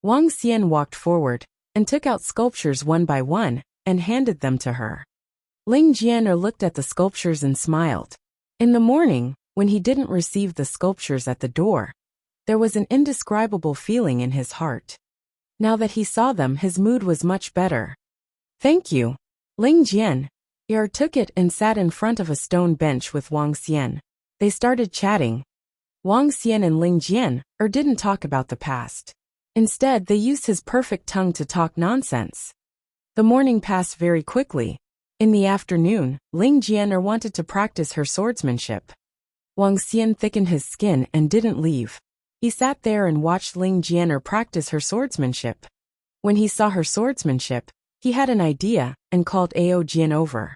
Wang Xian walked forward and took out sculptures one by one and handed them to her. Ling Jian looked at the sculptures and smiled. In the morning, when he didn't receive the sculptures at the door, there was an indescribable feeling in his heart. Now that he saw them, his mood was much better. Thank you. Ling Jian took it and sat in front of a stone bench with Wang Xian. They started chatting. Wang Xian and Ling Jian didn't talk about the past. Instead, they used his perfect tongue to talk nonsense. The morning passed very quickly. In the afternoon, Ling Jian wanted to practice her swordsmanship. Wang Xian thickened his skin and didn't leave. He sat there and watched Ling Jian practice her swordsmanship. When he saw her swordsmanship, he had an idea and called Ao Jian over.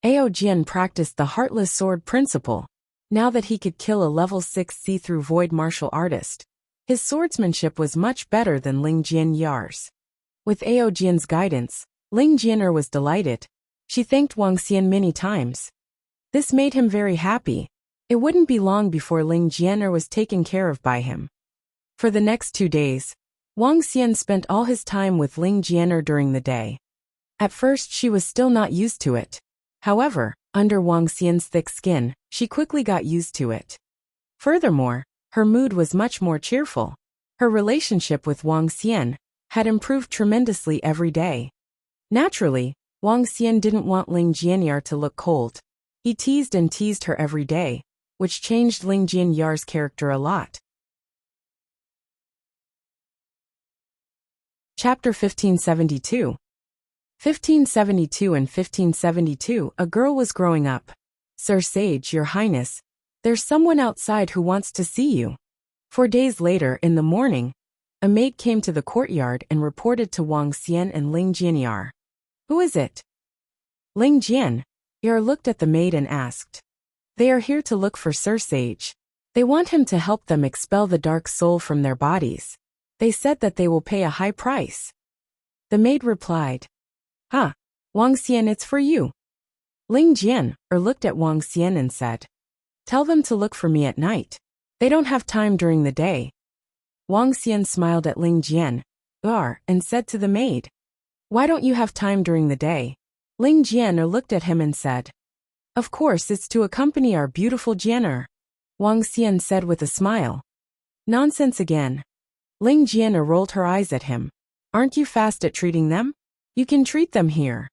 Ao Jian practiced the heartless sword principle. Now that he could kill a level 6 see-through void martial artist, his swordsmanship was much better than Ling Jian's. With Ao Jian's guidance, Ling Jian was delighted. She thanked Wang Xian many times. This made him very happy. It wouldn't be long before Ling Jian was taken care of by him. For the next 2 days, Wang Xian spent all his time with Ling Jian during the day. At first she was still not used to it. However, under Wang Xian's thick skin, she quickly got used to it. Furthermore, her mood was much more cheerful. Her relationship with Wang Xian had improved tremendously every day. Naturally, Wang Xian didn't want Ling Jianyar to look cold. He teased and teased her every day, which changed Ling Jianyar's character a lot. Chapter 1572. 1572 and 1572. A girl was growing up. Sir Sage, Your Highness, there's someone outside who wants to see you. 4 days later, in the morning, a maid came to the courtyard and reported to Wang Xian and Ling Jianyar. Who is it? Ling Jianyar looked at the maid and asked. They are here to look for Sir Sage. They want him to help them expel the dark soul from their bodies. They said that they will pay a high price. The maid replied. Wang Xian, it's for you. Ling Jianyar looked at Wang Xian and said. Tell them to look for me at night. They don't have time during the day. Wang Xian smiled at Ling Jianyar and said to the maid. Why don't you have time during the day? Ling Jianyar looked at him and said. Of course, it's to accompany our beautiful Jianyar. Wang Xian said with a smile. Nonsense again. Ling Jianyar rolled her eyes at him. Aren't you fast at treating them? You can treat them here.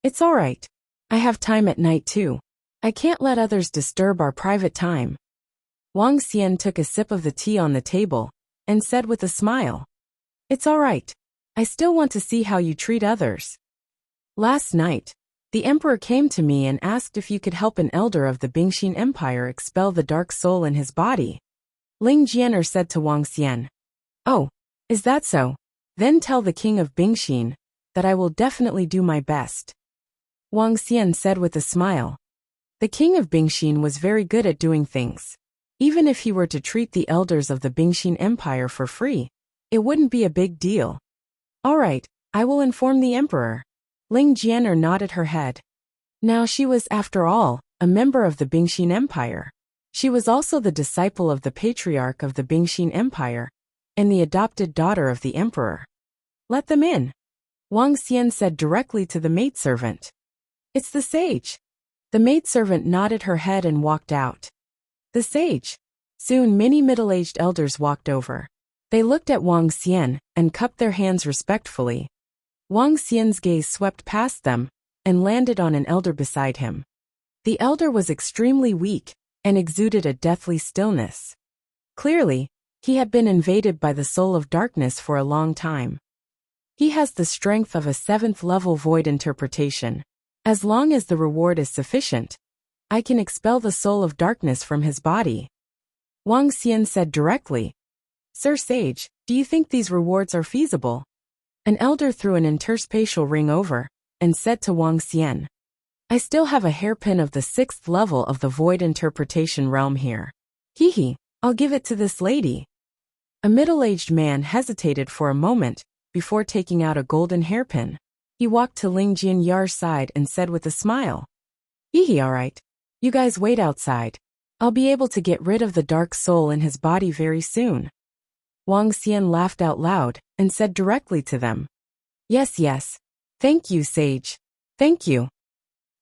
It's all right. I have time at night too. I can't let others disturb our private time. Wang Xian took a sip of the tea on the table and said with a smile. It's all right. I still want to see how you treat others. Last night, the emperor came to me and asked if you could help an elder of the Bingxin Empire expel the dark soul in his body. Ling Jianyar said to Wang Xian. Oh, is that so? Then tell the king of Bingxin that I will definitely do my best. Wang Xian said with a smile. The king of Bingxin was very good at doing things. Even if he were to treat the elders of the Bingxin Empire for free, it wouldn't be a big deal. All right, I will inform the emperor. Ling Jianyar nodded her head. Now she was, after all, a member of the Bingxin Empire. She was also the disciple of the patriarch of the Bingxin Empire and the adopted daughter of the emperor. Let them in. Wang Xian said directly to the maidservant. It's the sage. The maidservant nodded her head and walked out. The sage. Soon many middle-aged elders walked over. They looked at Wang Xian and cupped their hands respectfully. Wang Xian's gaze swept past them and landed on an elder beside him. The elder was extremely weak and exuded a deathly stillness. Clearly, he had been invaded by the soul of darkness for a long time. He has the strength of a 7th level void interpretation. As long as the reward is sufficient, I can expel the soul of darkness from his body. Wang Xian said directly. Sir Sage, do you think these rewards are feasible? An elder threw an interspatial ring over and said to Wang Xian. I still have a hairpin of the 6th level of the void interpretation realm here. Hee, I'll give it to this lady. A middle-aged man hesitated for a moment before taking out a golden hairpin. He walked to Ling Jianyar's side and said with a smile. Hee, all right. You guys wait outside. I'll be able to get rid of the dark soul in his body very soon. Wang Xian laughed out loud and said directly to them. Yes, yes. Thank you, sage. Thank you.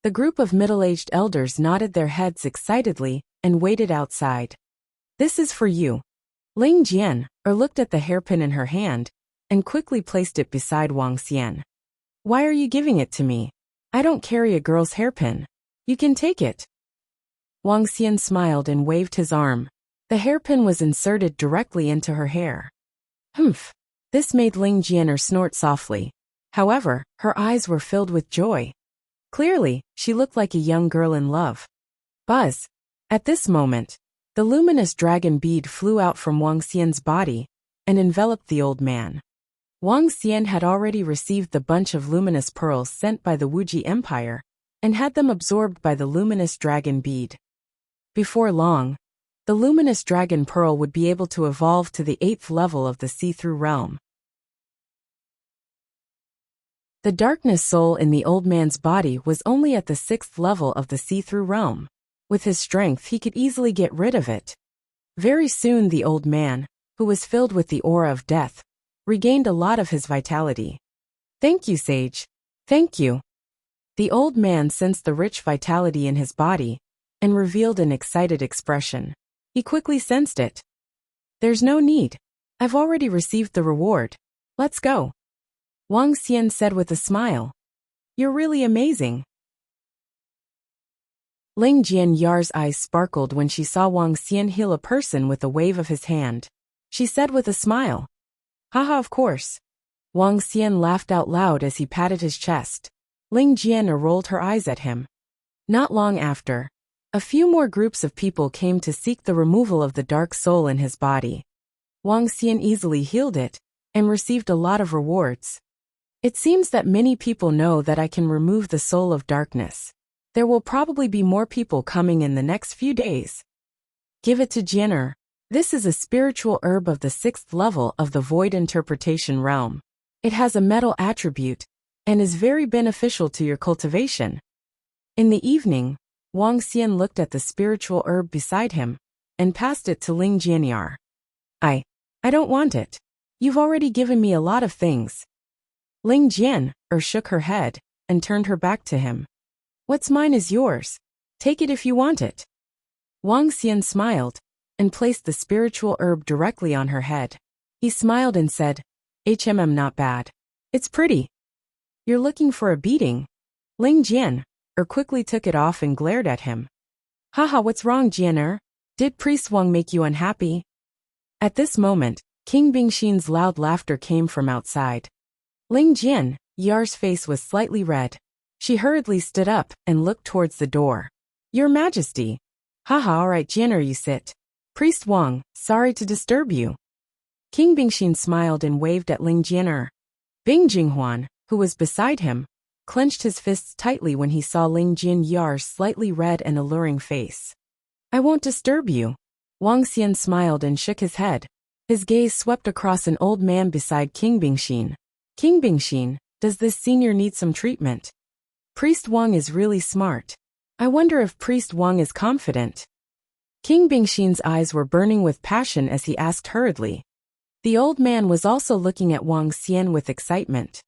The group of middle-aged elders nodded their heads excitedly and waited outside. This is for you. Ling Jian looked at the hairpin in her hand and quickly placed it beside Wang Xian. Why are you giving it to me? I don't carry a girl's hairpin. You can take it. Wang Xian smiled and waved his arm. The hairpin was inserted directly into her hair. Humph. This made Ling Jian snort softly. However, her eyes were filled with joy. Clearly, she looked like a young girl in love. Buzz. At this moment, the luminous dragon bead flew out from Wang Xian's body and enveloped the old man. Wang Xian had already received the bunch of luminous pearls sent by the Wuxia Empire and had them absorbed by the luminous dragon bead. Before long, the luminous dragon pearl would be able to evolve to the 8th level of the see-through realm. The darkness soul in the old man's body was only at the 6th level of the see-through realm. With his strength, he could easily get rid of it. Very soon the old man, who was filled with the aura of death, regained a lot of his vitality. Thank you, sage. Thank you. The old man sensed the rich vitality in his body and revealed an excited expression. He quickly sensed it. There's no need. I've already received the reward. Let's go. Wang Xian said with a smile. You're really amazing. Ling Jianyar's eyes sparkled when she saw Wang Xian heal a person with a wave of his hand. She said with a smile. Haha, of course. Wang Xian laughed out loud as he patted his chest. Ling Jian rolled her eyes at him. Not long after, a few more groups of people came to seek the removal of the dark soul in his body. Wang Xian easily healed it and received a lot of rewards. It seems that many people know that I can remove the soul of darkness. There will probably be more people coming in the next few days. Give it to Jianer. This is a spiritual herb of the 6th level of the void interpretation realm. It has a metal attribute and is very beneficial to your cultivation. In the evening, Wang Xian looked at the spiritual herb beside him and passed it to Ling Jianyar. I don't want it. You've already given me a lot of things. Ling Jian shook her head and turned her back to him. What's mine is yours. Take it if you want it. Wang Xian smiled and placed the spiritual herb directly on her head. He smiled and said, not bad. It's pretty. You're looking for a beating. Ling Jian quickly took it off and glared at him. Haha, what's wrong, Jianer? Did Priest Wang make you unhappy? At this moment, King Bingxin's loud laughter came from outside. Ling Jianyar's face was slightly red. She hurriedly stood up and looked towards the door. Your Majesty. Haha, alright Jianer, you sit. Priest Wang, sorry to disturb you. King Bingxin smiled and waved at Ling Jianer. Bing Jinghuan, who was beside him, clenched his fists tightly when he saw Ling Jianyar's slightly red and alluring face. I won't disturb you. Wang Xian smiled and shook his head. His gaze swept across an old man beside King Bingxin. King Bingxin, does this senior need some treatment? Priest Wang is really smart. I wonder if Priest Wang is confident. King Bingxin's eyes were burning with passion as he asked hurriedly. The old man was also looking at Wang Xian with excitement.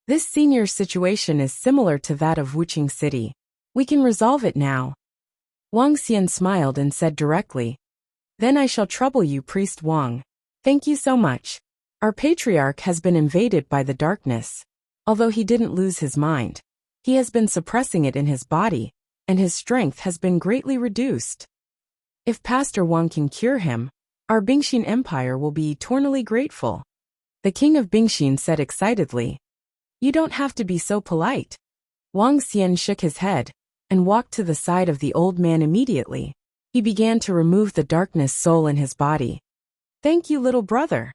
This senior's situation is similar to that of Wuqing City. We can resolve it now. Wang Xian smiled and said directly. Then I shall trouble you, Priest Wang. Thank you so much. Our patriarch has been invaded by the darkness. Although he didn't lose his mind, he has been suppressing it in his body, and his strength has been greatly reduced. If Pastor Wang can cure him, our Bingxin Empire will be eternally grateful. The king of Bingxin said excitedly. You don't have to be so polite. Wang Xian shook his head and walked to the side of the old man immediately. He began to remove the darkness soul in his body. Thank you, little brother.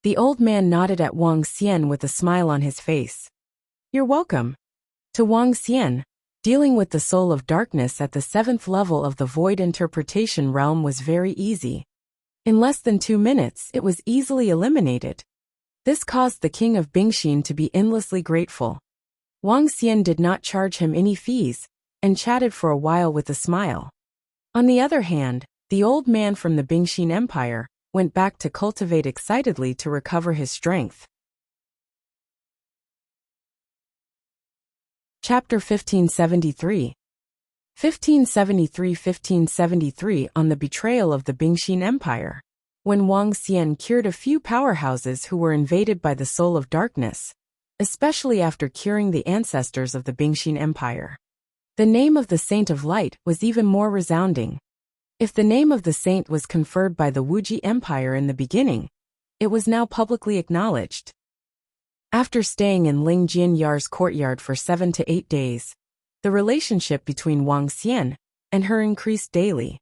The old man nodded at Wang Xian with a smile on his face. You're welcome. To Wang Xian, dealing with the soul of darkness at the 7th level of the void interpretation realm was very easy. In less than 2 minutes, it was easily eliminated. This caused the king of Bingxin to be endlessly grateful. Wang Xian did not charge him any fees and chatted for a while with a smile. On the other hand, the old man from the Bingxin Empire went back to cultivate excitedly to recover his strength. Chapter 1573. 1573 on the betrayal of the Bingxin Empire. When Wang Xian cured a few powerhouses who were invaded by the soul of darkness, especially after curing the ancestors of the Bingxin Empire. The name of the Saint of Light was even more resounding. If the name of the saint was conferred by the Wuxia Empire in the beginning, it was now publicly acknowledged. After staying in Ling Jianyar's courtyard for 7 to 8 days, the relationship between Wang Xian and her increased daily.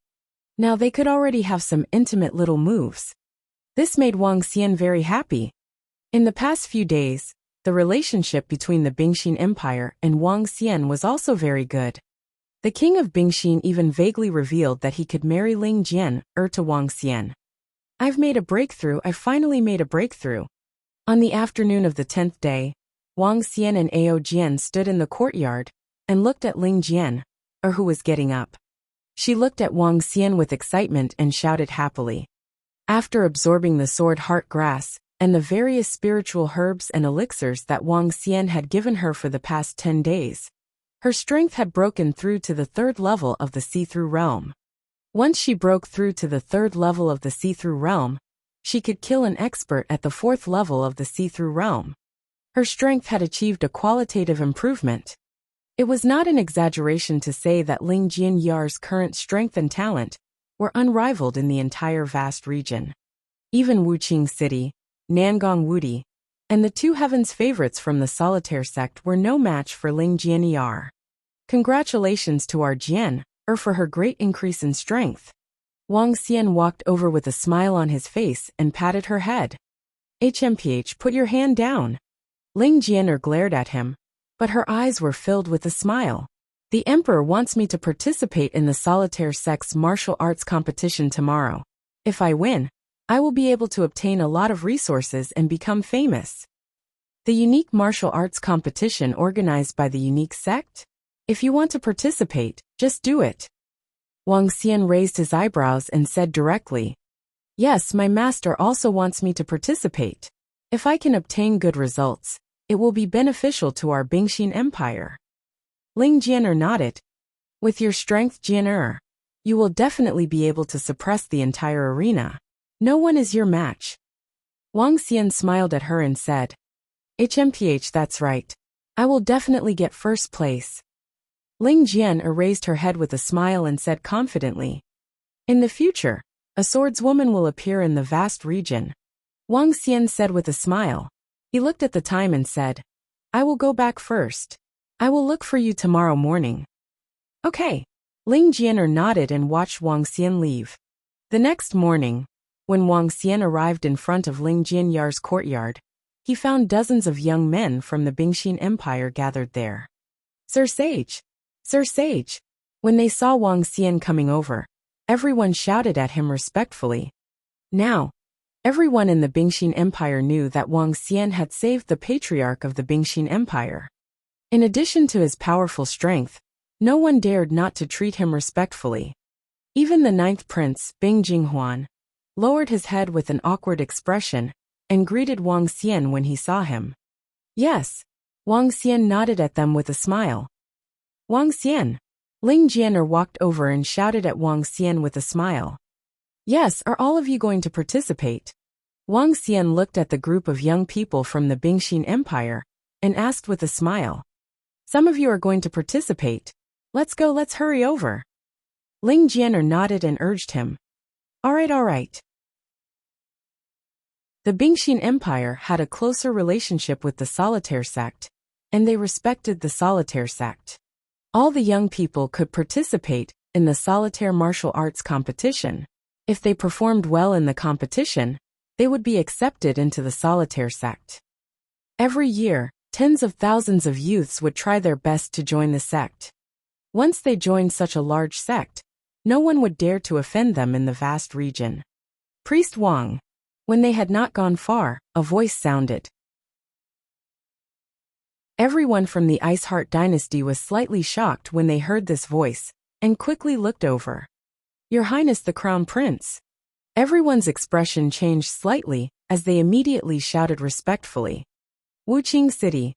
Now they could already have some intimate little moves. This made Wang Xian very happy. In the past few days, the relationship between the Bingxin Empire and Wang Xian was also very good. The king of Bingxin even vaguely revealed that he could marry Ling Jian to Wang Xian. I finally made a breakthrough. On the afternoon of the 10th day, Wang Xian and Ao Jian stood in the courtyard and looked at Ling Jian, who was getting up. She looked at Wang Xian with excitement and shouted happily. After absorbing the sword heart grass and the various spiritual herbs and elixirs that Wang Xian had given her for the past 10 days, her strength had broken through to the 3rd level of the see-through realm. Once she broke through to the 3rd level of the see-through realm, she could kill an expert at the 4th level of the see-through realm. Her strength had achieved a qualitative improvement. It was not an exaggeration to say that Ling Jianyar's current strength and talent were unrivaled in the entire vast region. Even Wuqing City, Nangong Wudi, and the 2 heavens favorites from the Solitaire sect were no match for Ling Jianyar. Congratulations to our Jian, for her great increase in strength. Wang Xian walked over with a smile on his face and patted her head. HMPH, put your hand down. Ling Jianyar glared at him, but her eyes were filled with a smile. The emperor wants me to participate in the Solitaire sect's martial arts competition tomorrow. If I win, I will be able to obtain a lot of resources and become famous. The unique martial arts competition organized by the unique sect? If you want to participate, just do it. Wang Xian raised his eyebrows and said directly, Yes, my master also wants me to participate. If I can obtain good results, it will be beneficial to our Bingxin Empire. Ling Jianyar nodded. With your strength, Jianyar, you will definitely be able to suppress the entire arena. No one is your match. Wang Xian smiled at her and said, HMPH, that's right. I will definitely get 1st place. Ling Jianyar raised her head with a smile and said confidently, In the future, a swordswoman will appear in the vast region. Wang Xian said with a smile. He looked at the time and said, I will go back first. I will look for you tomorrow morning. Okay. Ling Jianyar nodded and watched Wang Xian leave. The next morning, when Wang Xian arrived in front of Ling Jianyar's courtyard, he found dozens of young men from the Bingxin Empire gathered there. Sir Sage! Sir Sage! When they saw Wang Xian coming over, everyone shouted at him respectfully. Now, everyone in the Bingxin Empire knew that Wang Xian had saved the patriarch of the Bingxin Empire. In addition to his powerful strength, no one dared not to treat him respectfully. Even the 9th prince, Bing Jinghuan, lowered his head with an awkward expression and greeted Wang Xian when he saw him. Yes, Wang Xian nodded at them with a smile. Wang Xian. Ling Jianyar walked over and shouted at Wang Xian with a smile. Yes, are all of you going to participate? Wang Xian looked at the group of young people from the Bingxin Empire and asked with a smile. Some of you are going to participate. Let's go, let's hurry over. Ling Jianyar nodded and urged him. All right. The Bingxin Empire had a closer relationship with the Solitaire sect, and they respected the Solitaire sect. All the young people could participate in the Solitaire martial arts competition. If they performed well in the competition, they would be accepted into the Solitaire sect. Every year, tens of thousands of youths would try their best to join the sect. Once they joined such a large sect, no one would dare to offend them in the vast region. Priest Wang. When they had not gone far, a voice sounded. Everyone from the Ice Heart dynasty was slightly shocked when they heard this voice, and quickly looked over. Your Highness the Crown Prince. Everyone's expression changed slightly as they immediately shouted respectfully. Wuxia City.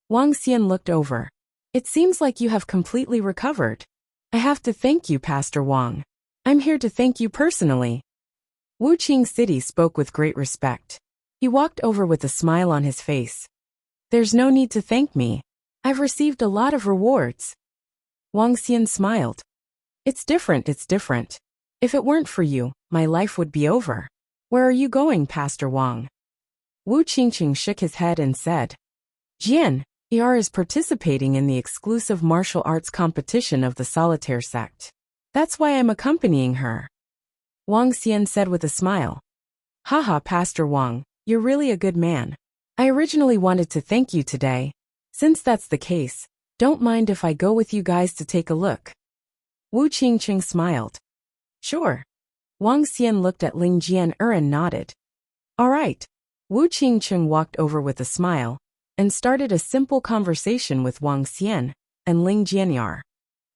Wang Xian looked over. It seems like you have completely recovered. I have to thank you, Pastor Wang. I'm here to thank you personally. Wuxia City spoke with great respect. He walked over with a smile on his face. There's no need to thank me. I've received a lot of rewards. Wang Xian smiled. It's different. If it weren't for you, my life would be over. Where are you going, Pastor Wang? Wu Qingqing shook his head and said, Jian, Er is participating in the exclusive martial arts competition of the Solitaire sect. That's why I'm accompanying her. Wang Xian said with a smile. Haha, Pastor Wang, you're really a good man. I originally wanted to thank you today. Since that's the case, don't mind if I go with you guys to take a look. Wu Qingqing smiled. Sure. Wang Xian looked at Ling Jian and nodded. All right. Wu Qingqing walked over with a smile and started a simple conversation with Wang Xian and Ling Jianyar.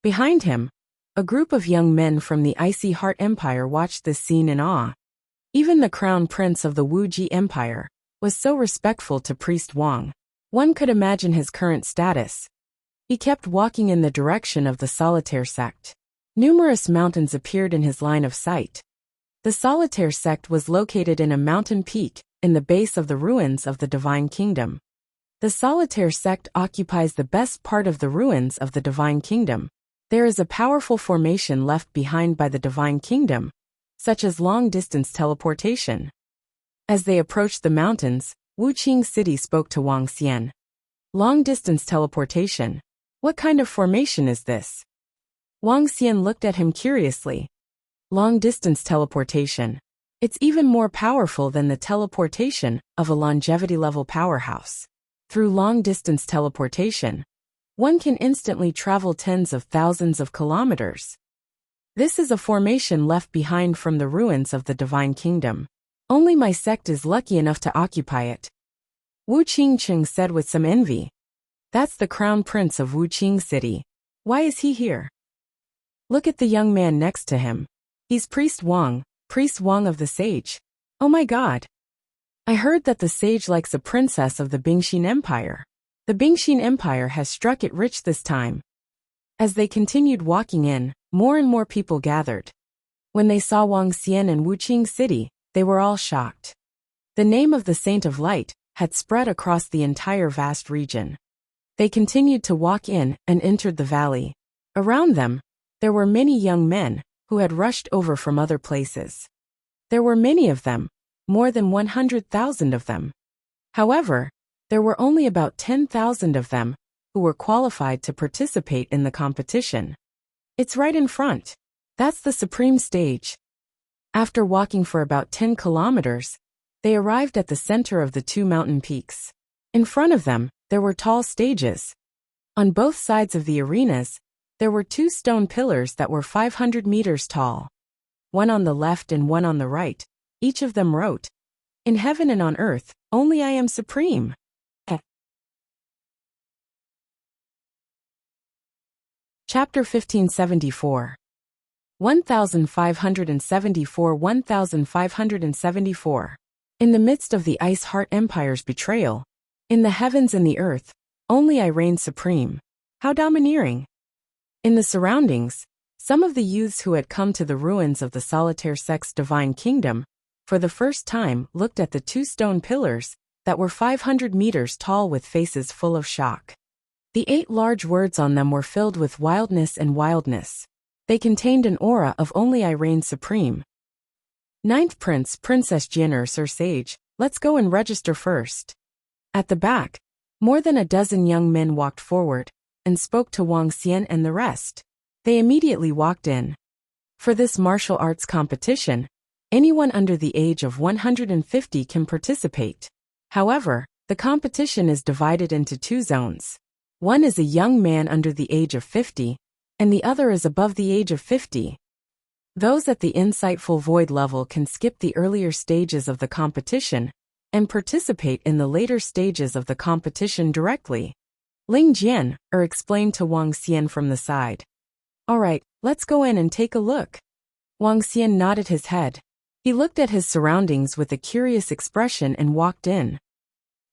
Behind him, a group of young men from the Icy Heart Empire watched this scene in awe. Even the crown prince of the Wuji Empire was so respectful to Priest Wang. One could imagine his current status. He kept walking in the direction of the Solitaire sect. Numerous mountains appeared in his line of sight. The Solitaire sect was located in a mountain peak in the base of the ruins of the Divine Kingdom. The Solitaire sect occupies the best part of the ruins of the Divine Kingdom. There is a powerful formation left behind by the Divine Kingdom, such as long-distance teleportation. As they approached the mountains, Wuxia City spoke to Wang Xian. Long-distance teleportation. What kind of formation is this? Wang Xian looked at him curiously. Long-distance teleportation. It's even more powerful than the teleportation of a longevity-level powerhouse. Through long-distance teleportation, one can instantly travel tens of thousands of kilometers. This is a formation left behind from the ruins of the Divine Kingdom. Only my sect is lucky enough to occupy it. Wu Qingqing said with some envy. That's the crown prince of Wuxia City. Why is he here? Look at the young man next to him. He's Priest Wang of the Sage. Oh my God. I heard that the sage likes a princess of the Bingxin Empire. The Bingxin Empire has struck it rich this time. As they continued walking in, more and more people gathered. When they saw Wang Xian and Wuxia City, they were all shocked. The name of the Saint of Light had spread across the entire vast region. They continued to walk in and entered the valley. Around them, there were many young men who had rushed over from other places. There were many of them, more than 100,000 of them. However, there were only about 10,000 of them who were qualified to participate in the competition. It's right in front. That's the supreme stage. After walking for about 10 kilometers, they arrived at the center of the two mountain peaks. In front of them, there were tall stages. On both sides of the arenas, there were two stone pillars that were 500 meters tall. One on the left and one on the right. Each of them wrote, "In heaven and on earth, only I am supreme." Chapter 1574. 1574. In the midst of the Ice Heart Empire's betrayal, in the heavens and the earth, only I reign supreme. How domineering! In the surroundings, some of the youths who had come to the ruins of the Solitaire sect's Divine Kingdom, for the first time looked at the two stone pillars that were 500 meters tall with faces full of shock. The 8 large words on them were filled with wildness and wildness. They contained an aura of only I reign supreme. Ninth Prince, Princess Jian Sir Sage, let's go and register first. At the back, more than a dozen young men walked forward and spoke to Wang Xian and the rest. They immediately walked in. For this martial arts competition, anyone under the age of 150 can participate. However, the competition is divided into 2 zones. One is a young man under the age of 50, and the other is above the age of 50. Those at the insightful void level can skip the earlier stages of the competition and participate in the later stages of the competition directly. Ling Jian explained to Wang Xian from the side. All right, let's go in and take a look. Wang Xian nodded his head. He looked at his surroundings with a curious expression and walked in.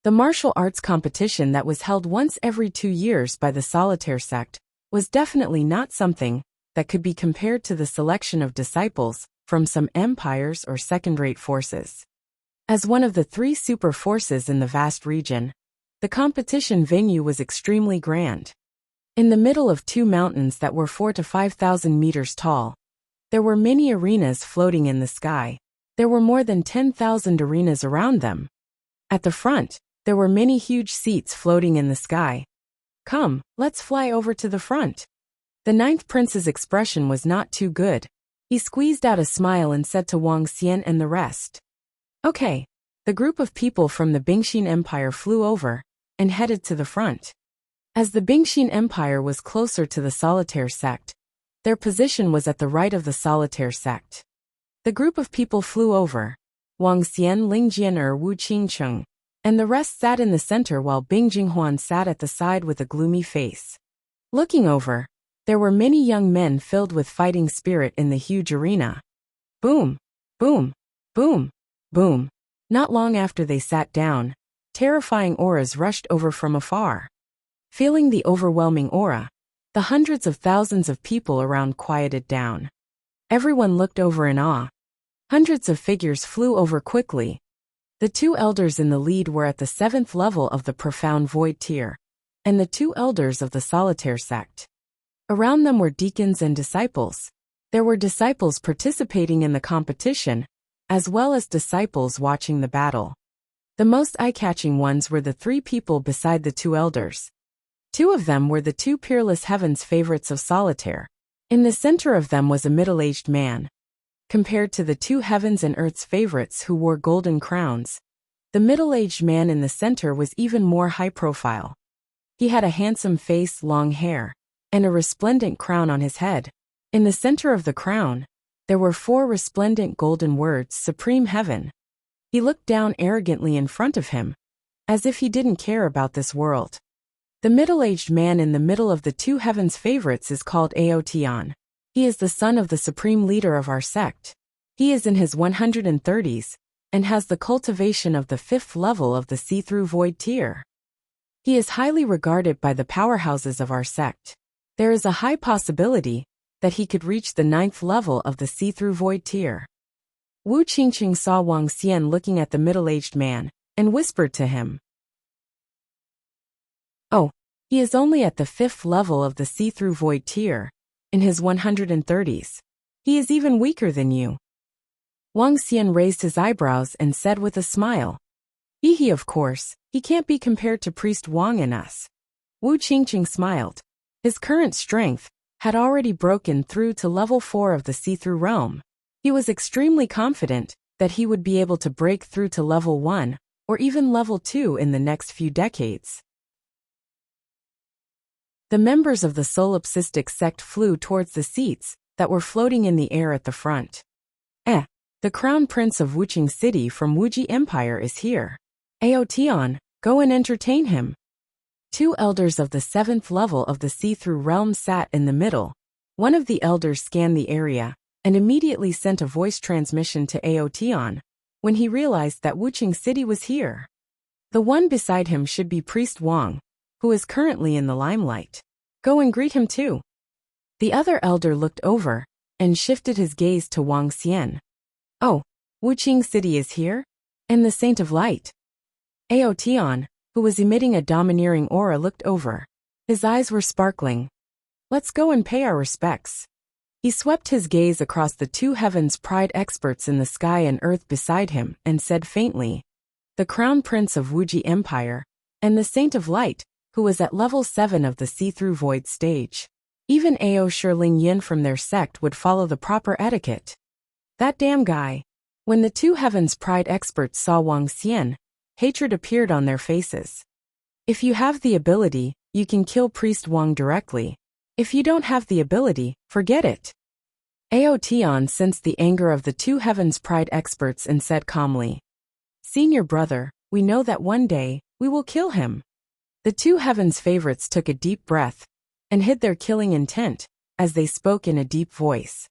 The martial arts competition that was held once every 2 years by the Solitaire sect was definitely not something that could be compared to the selection of disciples from some empires or second-rate forces. As one of the 3 super forces in the vast region, the competition venue was extremely grand. In the middle of 2 mountains that were 4,000 to 5,000 meters tall, there were many arenas floating in the sky. There were more than 10,000 arenas around them. At the front, there were many huge seats floating in the sky. Come, let's fly over to the front. The 9th prince's expression was not too good. He squeezed out a smile and said to Wang Xian and the rest. Okay. The group of people from the Bingxin Empire flew over and headed to the front. As the Bingxin Empire was closer to the Solitaire sect, their position was at the right of the Solitaire sect. The group of people flew over. Wang Xian, Ling Jian, Wu Qingcheng, and the rest sat in the center while Bing Jinghuan sat at the side with a gloomy face. Looking over, there were many young men filled with fighting spirit in the huge arena. Boom! Boom! Boom! Boom! Not long after they sat down, terrifying auras rushed over from afar. Feeling the overwhelming aura, the hundreds of thousands of people around quieted down. Everyone looked over in awe. Hundreds of figures flew over quickly. The 2 elders in the lead were at the 7th level of the profound void tier, and the 2 elders of the Solitaire sect. Around them were deacons and disciples. There were disciples participating in the competition, as well as disciples watching the battle. The most eye-catching ones were the 3 people beside the 2 elders. 2 of them were the 2 peerless heavens favorites of Solitaire. In the center of them was a middle-aged man. Compared to the 2 heavens and earth's favorites who wore golden crowns, the middle-aged man in the center was even more high-profile. He had a handsome face, long hair, and a resplendent crown on his head. In the center of the crown, there were 4 resplendent golden words, Supreme Heaven. He looked down arrogantly in front of him, as if he didn't care about this world. The middle-aged man in the middle of the 2 heavens favorites is called Aotian. He is the son of the supreme leader of our sect. He is in his 130s, and has the cultivation of the 5th level of the see-through void tier. He is highly regarded by the powerhouses of our sect. There is a high possibility that he could reach the 9th level of the see-through void tier. Wu Qingqing saw Wang Xian looking at the middle-aged man, and whispered to him. Oh, he is only at the 5th level of the see-through void tier, in his 130s. He is even weaker than you. Wang Xian raised his eyebrows and said with a smile. He of course, he can't be compared to Priest Wang and us. Wu Qingqing smiled. His current strength had already broken through to level 4 of the see-through realm. He was extremely confident that he would be able to break through to level 1, or even level 2 in the next few decades. The members of the solipsistic sect flew towards the seats that were floating in the air at the front. The crown prince of Wuqing City from Wuji Empire is here. Aotian, go and entertain him. 2 elders of the 7th level of the see-through realm sat in the middle. One of the elders scanned the area and immediately sent a voice transmission to Aotian when he realized that Wuqing City was here. The one beside him should be Priest Wang, who is currently in the limelight. Go and greet him too. The other elder looked over and shifted his gaze to Wang Xian. Oh, Wuqing City is here? And the Saint of Light. Aotian, who was emitting a domineering aura, looked over. His eyes were sparkling. Let's go and pay our respects. He swept his gaze across the 2 heavens pride experts in the sky and earth beside him and said faintly, the crown prince of Wuji Empire, and the Saint of Light, who was at level 7 of the see-through void stage. Even Ao Shirling Yin from their sect would follow the proper etiquette. That damn guy. When the 2 heavens pride experts saw Wang Xian, hatred appeared on their faces. If you have the ability, you can kill Priest Wang directly. If you don't have the ability, forget it. Aotian sensed the anger of the 2 heavens pride experts and said calmly, Senior brother, we know that one day, we will kill him. The 2 heavens favorites took a deep breath and hid their killing intent as they spoke in a deep voice.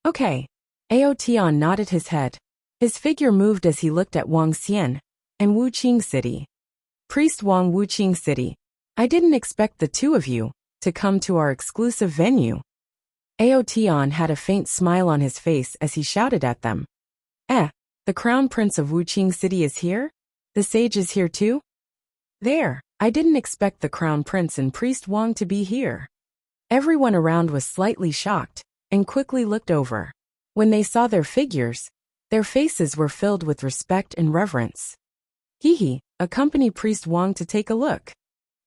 Okay. Aotian nodded his head. His figure moved as he looked at Wang Xian and Wuqing City. Priest Wang, Wuqing City. I didn't expect the two of you to come to our exclusive venue. Aotian had a faint smile on his face as he shouted at them. The Crown Prince of Wuqing City is here? The sage is here too? There, I didn't expect the Crown Prince and Priest Wang to be here. Everyone around was slightly shocked and quickly looked over. When they saw their figures, their faces were filled with respect and reverence. Hehe, accompany Priest Wang to take a look.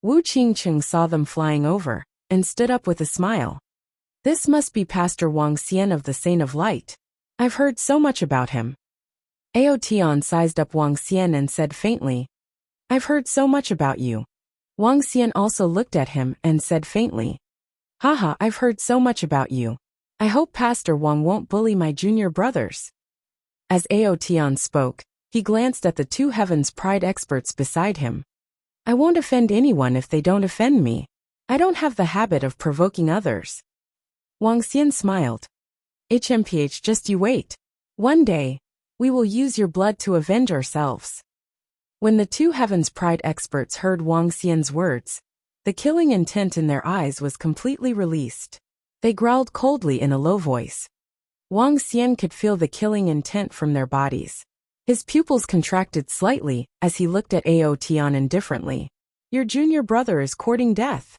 Wu Qingcheng saw them flying over and stood up with a smile. This must be Pastor Wang Xian of the Saint of Light. I've heard so much about him. Aotian sized up Wang Xian and said faintly, I've heard so much about you. Wang Xian also looked at him and said faintly, Haha, I've heard so much about you. I hope Pastor Wang won't bully my junior brothers. As Aotian spoke, he glanced at the two Heaven's Pride experts beside him. I won't offend anyone if they don't offend me. I don't have the habit of provoking others. Wang Xian smiled. HMPH, just you wait. One day, we will use your blood to avenge ourselves. When the two Heaven's Pride experts heard Wang Xian's words, the killing intent in their eyes was completely released. They growled coldly in a low voice. Wang Xian could feel the killing intent from their bodies. His pupils contracted slightly as he looked at Aotian indifferently. Your junior brother is courting death.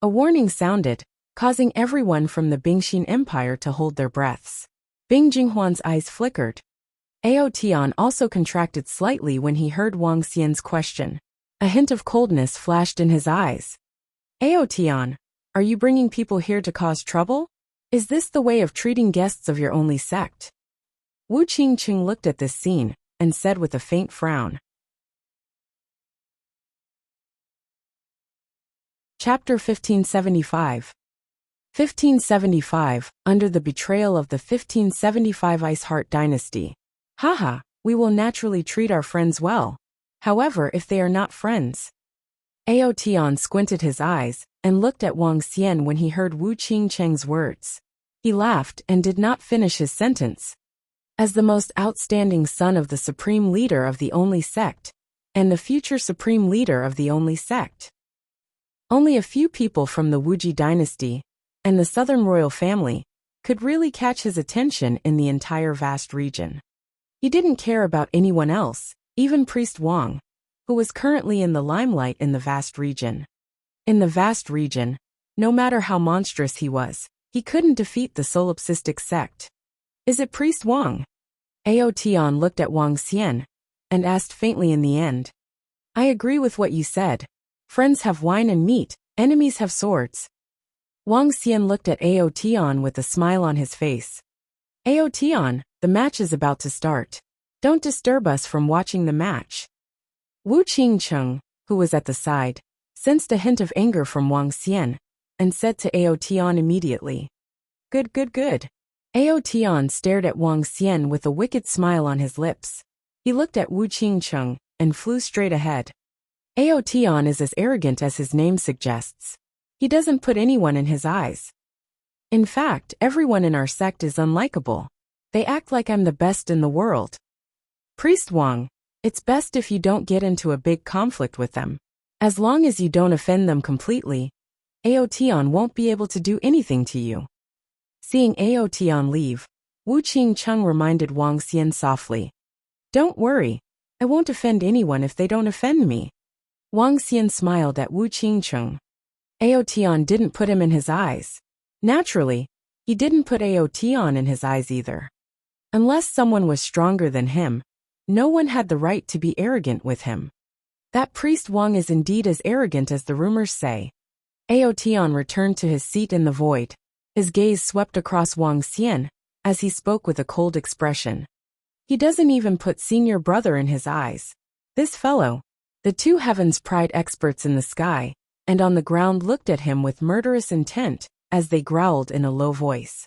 A warning sounded, causing everyone from the Bingxin Empire to hold their breaths. Bing Jinghuan's eyes flickered. Aotian also contracted slightly when he heard Wang Xian's question. A hint of coldness flashed in his eyes. Aotian, are you bringing people here to cause trouble? Is this the way of treating guests of your only sect? Wu Qingcheng looked at this scene and said with a faint frown. Chapter 1575. 1575, under the betrayal of the 1575 Ice Heart dynasty. Haha, we will naturally treat our friends well. However, if they are not friends. Aotian squinted his eyes and looked at Wang Xian when he heard Wu Qingcheng's words. He laughed and did not finish his sentence. As the most outstanding son of the supreme leader of the only sect, and the future supreme leader of the only sect, only a few people from the Wuji dynasty and the southern royal family could really catch his attention in the entire vast region. He didn't care about anyone else, even Priest Wang, who was currently in the limelight in the vast region. In the vast region, no matter how monstrous he was, he couldn't defeat the solipsistic sect. Is it Priest Wang? Aotian looked at Wang Xian and asked faintly in the end. I agree with what you said. Friends have wine and meat, enemies have swords. Wang Xian looked at Aotian with a smile on his face. Aotian, the match is about to start. Don't disturb us from watching the match. Wu Qingcheng, who was at the side, sensed a hint of anger from Wang Xian and said to Aotian immediately. Good. Aotian stared at Wang Xian with a wicked smile on his lips. He looked at Wu Qingcheng and flew straight ahead. Aotian is as arrogant as his name suggests. He doesn't put anyone in his eyes. In fact, everyone in our sect is unlikable. They act like I'm the best in the world. Priest Wang, it's best if you don't get into a big conflict with them. As long as you don't offend them completely, Aotian won't be able to do anything to you. Seeing Aotian leave, Wu Qingcheng reminded Wang Xian softly. Don't worry, I won't offend anyone if they don't offend me. Wang Xian smiled at Wu Qingcheng. Aotian didn't put him in his eyes. Naturally, he didn't put Aotian in his eyes either. Unless someone was stronger than him, no one had the right to be arrogant with him. That Priest Wang is indeed as arrogant as the rumors say. Aotian returned to his seat in the void. His gaze swept across Wang Xian as he spoke with a cold expression. He doesn't even put senior brother in his eyes. This fellow. The two Heaven's Pride experts in the sky and on the ground looked at him with murderous intent as they growled in a low voice.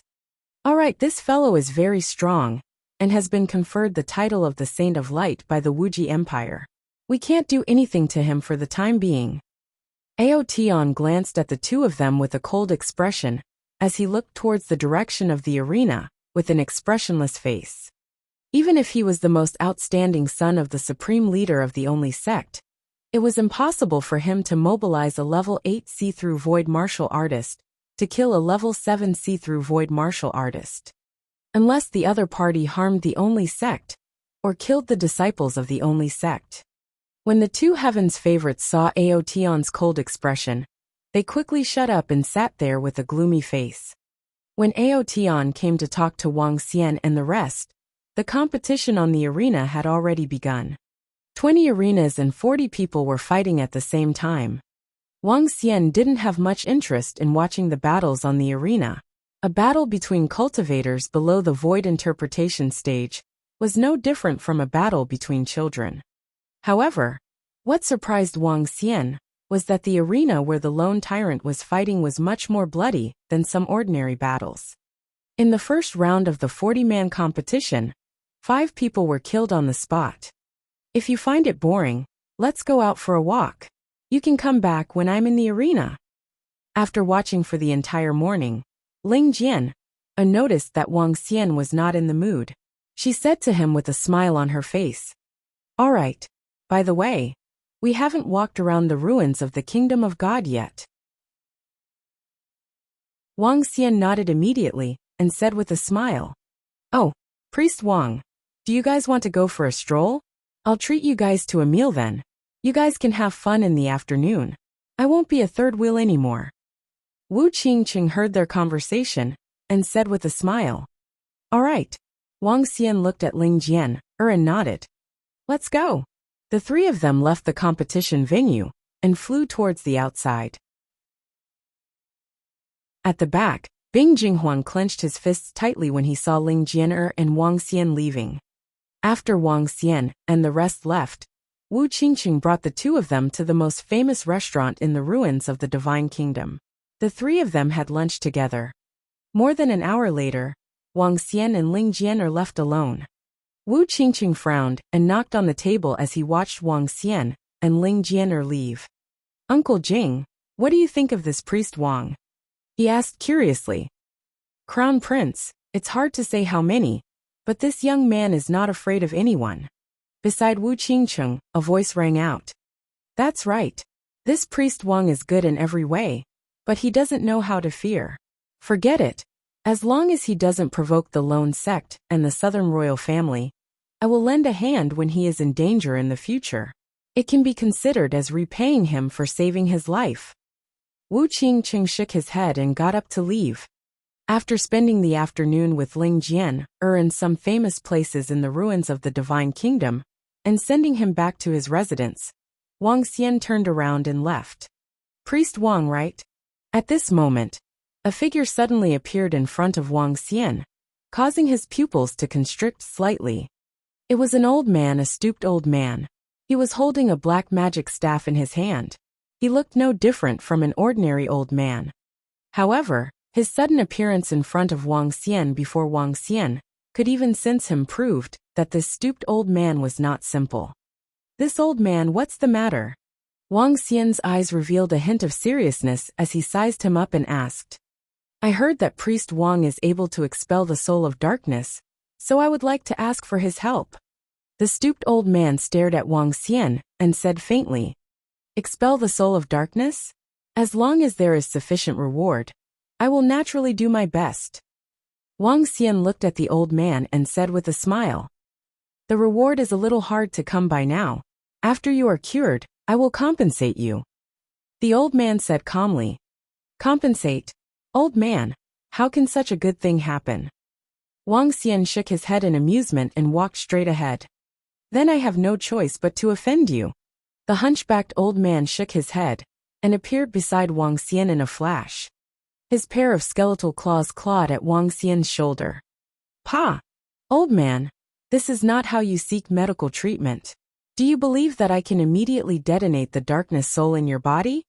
All right, this fellow is very strong and has been conferred the title of the Saint of Light by the Wuji Empire. We can't do anything to him for the time being. Aotian glanced at the two of them with a cold expression as he looked towards the direction of the arena with an expressionless face. Even if he was the most outstanding son of the supreme leader of the only sect, it was impossible for him to mobilize a level 8 see-through void martial artist to kill a level 7 see-through void martial artist. Unless the other party harmed the only sect, or killed the disciples of the only sect. When the two Heaven's favorites saw Aotion's cold expression, they quickly shut up and sat there with a gloomy face. When Aotion came to talk to Wang Xian and the rest, the competition on the arena had already begun. 20 arenas and 40 people were fighting at the same time. Wang Xian didn't have much interest in watching the battles on the arena. A battle between cultivators below the void interpretation stage was no different from a battle between children. However, what surprised Wang Xian was that the arena where the lone tyrant was fighting was much more bloody than some ordinary battles. In the first round of the 40-man competition, 5 people were killed on the spot. If you find it boring, let's go out for a walk. You can come back when I'm in the arena. After watching for the entire morning, Ling Jian noticed that Wang Xian was not in the mood. She said to him with a smile on her face, "All right. By the way, we haven't walked around the ruins of the Kingdom of God yet." Wang Xian nodded immediately and said with a smile, "Oh, Priest Wang, do you guys want to go for a stroll? I'll treat you guys to a meal then. You guys can have fun in the afternoon. I won't be a third wheel anymore." Wu Qingqing heard their conversation and said with a smile, "All right." Wang Xian looked at Ling Jian and nodded. "Let's go." The three of them left the competition venue and flew towards the outside. At the back, Bing Jinghuan clenched his fists tightly when he saw Ling Jian and Wang Xian leaving. After Wang Xian and the rest left, Wu Qingqing brought the two of them to the most famous restaurant in the ruins of the Divine Kingdom. The three of them had lunch together. More than an hour later, Wang Xian and Ling Jian are left alone. Wu Qingqing frowned and knocked on the table as he watched Wang Xian and Ling Jian leave. "Uncle Jing, what do you think of this priest Wang?" he asked curiously. "Crown Prince, it's hard to say how many, but this young man is not afraid of anyone." Beside Wu Qingqing, a voice rang out. "That's right. This priest Wang is good in every way, but he doesn't know how to fear. Forget it. As long as he doesn't provoke the lone sect and the southern royal family, I will lend a hand when he is in danger in the future. It can be considered as repaying him for saving his life." Wu Qingqing shook his head and got up to leave. After spending the afternoon with Ling Jian in some famous places in the ruins of the Divine Kingdom, and sending him back to his residence, Wang Xian turned around and left. "Priest Wang, right?" At this moment, a figure suddenly appeared in front of Wang Xian, causing his pupils to constrict slightly. It was an old man, a stooped old man. He was holding a black magic staff in his hand. He looked no different from an ordinary old man. However, his sudden appearance in front of Wang Xian before Wang Xian could even sense him proved that this stooped old man was not simple. "This old man, what's the matter?" Wang Xian's eyes revealed a hint of seriousness as he sized him up and asked. "I heard that Priest Wang is able to expel the soul of darkness, so I would like to ask for his help." The stooped old man stared at Wang Xian and said faintly, "Expel the soul of darkness? As long as there is sufficient reward, I will naturally do my best." Wang Xian looked at the old man and said with a smile, "The reward is a little hard to come by now. After you are cured, I will compensate you." The old man said calmly, "Compensate? Old man, how can such a good thing happen?" Wang Xian shook his head in amusement and walked straight ahead. "Then I have no choice but to offend you." The hunchbacked old man shook his head and appeared beside Wang Xian in a flash. His pair of skeletal claws clawed at Wang Xian's shoulder. "Pa! Old man, this is not how you seek medical treatment. Do you believe that I can immediately detonate the darkness soul in your body?"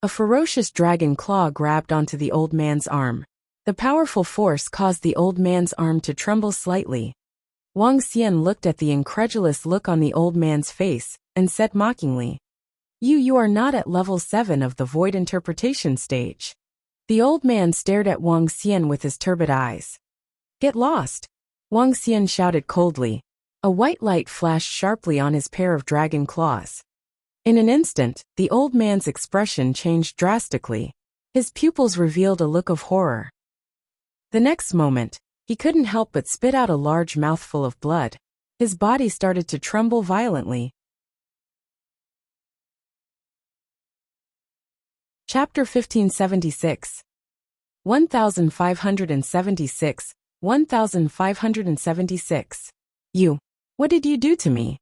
A ferocious dragon claw grabbed onto the old man's arm. The powerful force caused the old man's arm to tremble slightly. Wang Xian looked at the incredulous look on the old man's face and said mockingly, You are not at level 7 of the void interpretation stage." The old man stared at Wang Xian with his turbid eyes. "Get lost." Wang Xian shouted coldly. A white light flashed sharply on his pair of dragon claws. In an instant, the old man's expression changed drastically. His pupils revealed a look of horror. The next moment, he couldn't help but spit out a large mouthful of blood. His body started to tremble violently. Chapter 1576. 1576, 1576. What did you do to me?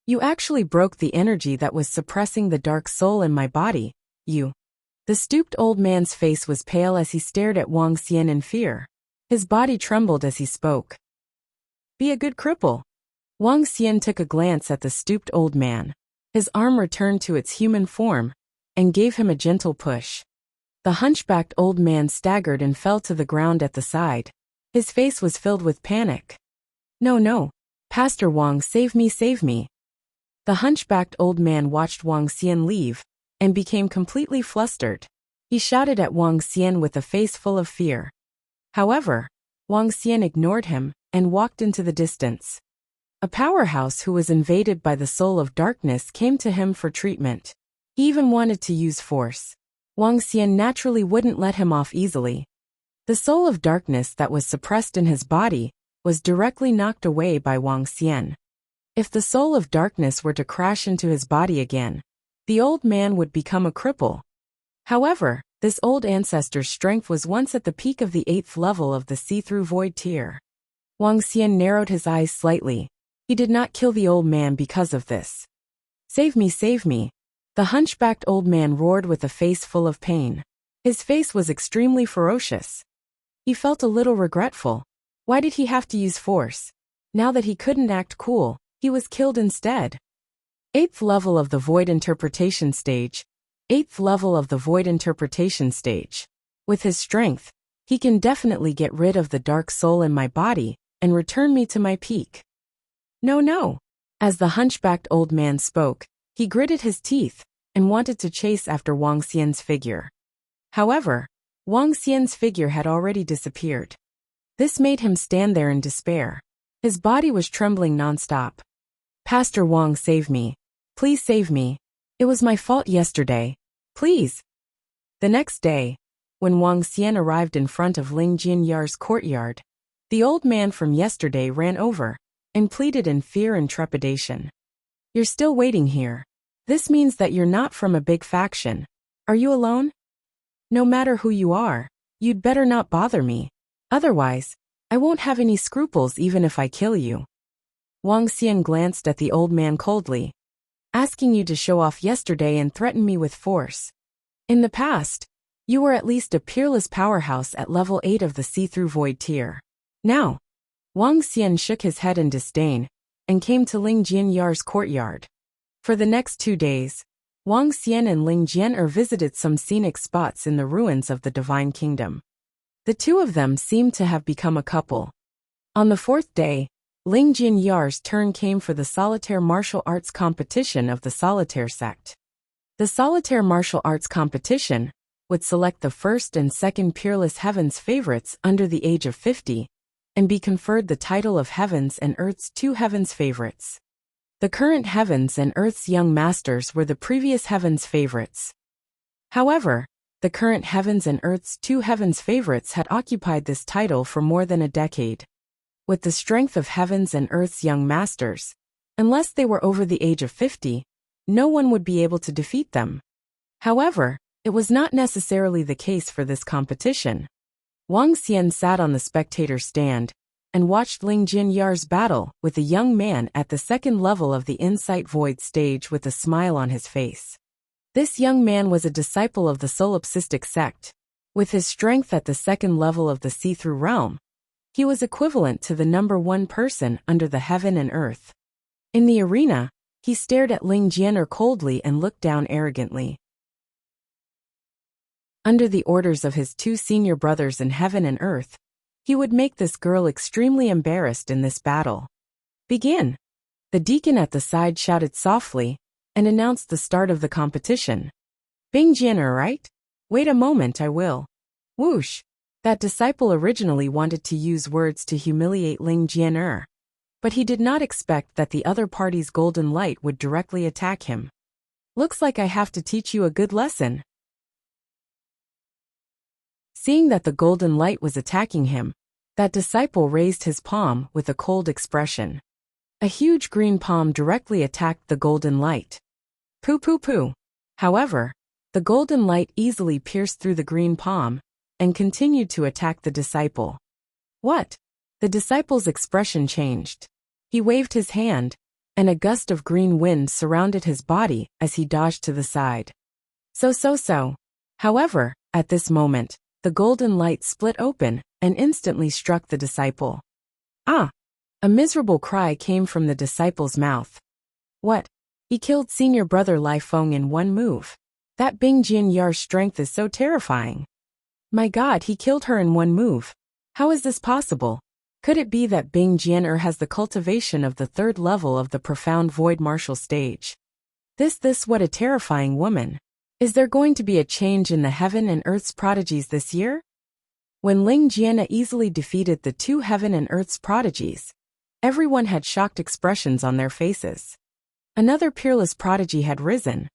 You actually broke the energy that was suppressing the dark soul in my body, you. The stooped old man's face was pale as he stared at Wang Xian in fear. His body trembled as he spoke. Be a good cripple. Wang Xian took a glance at the stooped old man. His arm returned to its human form and gave him a gentle push. The hunchbacked old man staggered and fell to the ground at the side. His face was filled with panic. No, Pastor Wang, save me, save me. The hunchbacked old man watched Wang Xian leave and became completely flustered. He shouted at Wang Xian with a face full of fear. However, Wang Xian ignored him and walked into the distance. A powerhouse who was invaded by the soul of darkness came to him for treatment. He even wanted to use force. Wang Xian naturally wouldn't let him off easily. The soul of darkness that was suppressed in his body was directly knocked away by Wang Xian. If the soul of darkness were to crash into his body again, the old man would become a cripple. However, this old ancestor's strength was once at the peak of the 8th level of the see-through void tier. Wang Xian narrowed his eyes slightly. He did not kill the old man because of this. Save me, save me. The hunchbacked old man roared with a face full of pain. His face was extremely ferocious. He felt a little regretful. Why did he have to use force? Now that he couldn't act cool, he was killed instead. 8th level of the void interpretation stage. 8th level of the void interpretation stage. With his strength, he can definitely get rid of the dark soul in my body and return me to my peak. No. As the hunchbacked old man spoke, he gritted his teeth and wanted to chase after Wang Xian's figure. However, Wang Xian's figure had already disappeared. This made him stand there in despair. His body was trembling nonstop. Pastor Wang, save me. Please save me. It was my fault yesterday. Please. The next day, when Wang Xian arrived in front of Ling Jianyar's courtyard, the old man from yesterday ran over and pleaded in fear and trepidation. You're still waiting here. This means that you're not from a big faction. Are you alone? No matter who you are, you'd better not bother me. Otherwise, I won't have any scruples even if I kill you. Wang Xian glanced at the old man coldly. Asking you to show off yesterday and threaten me with force. In the past, you were at least a peerless powerhouse at level 8 of the see-through void tier. Now, Wang Xian shook his head in disdain and came to Ling Jianyar's courtyard. For the next 2 days, Wang Xian and Ling Jianyar visited some scenic spots in the ruins of the Divine Kingdom. The two of them seemed to have become a couple. On the 4th day, Ling Jianyar's turn came for the solitaire martial arts competition of the solitaire sect. The solitaire martial arts competition would select the first and second peerless heavens favorites under the age of 50 and be conferred the title of Heavens and Earth's 2 heavens favorites. The current Heavens and Earth's young masters were the previous Heavens favorites. However, the current Heavens and Earth's 2 heavens favorites had occupied this title for more than a decade. With the strength of Heavens and Earth's young masters, unless they were over the age of 50, no one would be able to defeat them. However, it was not necessarily the case for this competition. Wang Xian sat on the spectator stand and watched Ling Jianyar's battle with a young man at the 2nd level of the Insight Void stage with a smile on his face. This young man was a disciple of the solipsistic sect. With his strength at the 2nd level of the see-through realm, he was equivalent to the number 1 person under the heaven and earth. In the arena, he stared at Ling Jianyar coldly and looked down arrogantly. Under the orders of his 2 senior brothers in heaven and earth, he would make this girl extremely embarrassed in this battle. Begin! The deacon at the side shouted softly and announced the start of the competition. Bing Jianyar, right? Wait a moment, I will. Whoosh! That disciple originally wanted to use words to humiliate Ling Jian'er, but he did not expect that the other party's golden light would directly attack him. Looks like I have to teach you a good lesson. Seeing that the golden light was attacking him, that disciple raised his palm with a cold expression. A huge green palm directly attacked the golden light. Pooh pooh pooh. However, the golden light easily pierced through the green palm and continued to attack the disciple. What? The disciple's expression changed. He waved his hand, and a gust of green wind surrounded his body as he dodged to the side. So. However, at this moment, the golden light split open and instantly struck the disciple. Ah! A miserable cry came from the disciple's mouth. What? He killed senior brother Lai Feng in one move. That Bing Jianyar's strength is so terrifying. My God, he killed her in one move. How is this possible? Could it be that Bing Jianyar has the cultivation of the third level of the profound void martial stage? This what a terrifying woman. Is there going to be a change in the heaven and earth's prodigies this year? When Ling Jian'er easily defeated the two heaven and earth's prodigies, everyone had shocked expressions on their faces. Another peerless prodigy had risen.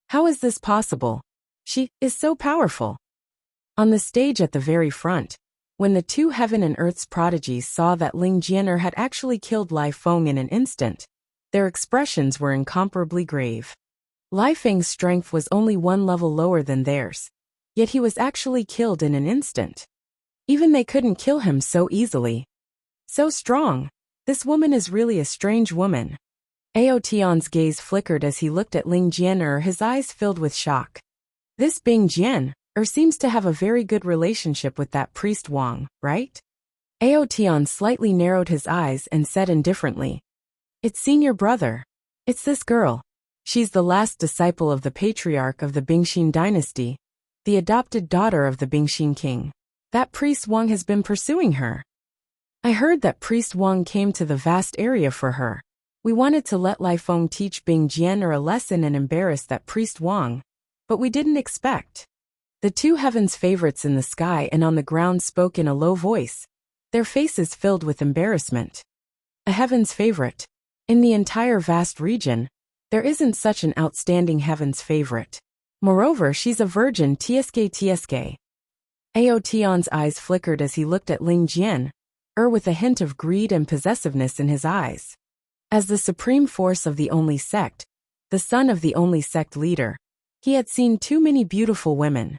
How is this possible? She is so powerful. On the stage at the very front, when the two heaven and earth's prodigies saw that Ling Jian'er had actually killed Lai Feng in an instant, their expressions were incomparably grave. Lai Feng's strength was only one level lower than theirs, yet he was actually killed in an instant. Even they couldn't kill him so easily. So strong. This woman is really a strange woman. Aotion's gaze flickered as he looked at Ling Jian'er, his eyes filled with shock. This Bing Jian'er seems to have a very good relationship with that priest Wang, right? Aotion slightly narrowed his eyes and said indifferently. It's senior brother. It's this girl. She's the last disciple of the patriarch of the Bingxin dynasty, the adopted daughter of the Bingxin king. That priest Wang has been pursuing her. I heard that priest Wang came to the vast area for her. We wanted to let Lai Feng teach Bing Jian'er a lesson and embarrass that priest Wang, but we didn't expect. The two heavens favorites in the sky and on the ground spoke in a low voice, their faces filled with embarrassment. A heaven's favorite. In the entire vast region, there isn't such an outstanding heaven's favorite. Moreover, she's a virgin. Tsk. Aotion's eyes flickered as he looked at Ling Jian'er, with a hint of greed and possessiveness in his eyes. As the supreme force of the only sect, the son of the only sect leader, he had seen too many beautiful women.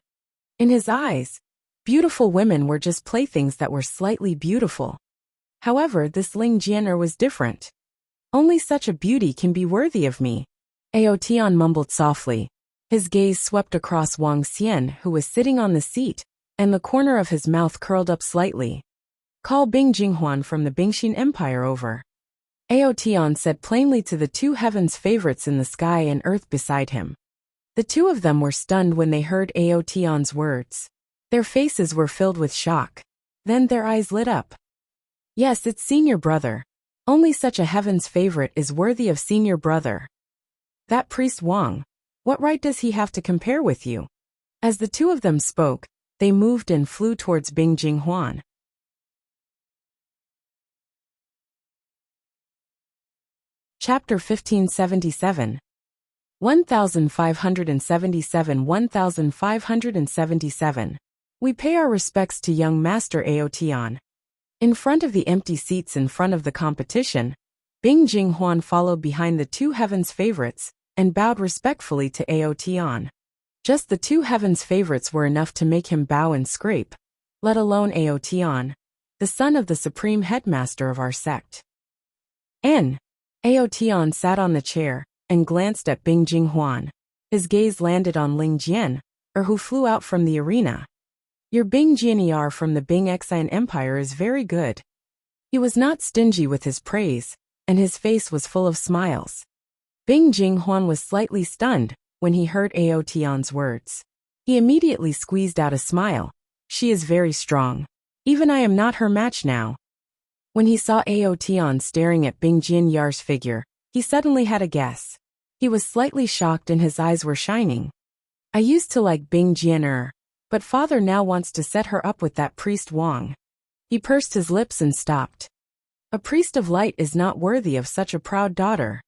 In his eyes, beautiful women were just playthings that were slightly beautiful. However, this Ling Jian'er was different. Only such a beauty can be worthy of me. Aotion mumbled softly. His gaze swept across Wang Xian, who was sitting on the seat, and the corner of his mouth curled up slightly. Call Bing Jinghuan from the Bingxin Empire over. Aotion said plainly to the two heavens favorites in the sky and earth beside him. The two of them were stunned when they heard Aotion's words. Their faces were filled with shock. Then their eyes lit up. Yes, it's senior brother. Only such a heaven's favorite is worthy of senior brother. That priest Wang, what right does he have to compare with you? As the two of them spoke, they moved and flew towards Bing Jinghuan. Chapter 1577. 1577. We pay our respects to young Master Aotion. In front of the empty seats in front of the competition, Bing Jinghuan followed behind the two heavens favorites and bowed respectfully to Aotion. Just the two heavens favorites were enough to make him bow and scrape, let alone Aotion, the son of the supreme headmaster of our sect. Aotion sat on the chair and glanced at Bing Jinghuan. His gaze landed on Ling Jian'er, who flew out from the arena. Your Bing Jianyar from the Bing Exine Empire is very good. He was not stingy with his praise, and his face was full of smiles. Bing Jinghuan was slightly stunned when he heard Aotion's words. He immediately squeezed out a smile. She is very strong. Even I am not her match now. When he saw Aotion staring at Bing Jianyar's figure, he suddenly had a guess. He was slightly shocked and his eyes were shining. I used to like Bing Jianyar, But father now wants to set her up with that priest Wang. He pursed his lips and stopped. A priest of light is not worthy of such a proud daughter.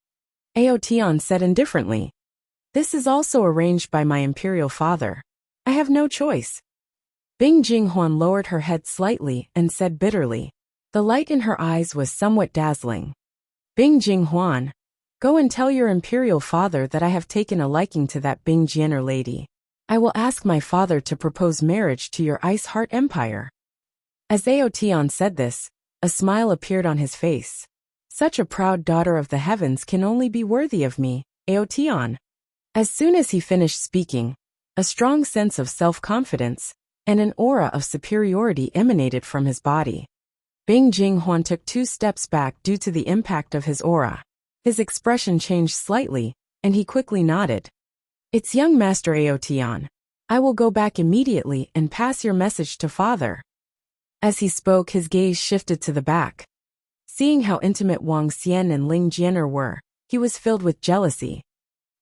Aotian said indifferently. This is also arranged by my imperial father. I have no choice. Bing Jinghuan lowered her head slightly and said bitterly. The light in her eyes was somewhat dazzling. Bing Jinghuan, go and tell your imperial father that I have taken a liking to that Bing Jianer lady. I will ask my father to propose marriage to your Ice Heart Empire. As Aotian said this, a smile appeared on his face. Such a proud daughter of the heavens can only be worthy of me, Aotian. As soon as he finished speaking, a strong sense of self-confidence and an aura of superiority emanated from his body. Bing Jinghuan took 2 steps back due to the impact of his aura. His expression changed slightly, and he quickly nodded. It's young Master Aotian. I will go back immediately and pass your message to father. As he spoke, his gaze shifted to the back. Seeing how intimate Wang Xian and Ling Jianer were, he was filled with jealousy.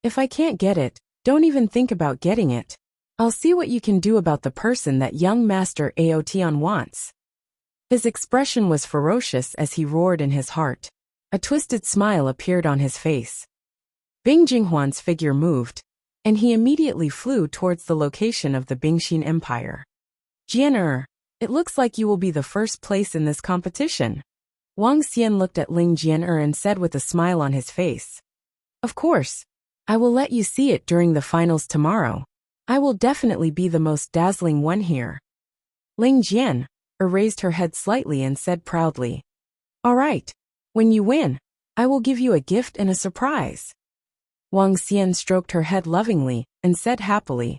If I can't get it, don't even think about getting it. I'll see what you can do about the person that young Master Aotian wants. His expression was ferocious as he roared in his heart. A twisted smile appeared on his face. Bing Jinghuan's figure moved, and he immediately flew towards the location of the Bingxin Empire. Jianer, it looks like you will be the first place in this competition. Wang Xian looked at Ling Jianer and said with a smile on his face. Of course. I will let you see it during the finals tomorrow. I will definitely be the most dazzling one here. Ling Jian raised her head slightly and said proudly. All right. When you win, I will give you a gift and a surprise. Wang Xian stroked her head lovingly and said happily.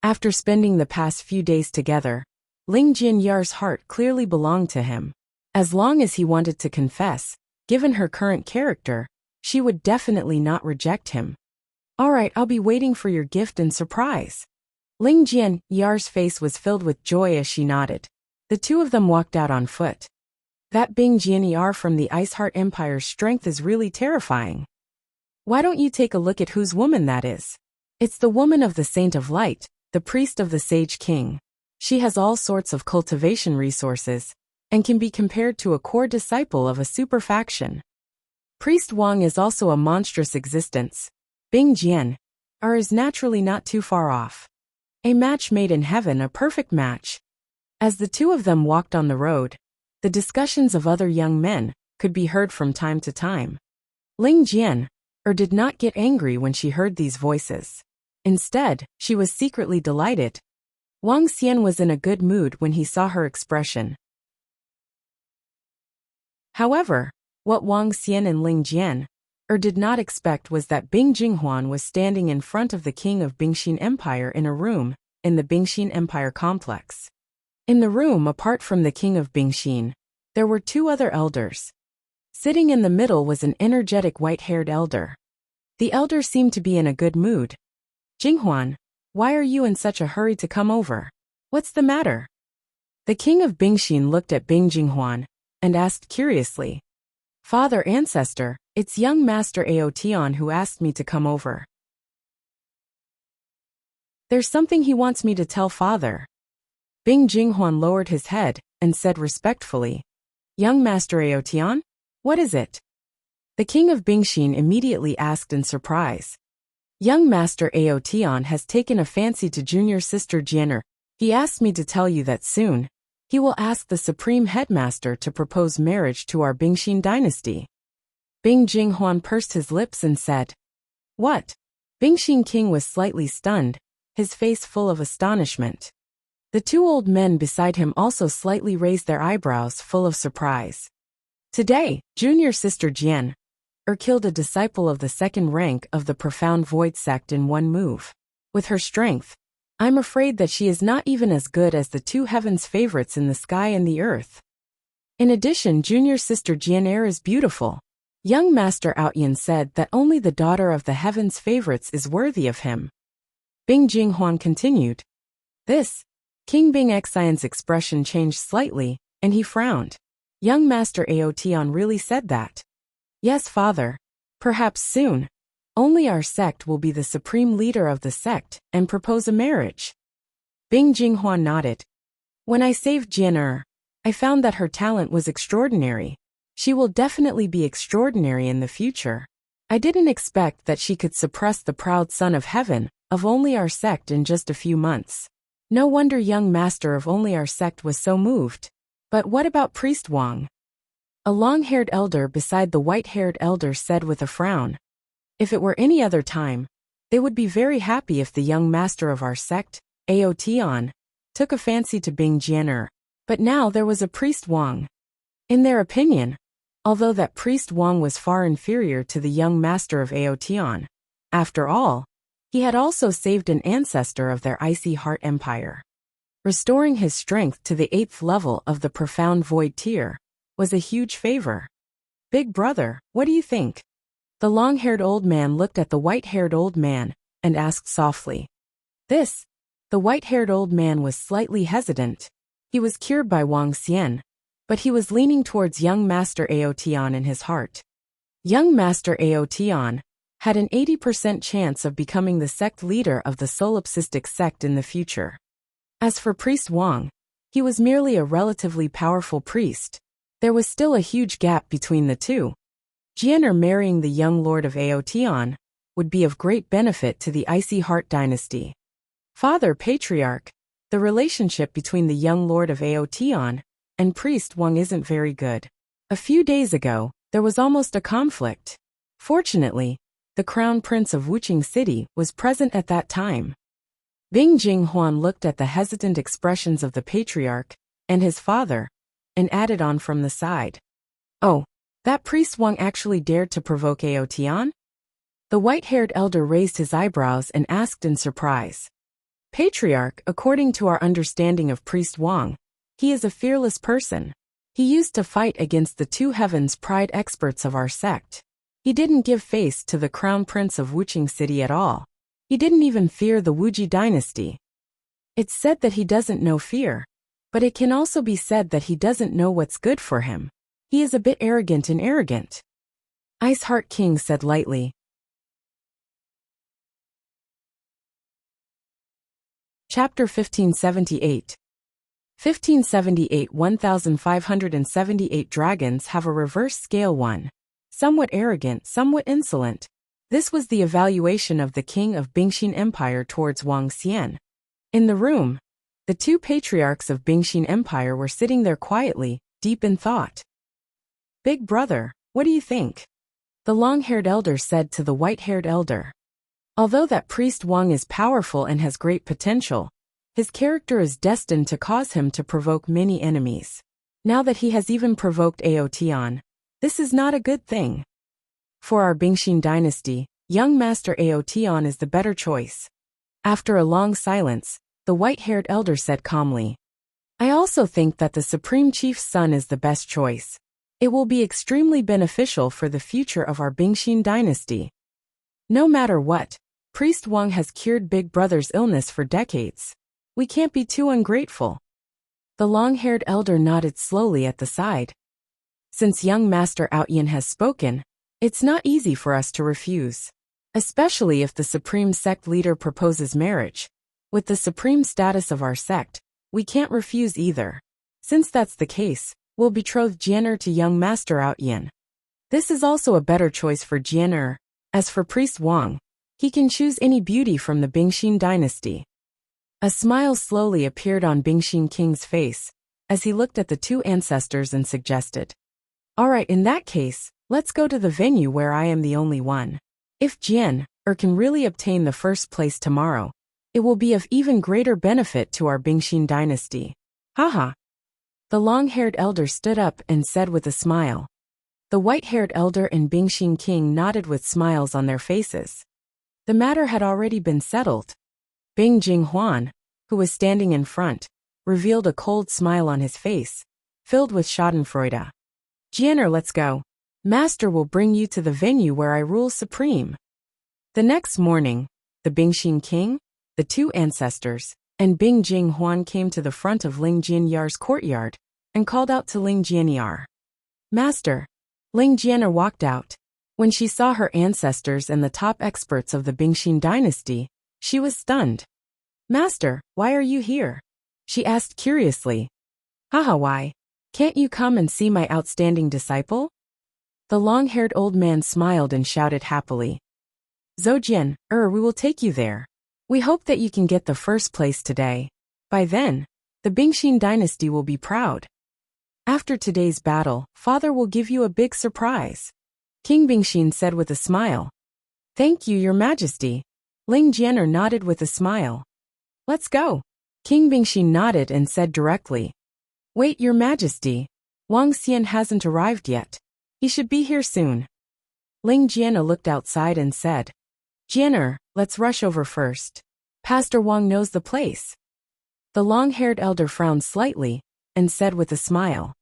After spending the past few days together, Ling Jianyar's heart clearly belonged to him. As long as he wanted to confess, given her current character, she would definitely not reject him. All right, I'll be waiting for your gift and surprise. Ling Jianyar's face was filled with joy as she nodded. The 2 of them walked out on foot. That Bing Jianyar from the Ice Heart Empire's strength is really terrifying. Why don't you take a look at whose woman that is? It's the woman of the Saint of Light, the priest of the Sage King. She has all sorts of cultivation resources, and can be compared to a core disciple of a super faction. Priest Wang is also a monstrous existence. Bing Jian is naturally not too far off. A match made in heaven, a perfect match. As the 2 of them walked on the road, the discussions of other young men could be heard from time to time. Ling Jian did not get angry when she heard these voices. Instead, she was secretly delighted. Wang Xian was in a good mood when he saw her expression. However, what Wang Xian and Ling Jian did not expect was that Bing Jinghuan was standing in front of the king of Bingxin Empire in a room in the Bingxin Empire complex. In the room apart from the king of Bingxin, there were 2 other elders. Sitting in the middle was an energetic white-haired elder. The elder seemed to be in a good mood. Jinghuan, why are you in such a hurry to come over? What's the matter? The king of Bingxin looked at Bing Jinghuan and asked curiously. Father Ancestor, it's young Master Aotian who asked me to come over. There's something he wants me to tell father. Bing Jinghuan lowered his head and said respectfully. Young Master Aotian? What is it? The king of Bingxin immediately asked in surprise. Young Master Aotian has taken a fancy to junior sister Jianer. He asked me to tell you that soon, he will ask the Supreme Headmaster to propose marriage to our Bingxin dynasty. Bing Jinghuan pursed his lips and said. What? Bingxin King was slightly stunned, his face full of astonishment. The 2 old men beside him also slightly raised their eyebrows full of surprise. Today, junior sister Jian killed a disciple of the 2nd rank of the Profound Void sect in one move. With her strength, I'm afraid that she is not even as good as the 2 heavens favorites in the sky and the earth. In addition, junior sister Jianer is beautiful. Young Master Outyan said that only the daughter of the heavens favorites is worthy of him. Bing Jinghuan continued. This, King Bing Xian's expression changed slightly, and he frowned. Young Master Aotian really said that. Yes, father. Perhaps soon. Only our sect will be the supreme leader of the sect and propose a marriage. Bing Jinghua nodded. When I saved Jian, I found that her talent was extraordinary. She will definitely be extraordinary in the future. I didn't expect that she could suppress the proud son of heaven, of only our sect in just a few months. No wonder young master of only our sect was so moved. But what about Priest Wang? A long-haired elder beside the white-haired elder said with a frown. If it were any other time, they would be very happy if the young master of our sect, Aotian, took a fancy to Bing Jian. But now there was a Priest Wang. In their opinion, although that Priest Wang was far inferior to the young master of Aotian, after all, he had also saved an ancestor of their icy heart empire. Restoring his strength to the 8th level of the profound void tier was a huge favor. Big brother, what do you think? The long-haired old man looked at the white-haired old man and asked softly. The white-haired old man was slightly hesitant. He was cured by Wang Xian, but he was leaning towards young Master Aotian in his heart. Young Master Aotian had an 80% chance of becoming the sect leader of the solipsistic sect in the future. As for Priest Wang, he was merely a relatively powerful priest. There was still a huge gap between the two. Jian marrying the young lord of Aotian would be of great benefit to the Icy Heart dynasty. Father Patriarch, the relationship between the young lord of Aotian and Priest Wang isn't very good. A few days ago, there was almost a conflict. Fortunately, the Crown Prince of Wuxia City was present at that time. Bing Jinghuan looked at the hesitant expressions of the Patriarch and his father, and added on from the side. Oh, that Priest Wang actually dared to provoke Aotian? The white-haired elder raised his eyebrows and asked in surprise. Patriarch, according to our understanding of Priest Wang, he is a fearless person. He used to fight against the two heavens pride experts of our sect. He didn't give face to the Crown Prince of Wuxia City at all. He didn't even fear the Wuji dynasty. It's said that he doesn't know fear, but it can also be said that he doesn't know what's good for him. He is a bit arrogant. Ice Heart King said lightly. Chapter 1578. 1578 1578 dragons have a reverse scale 1. Somewhat arrogant, somewhat insolent. This was the evaluation of the king of Bingxin Empire towards Wang Xian. In the room, the two patriarchs of Bingxin Empire were sitting there quietly, deep in thought. Big brother, what do you think? The long-haired elder said to the white-haired elder. Although that Priest Wang is powerful and has great potential, his character is destined to cause him to provoke many enemies. Now that he has even provoked Aotian, this is not a good thing. For our Bingxin dynasty, young Master Aotian is the better choice. After a long silence, the white-haired elder said calmly. I also think that the Supreme Chief's son is the best choice. It will be extremely beneficial for the future of our Bingxin dynasty. No matter what, Priest Wang has cured Big Brother's illness for decades. We can't be too ungrateful. The long-haired elder nodded slowly at the side. Since young Master Aotian has spoken, it's not easy for us to refuse. Especially if the supreme sect leader proposes marriage. With the supreme status of our sect, we can't refuse either. Since that's the case, we'll betroth Jian to young Master Aotian. This is also a better choice for Jian. As for Priest Wang, he can choose any beauty from the Bingxin dynasty. A smile slowly appeared on Bingxin King's face, as he looked at the two ancestors and suggested. Alright, in that case, let's go to the venue where I am the only one. If Jian can really obtain the first place tomorrow, it will be of even greater benefit to our Bingxin dynasty. Haha. The long-haired elder stood up and said with a smile. The white-haired elder and Bingxin King nodded with smiles on their faces. The matter had already been settled. Bing Jinghuan, who was standing in front, revealed a cold smile on his face, filled with schadenfreude. Jian, let's go. Master will bring you to the venue where I rule supreme. The next morning, the Bingxin King, the two ancestors, and Bing Jinghuan came to the front of Ling Jianyar's courtyard and called out to Ling Jianyar. Master. Ling Jianyar walked out. When she saw her ancestors and the top experts of the Bingxin dynasty, she was stunned. Master, why are you here? She asked curiously. Haha, why? Can't you come and see my outstanding disciple? The long-haired old man smiled and shouted happily. Zoujian, we will take you there. We hope that you can get the first place today. By then, the Bingxin dynasty will be proud. After today's battle, Father will give you a big surprise. King Bingxin said with a smile. Thank you, Your Majesty. Ling Jianer nodded with a smile. Let's go. King Bingxin nodded and said directly. Wait, Your Majesty. Wang Xian hasn't arrived yet. He should be here soon. Ling Jianer looked outside and said. Jianer, let's rush over first. Pastor Wang knows the place. The long-haired elder frowned slightly and said with a smile.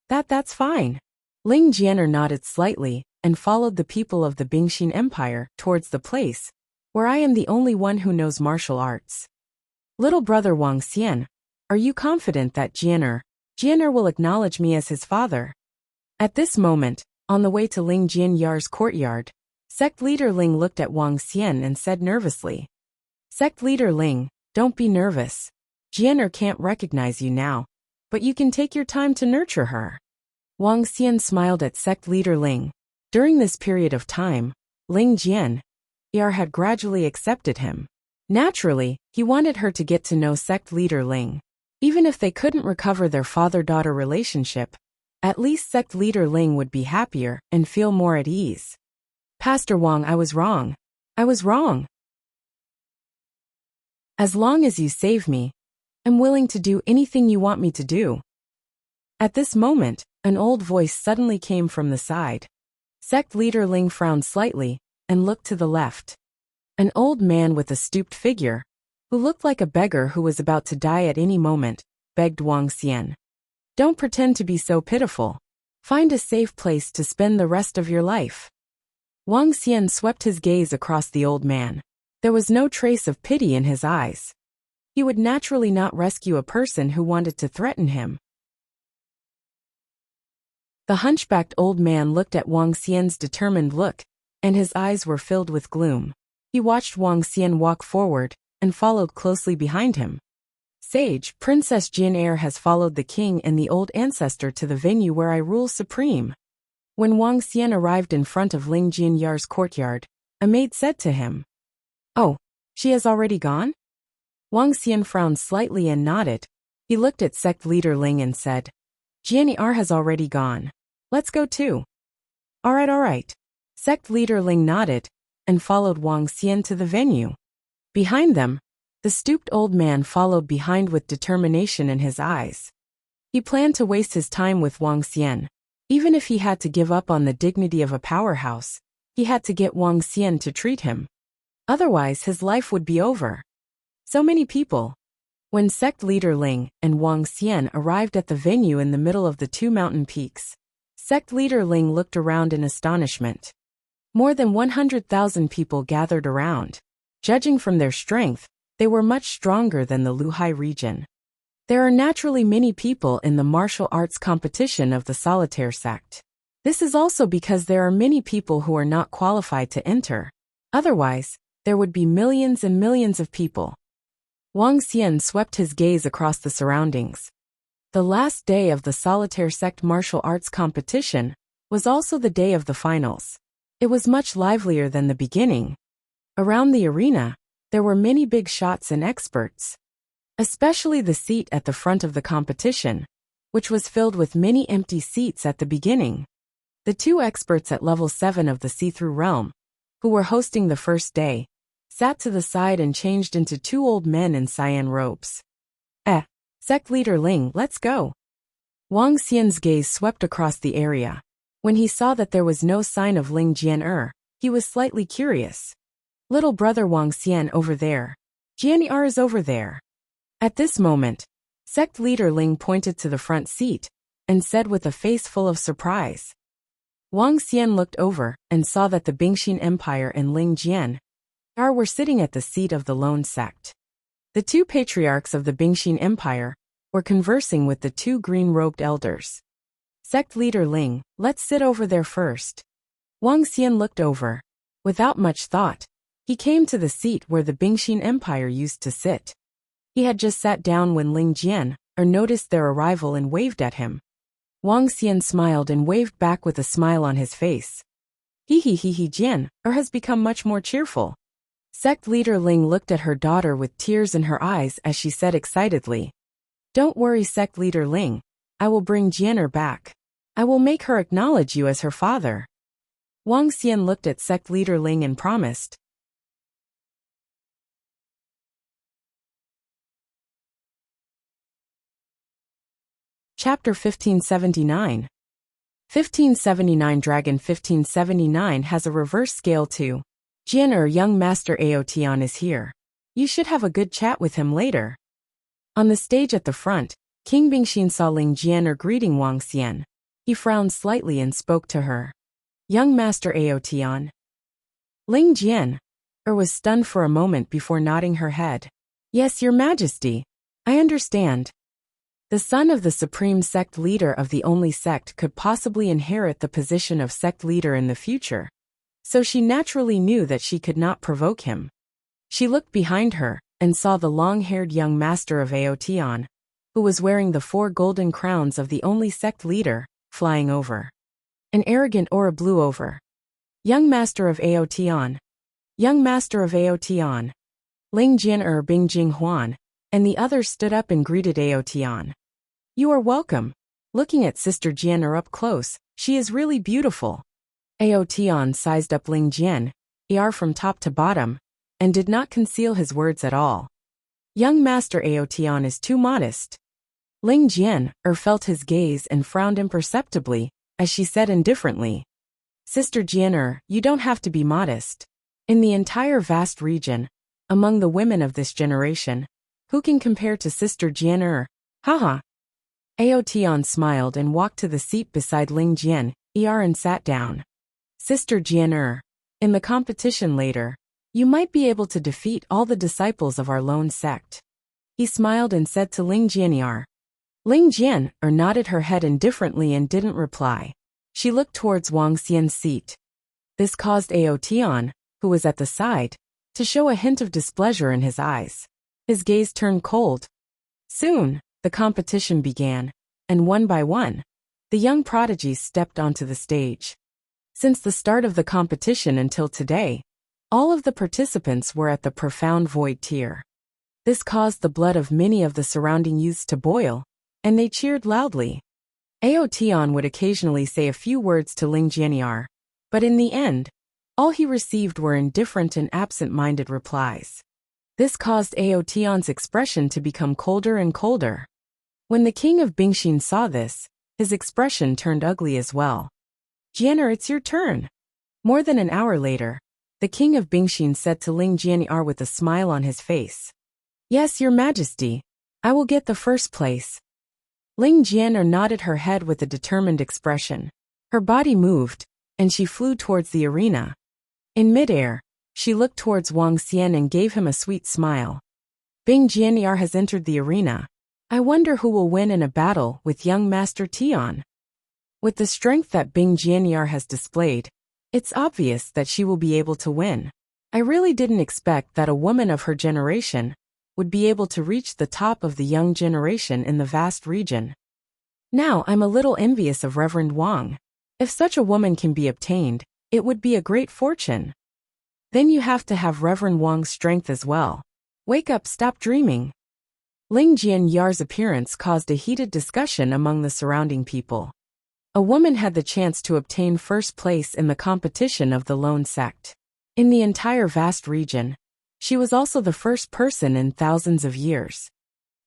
That's fine. Ling Jianer nodded slightly and followed the people of the Bingxin Empire towards the place where I am the only one who knows martial arts. Little brother Wang Xian, are you confident that Jianer will acknowledge me as his father? At this moment, on the way to Ling Jianyar's courtyard, Sect leader Ling looked at Wang Xian and said nervously. Sect leader Ling, don't be nervous. Jianer can't recognize you now, but you can take your time to nurture her. Wang Xian smiled at Sect leader Ling. During this period of time, Ling Jianyar had gradually accepted him. Naturally, he wanted her to get to know Sect leader Ling. Even if they couldn't recover their father-daughter relationship, at least Sect leader Ling would be happier and feel more at ease. Pastor Wang, I was wrong. As long as you save me, I'm willing to do anything you want me to do. At this moment, an old voice suddenly came from the side. Sect leader Ling frowned slightly and looked to the left. An old man with a stooped figure, who looked like a beggar who was about to die at any moment, begged Wang Xian. Don't pretend to be so pitiful. Find a safe place to spend the rest of your life. Wang Xian swept his gaze across the old man. There was no trace of pity in his eyes. He would naturally not rescue a person who wanted to threaten him. The hunchbacked old man looked at Wang Xian's determined look, and his eyes were filled with gloom. He watched Wang Xian walk forward and followed closely behind him. Sage, Princess Jianyar has followed the king and the old ancestor to the venue where I rule supreme. When Wang Xian arrived in front of Ling Jianyar's courtyard, a maid said to him, Oh, she has already gone? Wang Xian frowned slightly and nodded. He looked at sect leader Ling and said, Jianyar has already gone. Let's go too. All right. Sect leader Ling nodded and followed Wang Xian to the venue. Behind them, the stooped old man followed behind with determination in his eyes. He planned to waste his time with Wang Xian. Even if he had to give up on the dignity of a powerhouse, he had to get Wang Xian to treat him. Otherwise, his life would be over. So many people. When sect leader Ling and Wang Xian arrived at the venue in the middle of the two mountain peaks, sect leader Ling looked around in astonishment. More than 100,000 people gathered around. Judging from their strength, they were much stronger than the Luhai region. There are naturally many people in the martial arts competition of the Solitaire sect. This is also because there are many people who are not qualified to enter. Otherwise, there would be millions and millions of people. Wang Xian swept his gaze across the surroundings. The last day of the Solitaire sect martial arts competition was also the day of the finals. It was much livelier than the beginning. Around the arena, there were many big shots and experts. Especially the seat at the front of the competition, which was filled with many empty seats at the beginning. The two experts at level 7 of the see-through realm, who were hosting the first day, sat to the side and changed into two old men in cyan robes. Sect leader Ling, let's go. Wang Xian's gaze swept across the area. When he saw that there was no sign of Ling Jianyar, he was slightly curious. Little brother Wang Xian over there. Jianyar is over there. At this moment, sect leader Ling pointed to the front seat and said with a face full of surprise. Wang Xian looked over and saw that the Bingxin Empire and Ling Jianyar were sitting at the seat of the lone sect. The two patriarchs of the Bingxin Empire were conversing with the two green-robed elders. Sect leader Ling, let's sit over there first. Wang Xian looked over. Without much thought, he came to the seat where the Bingxin Empire used to sit. He had just sat down when Ling Jian noticed their arrival and waved at him. Wang Xian smiled and waved back with a smile on his face. He Jian has become much more cheerful. Sect leader Ling looked at her daughter with tears in her eyes as she said excitedly, "Don't worry, sect leader Ling. I will bring Jian back. I will make her acknowledge you as her father." Wang Xian looked at sect leader Ling and promised. Chapter 1579. 1579 Dragon 1579 has a reverse scale too. Jian young master Aotian is here. You should have a good chat with him later. On the stage at the front, King Bingxin saw Ling Jian greeting Wang Xian. He frowned slightly and spoke to her. Young master Aotian. Ling Jian was stunned for a moment before nodding her head. Yes, your majesty. I understand. The son of the supreme sect leader of the only sect could possibly inherit the position of sect leader in the future. So she naturally knew that she could not provoke him. She looked behind her and saw the long-haired young master of Aotian, who was wearing the 4 golden crowns of the only sect leader, flying over. An arrogant aura blew over. Young master of Aotian. Young master of Aotian. Ling Jian Bingjing Huan, and the others stood up and greeted Aotian. You are welcome. Looking at Sister Jian up close, she is really beautiful. Aotian sized up Ling Jian from top to bottom, and did not conceal his words at all. Young master Aotian is too modest. Ling Jian felt his gaze and frowned imperceptibly, as she said indifferently. Sister Jian you don't have to be modest. In the entire vast region, among the women of this generation, who can compare to Sister Jian Haha. Aotian smiled and walked to the seat beside Ling Jian and sat down. Sister Jian in the competition later, you might be able to defeat all the disciples of our lone sect. He smiled and said to Ling Jian. Ling Jian nodded her head indifferently and didn't reply. She looked towards Wang Xian's seat. This caused Aotian, who was at the side, to show a hint of displeasure in his eyes. His gaze turned cold. Soon, the competition began, and one by one, the young prodigies stepped onto the stage. Since the start of the competition until today, all of the participants were at the profound void tier. This caused the blood of many of the surrounding youths to boil, and they cheered loudly. Aotian would occasionally say a few words to Ling Jian, but in the end, all he received were indifferent and absent-minded replies. This caused Aotian's expression to become colder and colder. When the king of Bingxin saw this, his expression turned ugly as well. Jian, it's your turn. More than an hour later, the king of Bingxin said to Ling Jian with a smile on his face. Yes, your majesty. I will get the first place. Ling Jian nodded her head with a determined expression. Her body moved, and she flew towards the arena. In midair, she looked towards Wang Xian and gave him a sweet smile. Bing Jianyar has entered the arena. I wonder who will win in a battle with young Master Tian. With the strength that Bing Jianyar has displayed, it's obvious that she will be able to win. I really didn't expect that a woman of her generation would be able to reach the top of the young generation in the vast region. Now I'm a little envious of Reverend Wang. If such a woman can be obtained, it would be a great fortune. Then you have to have Reverend Wang's strength as well. Wake up, stop dreaming. Ling Jianyar's appearance caused a heated discussion among the surrounding people. A woman had the chance to obtain first place in the competition of the lone sect. In the entire vast region, she was also the first person in thousands of years.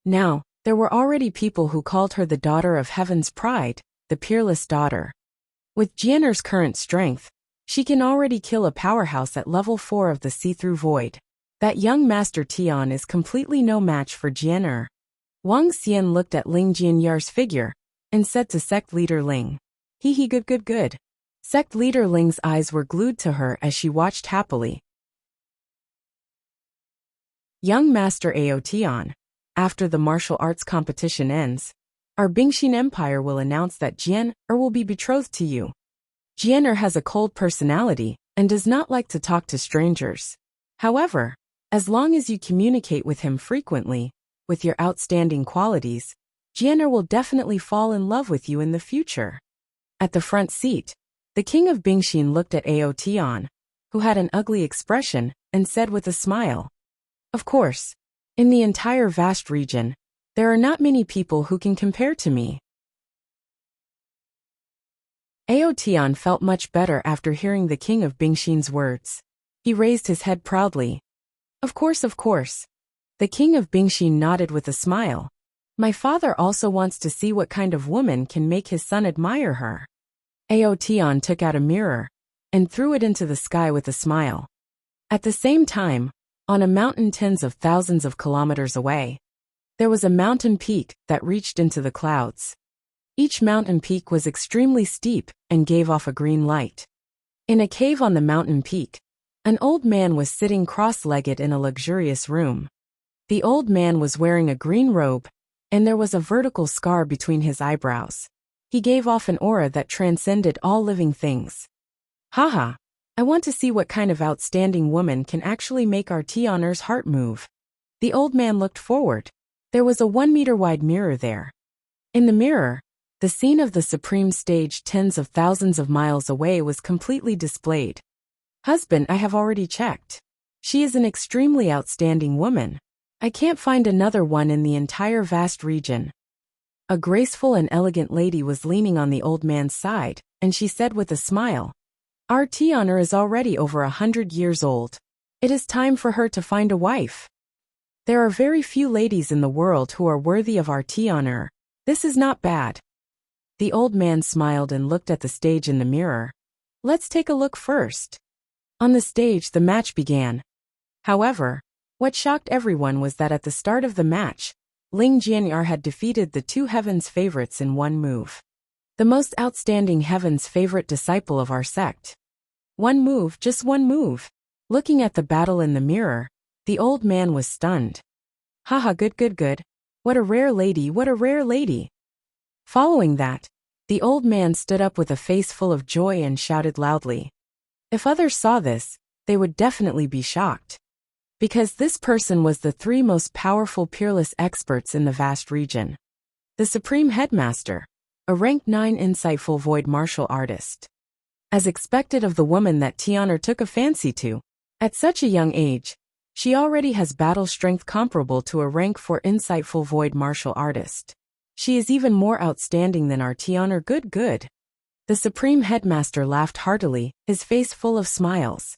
Now, there were already people who called her the daughter of heaven's pride, the peerless daughter. With Jian'er's current strength, she can already kill a powerhouse at level 4 of the see-through void. That young Master Tian is completely no match for Jian'er. Wang Xian looked at Ling Jianyar's figure and said to sect leader Ling. Good. Sect leader Ling's eyes were glued to her as she watched happily. Young Master Aotian, after the martial arts competition ends, our Bingxin Empire will announce that Jian'er will be betrothed to you. Jian'er has a cold personality and does not like to talk to strangers. However, as long as you communicate with him frequently, with your outstanding qualities, Jianer will definitely fall in love with you in the future. At the front seat, the king of Bingxin looked at Aotian, who had an ugly expression, and said with a smile, "Of course, in the entire vast region, there are not many people who can compare to me." Aotian felt much better after hearing the king of Bingxin's words. He raised his head proudly. Of course, of course. The king of Bingxin nodded with a smile. My father also wants to see what kind of woman can make his son admire her. Aotian took out a mirror and threw it into the sky with a smile. At the same time, on a mountain tens of thousands of kilometers away, there was a mountain peak that reached into the clouds. Each mountain peak was extremely steep and gave off a green light. In a cave on the mountain peak, an old man was sitting cross-legged in a luxurious room. The old man was wearing a green robe, and there was a vertical scar between his eyebrows. He gave off an aura that transcended all living things. Haha, I want to see what kind of outstanding woman can actually make our Tianer's heart move. The old man looked forward. There was a 1-meter-wide mirror there. In the mirror, the scene of the supreme stage tens of thousands of miles away was completely displayed. Husband, I have already checked. She is an extremely outstanding woman. I can't find another one in the entire vast region. A graceful and elegant lady was leaning on the old man's side, and she said with a smile, Our Tianer is already over 100 years old. It is time for her to find a wife. There are very few ladies in the world who are worthy of our Tianer. This is not bad. The old man smiled and looked at the stage in the mirror. Let's take a look first. On the stage, the match began. However, what shocked everyone was that at the start of the match, Ling Jianyar had defeated the two Heaven's favorites in one move. The most outstanding Heaven's favorite disciple of our sect. One move, just one move. Looking at the battle in the mirror, the old man was stunned. Haha, good. What a rare lady, what a rare lady. Following that, the old man stood up with a face full of joy and shouted loudly. If others saw this, they would definitely be shocked. Because this person was the three most powerful peerless experts in the vast region. The Supreme Headmaster, a rank 9 insightful void martial artist. As expected of the woman that Tianer took a fancy to, at such a young age, she already has battle strength comparable to a rank 4 insightful void martial artist. She is even more outstanding than our Tianer. Good. The Supreme Headmaster laughed heartily, his face full of smiles.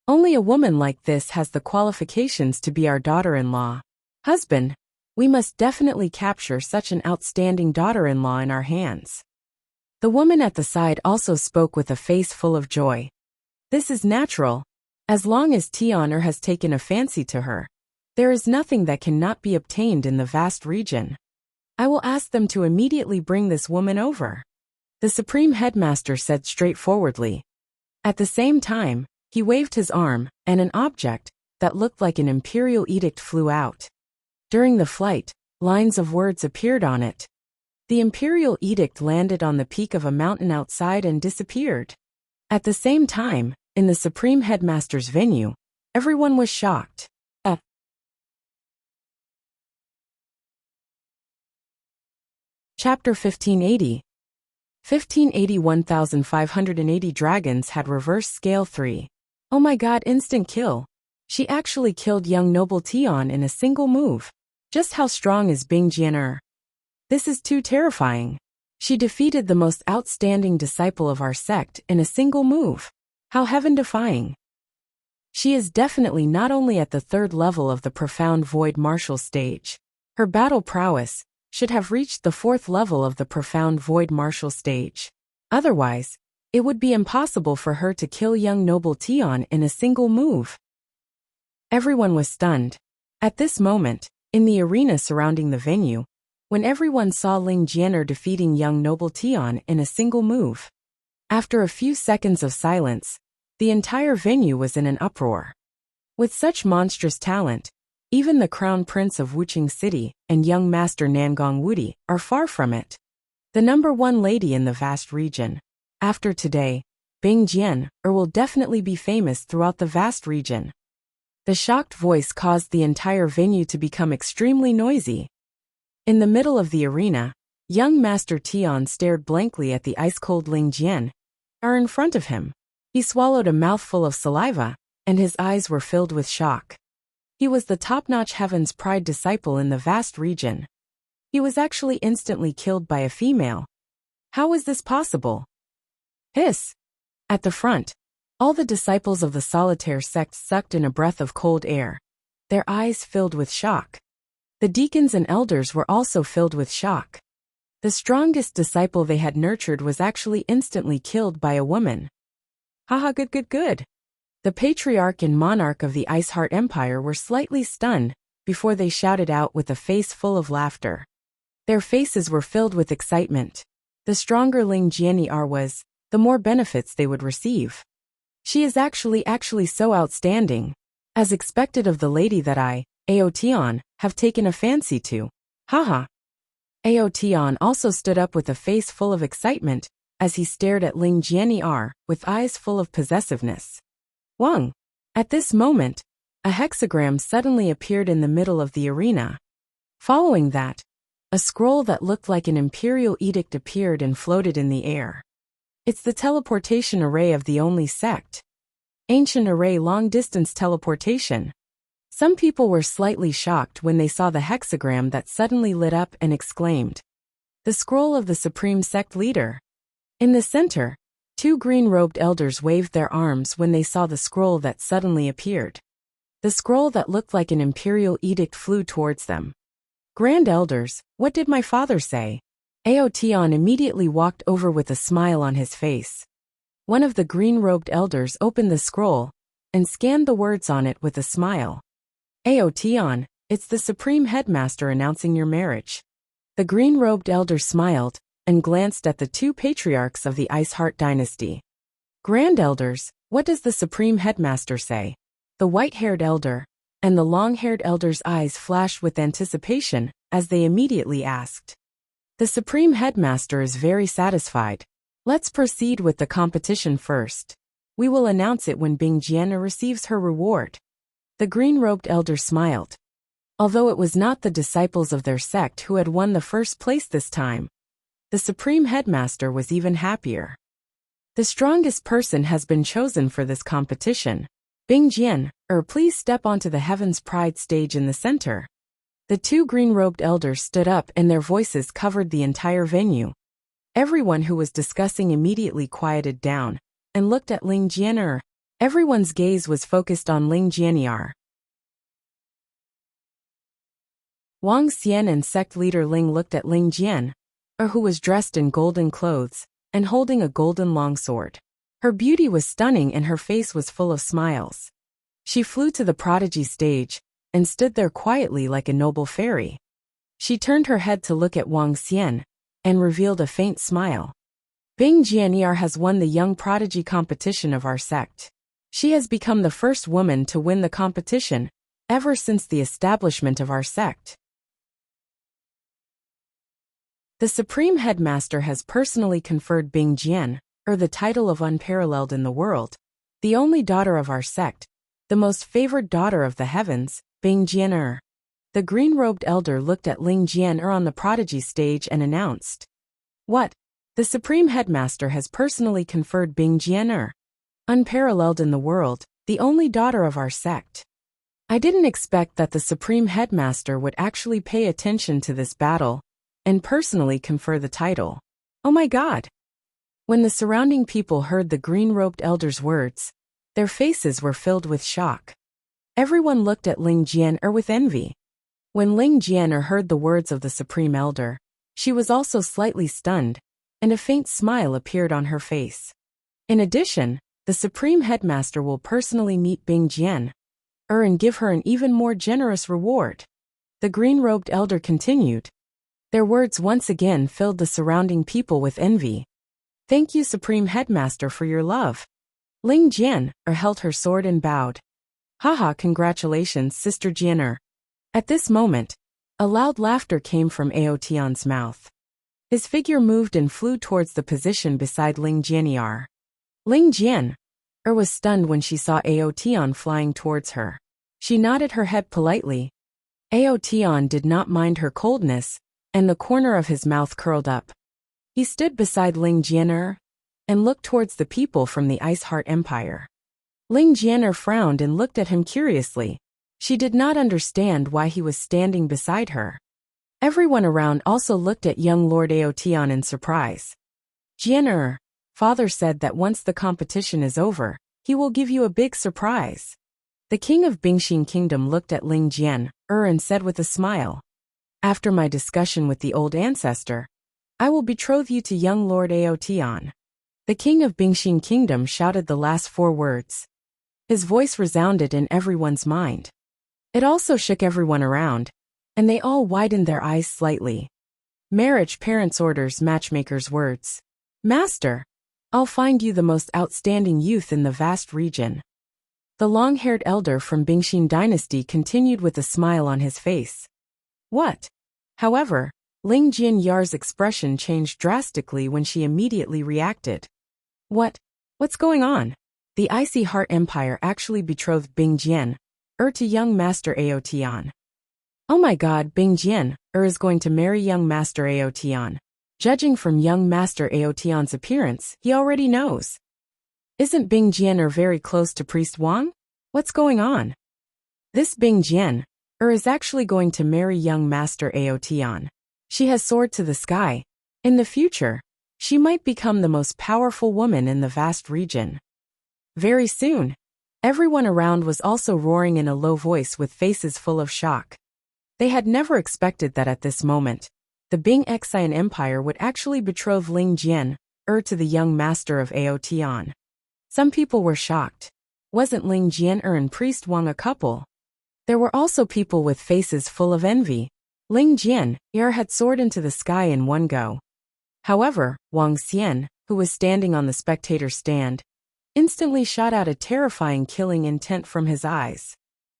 Only a woman like this has the qualifications to be our daughter-in-law. Husband, we must definitely capture such an outstanding daughter-in-law in our hands. The woman at the side also spoke with a face full of joy. This is natural. As long as Tianer has taken a fancy to her, there is nothing that cannot be obtained in the vast region. I will ask them to immediately bring this woman over. The Supreme Headmaster said straightforwardly. At the same time, he waved his arm, and an object that looked like an imperial edict flew out. During the flight, lines of words appeared on it. The imperial edict landed on the peak of a mountain outside and disappeared. At the same time, in the Supreme Headmaster's venue, everyone was shocked. Chapter 1580. 1580 1580 dragons had reverse scale 3. Oh my god, instant kill. She actually killed young noble Tian in a single move. Just how strong is Bing Jianer? This is too terrifying. She defeated the most outstanding disciple of our sect in a single move. How heaven-defying. She is definitely not only at the 3rd level of the profound void martial stage. Her battle prowess should have reached the 4th level of the profound void martial stage. Otherwise, it would be impossible for her to kill young noble Tian in a single move. Everyone was stunned. At this moment, in the arena surrounding the venue, when everyone saw Ling Jianer defeating young noble Tian in a single move. After a few seconds of silence, the entire venue was in an uproar. With such monstrous talent, even the crown prince of Wuxia City and young master Nangong Wudi are far from it. The number 1 lady in the vast region. After today, Bing Jianer will definitely be famous throughout the vast region. The shocked voice caused the entire venue to become extremely noisy. In the middle of the arena, young Master Tian stared blankly at the ice-cold Ling Jian, in front of him. He swallowed a mouthful of saliva, and his eyes were filled with shock. He was the top-notch Heaven's Pride disciple in the vast region. He was actually instantly killed by a female. How was this possible? Hiss! At the front, all the disciples of the solitaire sect sucked in a breath of cold air, their eyes filled with shock. The deacons and elders were also filled with shock. The strongest disciple they had nurtured was actually instantly killed by a woman. Haha, good. The patriarch and monarch of the Ice Heart Empire were slightly stunned before they shouted out with a face full of laughter. Their faces were filled with excitement. The stronger Ling Jian was, the more benefits they would receive. She is actually so outstanding. As expected of the lady that I, Aotian, have taken a fancy to. Haha. Aotian also stood up with a face full of excitement as he stared at Ling Jian with eyes full of possessiveness. Wang. At this moment, a hexagram suddenly appeared in the middle of the arena. Following that, a scroll that looked like an imperial edict appeared and floated in the air. It's the teleportation array of the only sect. Ancient array long-distance teleportation. Some people were slightly shocked when they saw the hexagram that suddenly lit up and exclaimed, "The scroll of the supreme sect leader." In the center, two green-robed elders waved their arms when they saw the scroll that suddenly appeared. The scroll that looked like an imperial edict flew towards them. "Grand elders, what did my father say?" Aotian immediately walked over with a smile on his face. One of the green-robed elders opened the scroll and scanned the words on it with a smile. "Aotian, it's the Supreme Headmaster announcing your marriage." The green-robed elder smiled and glanced at the two patriarchs of the Ice Heart dynasty. "Grand elders, what does the Supreme Headmaster say?" The white-haired elder and the long-haired elder's eyes flashed with anticipation as they immediately asked. "The Supreme Headmaster is very satisfied. Let's proceed with the competition first. We will announce it when Bing Jian receives her reward." The green-robed elder smiled. Although it was not the disciples of their sect who had won the first place this time, the Supreme Headmaster was even happier. The strongest person has been chosen for this competition. Bing Jian, please step onto the Heaven's Pride stage in the center. The two green-robed elders stood up and their voices covered the entire venue. Everyone who was discussing immediately quieted down and looked at Ling Jian. Everyone's gaze was focused on Ling Jian. Wang Xian and sect leader Ling looked at Ling Jian, who was dressed in golden clothes and holding a golden longsword. Her beauty was stunning and her face was full of smiles. She flew to the prodigy stage and stood there quietly like a noble fairy. She turned her head to look at Wang Xian and revealed a faint smile. "Bing Jian has won the young prodigy competition of our sect. She has become the first woman to win the competition ever since the establishment of our sect. The Supreme Headmaster has personally conferred Bing Jian, the title of unparalleled in the world, the only daughter of our sect, the most favored daughter of the heavens, Bing Jian. The green-robed elder looked at Ling Jian on the prodigy stage and announced, "What? The Supreme Headmaster has personally conferred Bing Jian, unparalleled in the world, the only daughter of our sect. I didn't expect that the Supreme Headmaster would actually pay attention to this battle and personally confer the title. Oh my God!" When the surrounding people heard the green-robed elder's words, their faces were filled with shock. Everyone looked at Ling Jian with envy. When Ling Jian heard the words of the Supreme Elder, she was also slightly stunned, and a faint smile appeared on her face. In addition, the Supreme Headmaster will personally meet Bing Jian, and give her an even more generous reward. The green-robed elder continued. Their words once again filled the surrounding people with envy. "Thank you, Supreme Headmaster, for your love." Ling Jian held her sword and bowed. "Haha, congratulations, Sister Jian." At this moment, a loud laughter came from Aotian's mouth. His figure moved and flew towards the position beside Ling Jian. Ling Jian was stunned when she saw Aotian flying towards her. She nodded her head politely. Aotion did not mind her coldness, and the corner of his mouth curled up. He stood beside Ling Jian'er and looked towards the people from the Ice Heart Empire. Ling Jian'er frowned and looked at him curiously. She did not understand why he was standing beside her. Everyone around also looked at young Lord Aotion in surprise. Jian'er, father said that once the competition is over, he will give you a big surprise. The king of Bingxin Kingdom looked at Ling Jian'er and said with a smile, after my discussion with the old ancestor, I will betroth you to young Lord Aotion. The king of Bingxin Kingdom shouted the last 4 words. His voice resounded in everyone's mind. It also shook everyone around, and they all widened their eyes slightly. Marriage parents' orders matchmaker's words. Master, I'll find you the most outstanding youth in the vast region. The long-haired elder from Bingxin dynasty continued with a smile on his face. What? However, Ling Jianyar's expression changed drastically when she immediately reacted. What's going on? The Icy Heart Empire actually betrothed Bing Jian to young Master Aotion. Oh my god, Bing Jian is going to marry young Master Aotion. Judging from young Master Aotion's appearance, he already knows. Isn't Bing Jian very close to Priest Wang? What's going on? This Bing Jian is actually going to marry young Master Aotion. She has soared to the sky. In the future, she might become the most powerful woman in the vast region. Very soon, everyone around was also roaring in a low voice with faces full of shock. They had never expected that at this moment, the Bing Xian Empire would actually betroth Ling Jian to the young master of Aotion. Some people were shocked. Wasn't Ling Jian and Priest Wang a couple? There were also people with faces full of envy. Ling Jian had soared into the sky in one go. However, Wang Xian, who was standing on the spectator stand, instantly shot out a terrifying killing intent from his eyes.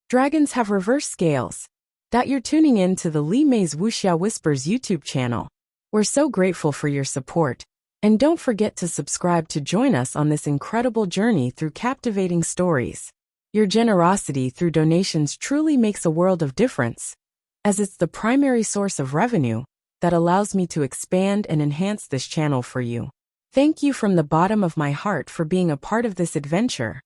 Dragons have reverse scales. That you're tuning in to the Li Mei's Wuxia Whispers YouTube channel. We're so grateful for your support, and don't forget to subscribe to join us on this incredible journey through captivating stories. Your generosity through donations truly makes a world of difference, as it's the primary source of revenue that allows me to expand and enhance this channel for you. Thank you from the bottom of my heart for being a part of this adventure.